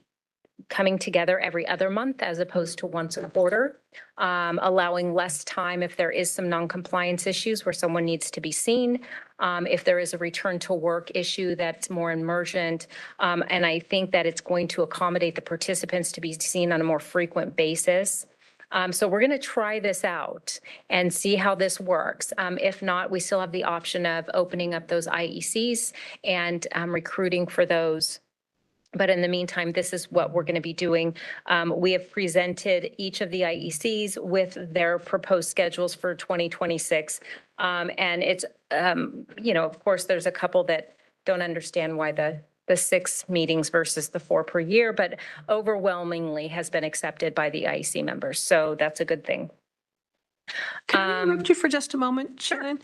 coming together every other month as opposed to once a quarter, allowing less time if there is some non-compliance issues where someone needs to be seen, if there is a return to work issue that's more emergent. And I think that it's going to accommodate the participants to be seen on a more frequent basis. So we're going to try this out and see how this works. If not, we still have the option of opening up those IECs and recruiting for those. But in the meantime, this is what we're going to be doing. We have presented each of the IECs with their proposed schedules for 2026. And it's, of course, there's a couple that don't understand why the 6 meetings versus the 4 per year, but overwhelmingly has been accepted by the IEC members. So that's a good thing. Can I interrupt you for just a moment, Shannon?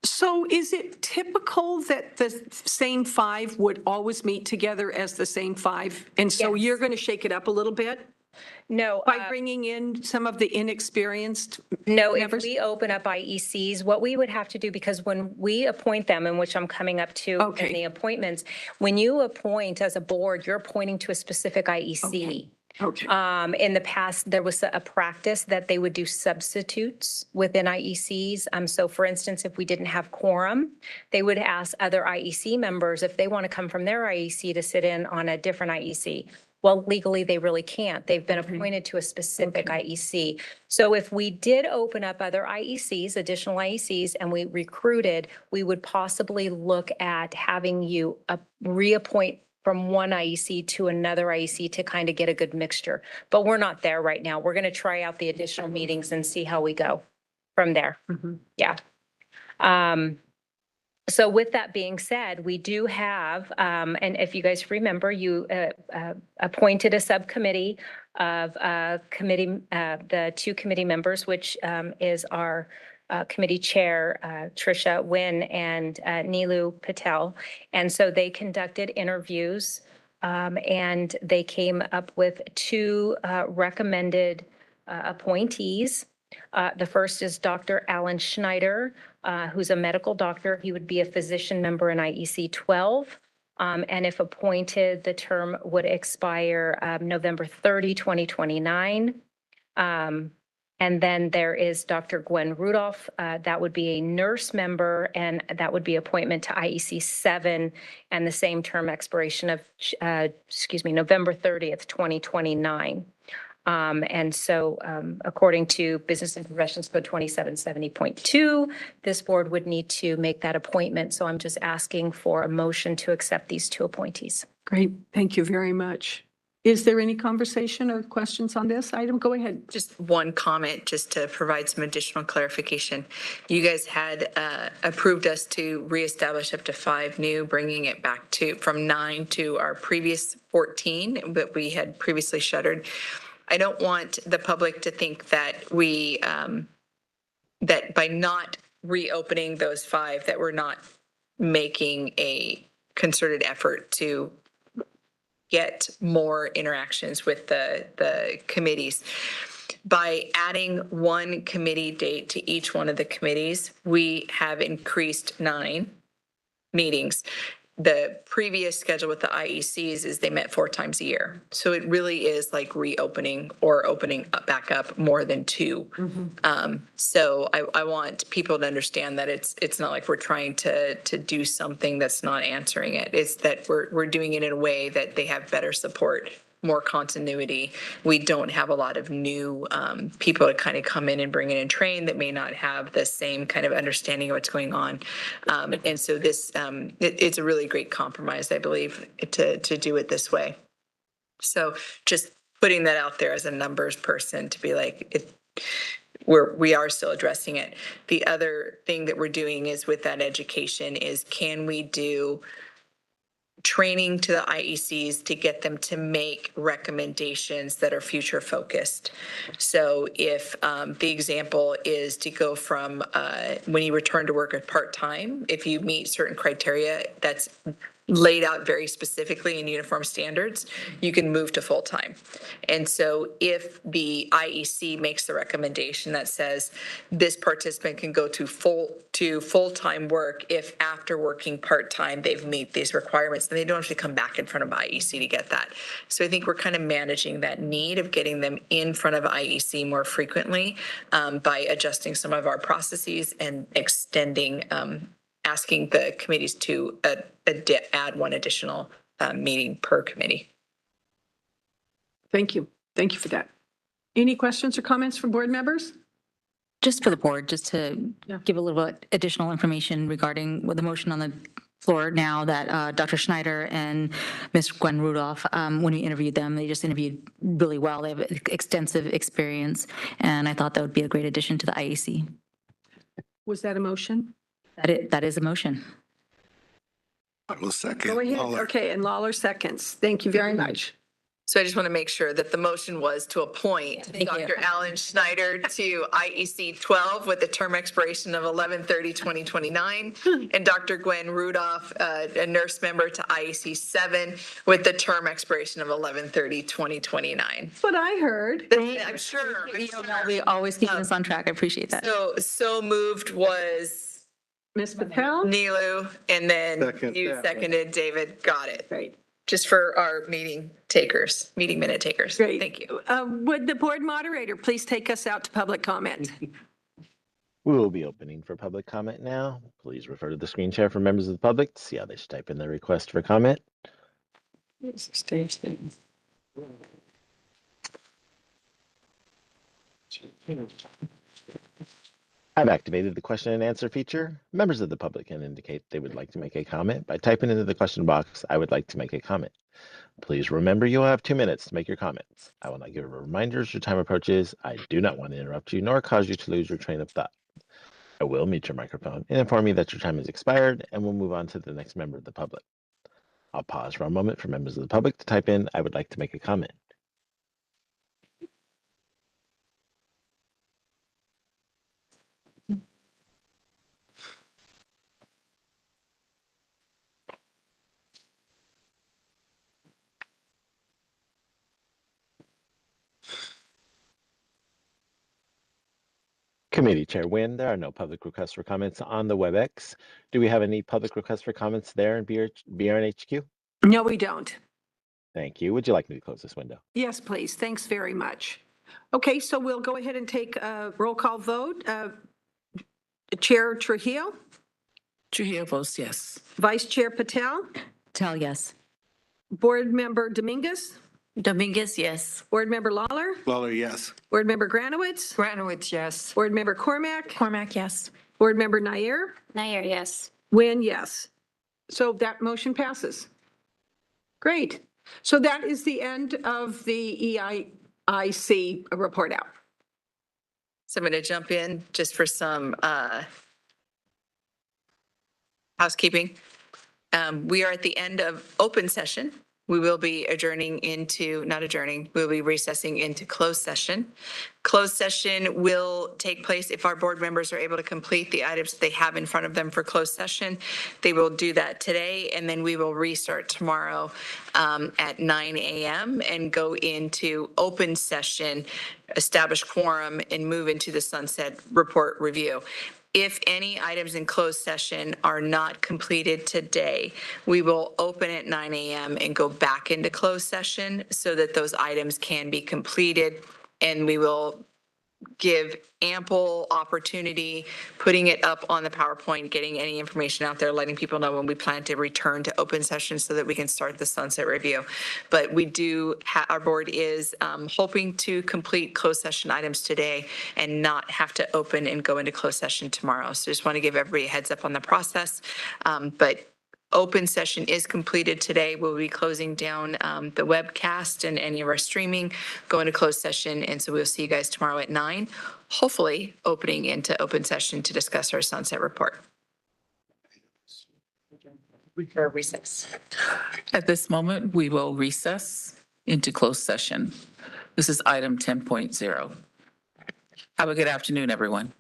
So is it typical that the same 5 would always meet together as the same 5? And so you're going to shake it up a little bit? No. By bringing in some of the inexperienced No, members? if we open up IECs, what we would have to do, because when we appoint them, in which I'm coming up to in the appointments, when you appoint as a board, you're appointing to a specific IEC. Okay. In the past, there was a practice that they would do substitutes within IECs. So for instance, if we didn't have quorum, they would ask other IEC members if they want to come from their IEC to sit in on a different IEC. Well, legally, they really can't. They've been appointed to a specific IEC. So if we did open up other IECs, additional IECs, and we recruited, we would possibly look at having you reappoint from one IEC to another IEC to kind of get a good mixture. But we're not there right now. We're going to try out the additional meetings and see how we go from there. Yeah. So with that being said, we do have, and if you guys remember, you appointed a subcommittee of the 2 committee members, which is our committee chair, Tricia Wynn and Neelu Patel. And so they conducted interviews and they came up with 2 recommended appointees. The first is Dr. Alan Schneider, who's a medical doctor. He would be a physician member in IEC 12. And if appointed, the term would expire November 30, 2029. And then there is Dr. Gwen Rudolph. That would be a nurse member, and that would be appointment to IEC 7, and the same term expiration of, November 30th, 2029. And so according to Business and Professions Code 2770.2, this board would need to make that appointment. So I'm just asking for a motion to accept these two appointees. Great, thank you very much. Is there any conversation or questions on this item? Go ahead. Just one comment, just to provide some additional clarification. You guys had approved us to reestablish up to 5 new, bringing it back to from 9 to our previous 14, but we had previously shuttered. I don't want the public to think that we, that by not reopening those 5, that we're not making a concerted effort to get more interactions with the committees. By adding 1 committee date to each one of the committees, we have increased 9 meetings. The previous schedule with the IECs is they met 4 times a year. So it really is like reopening or opening back up more than 2. So I want people to understand that it's not like we're trying to do something that's not answering it. It's that we're doing it in a way that they have better support, more continuity. We don't have a lot of new people to kind of come in and bring in and train that may not have the same kind of understanding of what's going on. And so this, it's a really great compromise, I believe, to do it this way. So just putting that out there as a numbers person to be like, we are still addressing it. The other thing that we're doing is with that education is, can we do training to the IECs to get them to make recommendations that are future focused. So if the example is to go from when you return to work at part-time, if you meet certain criteria that's laid out very specifically in uniform standards, you can move to full-time. And so if the IEC makes the recommendation that says this participant can go to full-time work if after working part-time they've met these requirements, then they don't have to come back in front of IEC to get that. So I think we're kind of managing that need of getting them in front of IEC more frequently by adjusting some of our processes and extending asking the committees to add 1 additional meeting per committee. Thank you. Thank you for that. Any questions or comments from board members? Just for the board, just to give a little bit additional information regarding the motion on the floor now that Dr. Schneider and Ms. Gwen Rudolph, when we interviewed them, they just interviewed really well. They have extensive experience, and I thought that would be a great addition to the IEC. Was that a motion? That is a motion. I will second. Go ahead. Lawler. Okay, and Lawler seconds. Thank you very much. So I just want to make sure that the motion was to appoint Dr. Alan Schneider to IEC 12 with the term expiration of 11/30/2029, and Dr. Gwen Rudolph, a nurse member, to IEC 7 with the term expiration of 11/30/2029. That's what I heard. I'm sure. We always keep us on track. I appreciate that. So moved was Ms. Patel? Nilu, and then you seconded, David. Got it. Great. Just for our meeting minute takers. Great. Thank you. Would the board moderator please take us out to public comment? We will be opening for public comment now. Please refer to the screen share for members of the public to see how they should type in their request for comment. I've activated the question and answer feature. Members of the public can indicate they would like to make a comment by typing into the question box, "I would like to make a comment." Please remember you'll have 2 minutes to make your comments. I will not give a reminder as your time approaches. I do not want to interrupt you nor cause you to lose your train of thought. I will mute your microphone and inform you that your time has expired, and we'll move on to the next member of the public. I'll pause for a moment for members of the public to type in, "I would like to make a comment." Committee Chair Nguyen, there are no public requests for comments on the WebEx. Do we have any public requests for comments there in BRNHQ? No, we don't. Thank you. Would you like me to close this window? Yes, please. Thanks very much. Okay, so we'll go ahead and take a roll call vote. Chair Trujillo? Trujillo votes yes. Vice Chair Patel? Patel, yes. Board Member Dominguez? Dominguez, yes. Board Member Lawler? Lawler, yes. Board Member Granowitz? Granowitz, yes. Board Member Cormac? Cormac, yes. Board Member Nair? Nair, yes. Nguyen, yes. So that motion passes. Great. So that is the end of the EIC report out. So I'm going to jump in just for some housekeeping. We are at the end of open session. We will be we'll be recessing into closed session. Closed session will take place if our board members are able to complete the items that they have in front of them for closed session. They will do that today, and then we will restart tomorrow at 9 a.m. and go into open session, establish quorum, and move into the sunset report review. If any items in closed session are not completed today, we will open at 9 a.m. and go back into closed session so that those items can be completed. And we will give ample opportunity, putting it up on the PowerPoint, getting any information out there, letting people know when we plan to return to open session so that we can start the sunset review. But we do, our board is hoping to complete closed session items today and not have to open and go into closed session tomorrow. So just want to give everybody a heads up on the process. But open session is completed today. We'll be closing down the webcast and any of our streaming, going to closed session. And so we'll see you guys tomorrow at 9, hopefully opening into open session to discuss our sunset report. Recess. At this moment, we will recess into closed session. This is item 10.0. Have a good afternoon, everyone.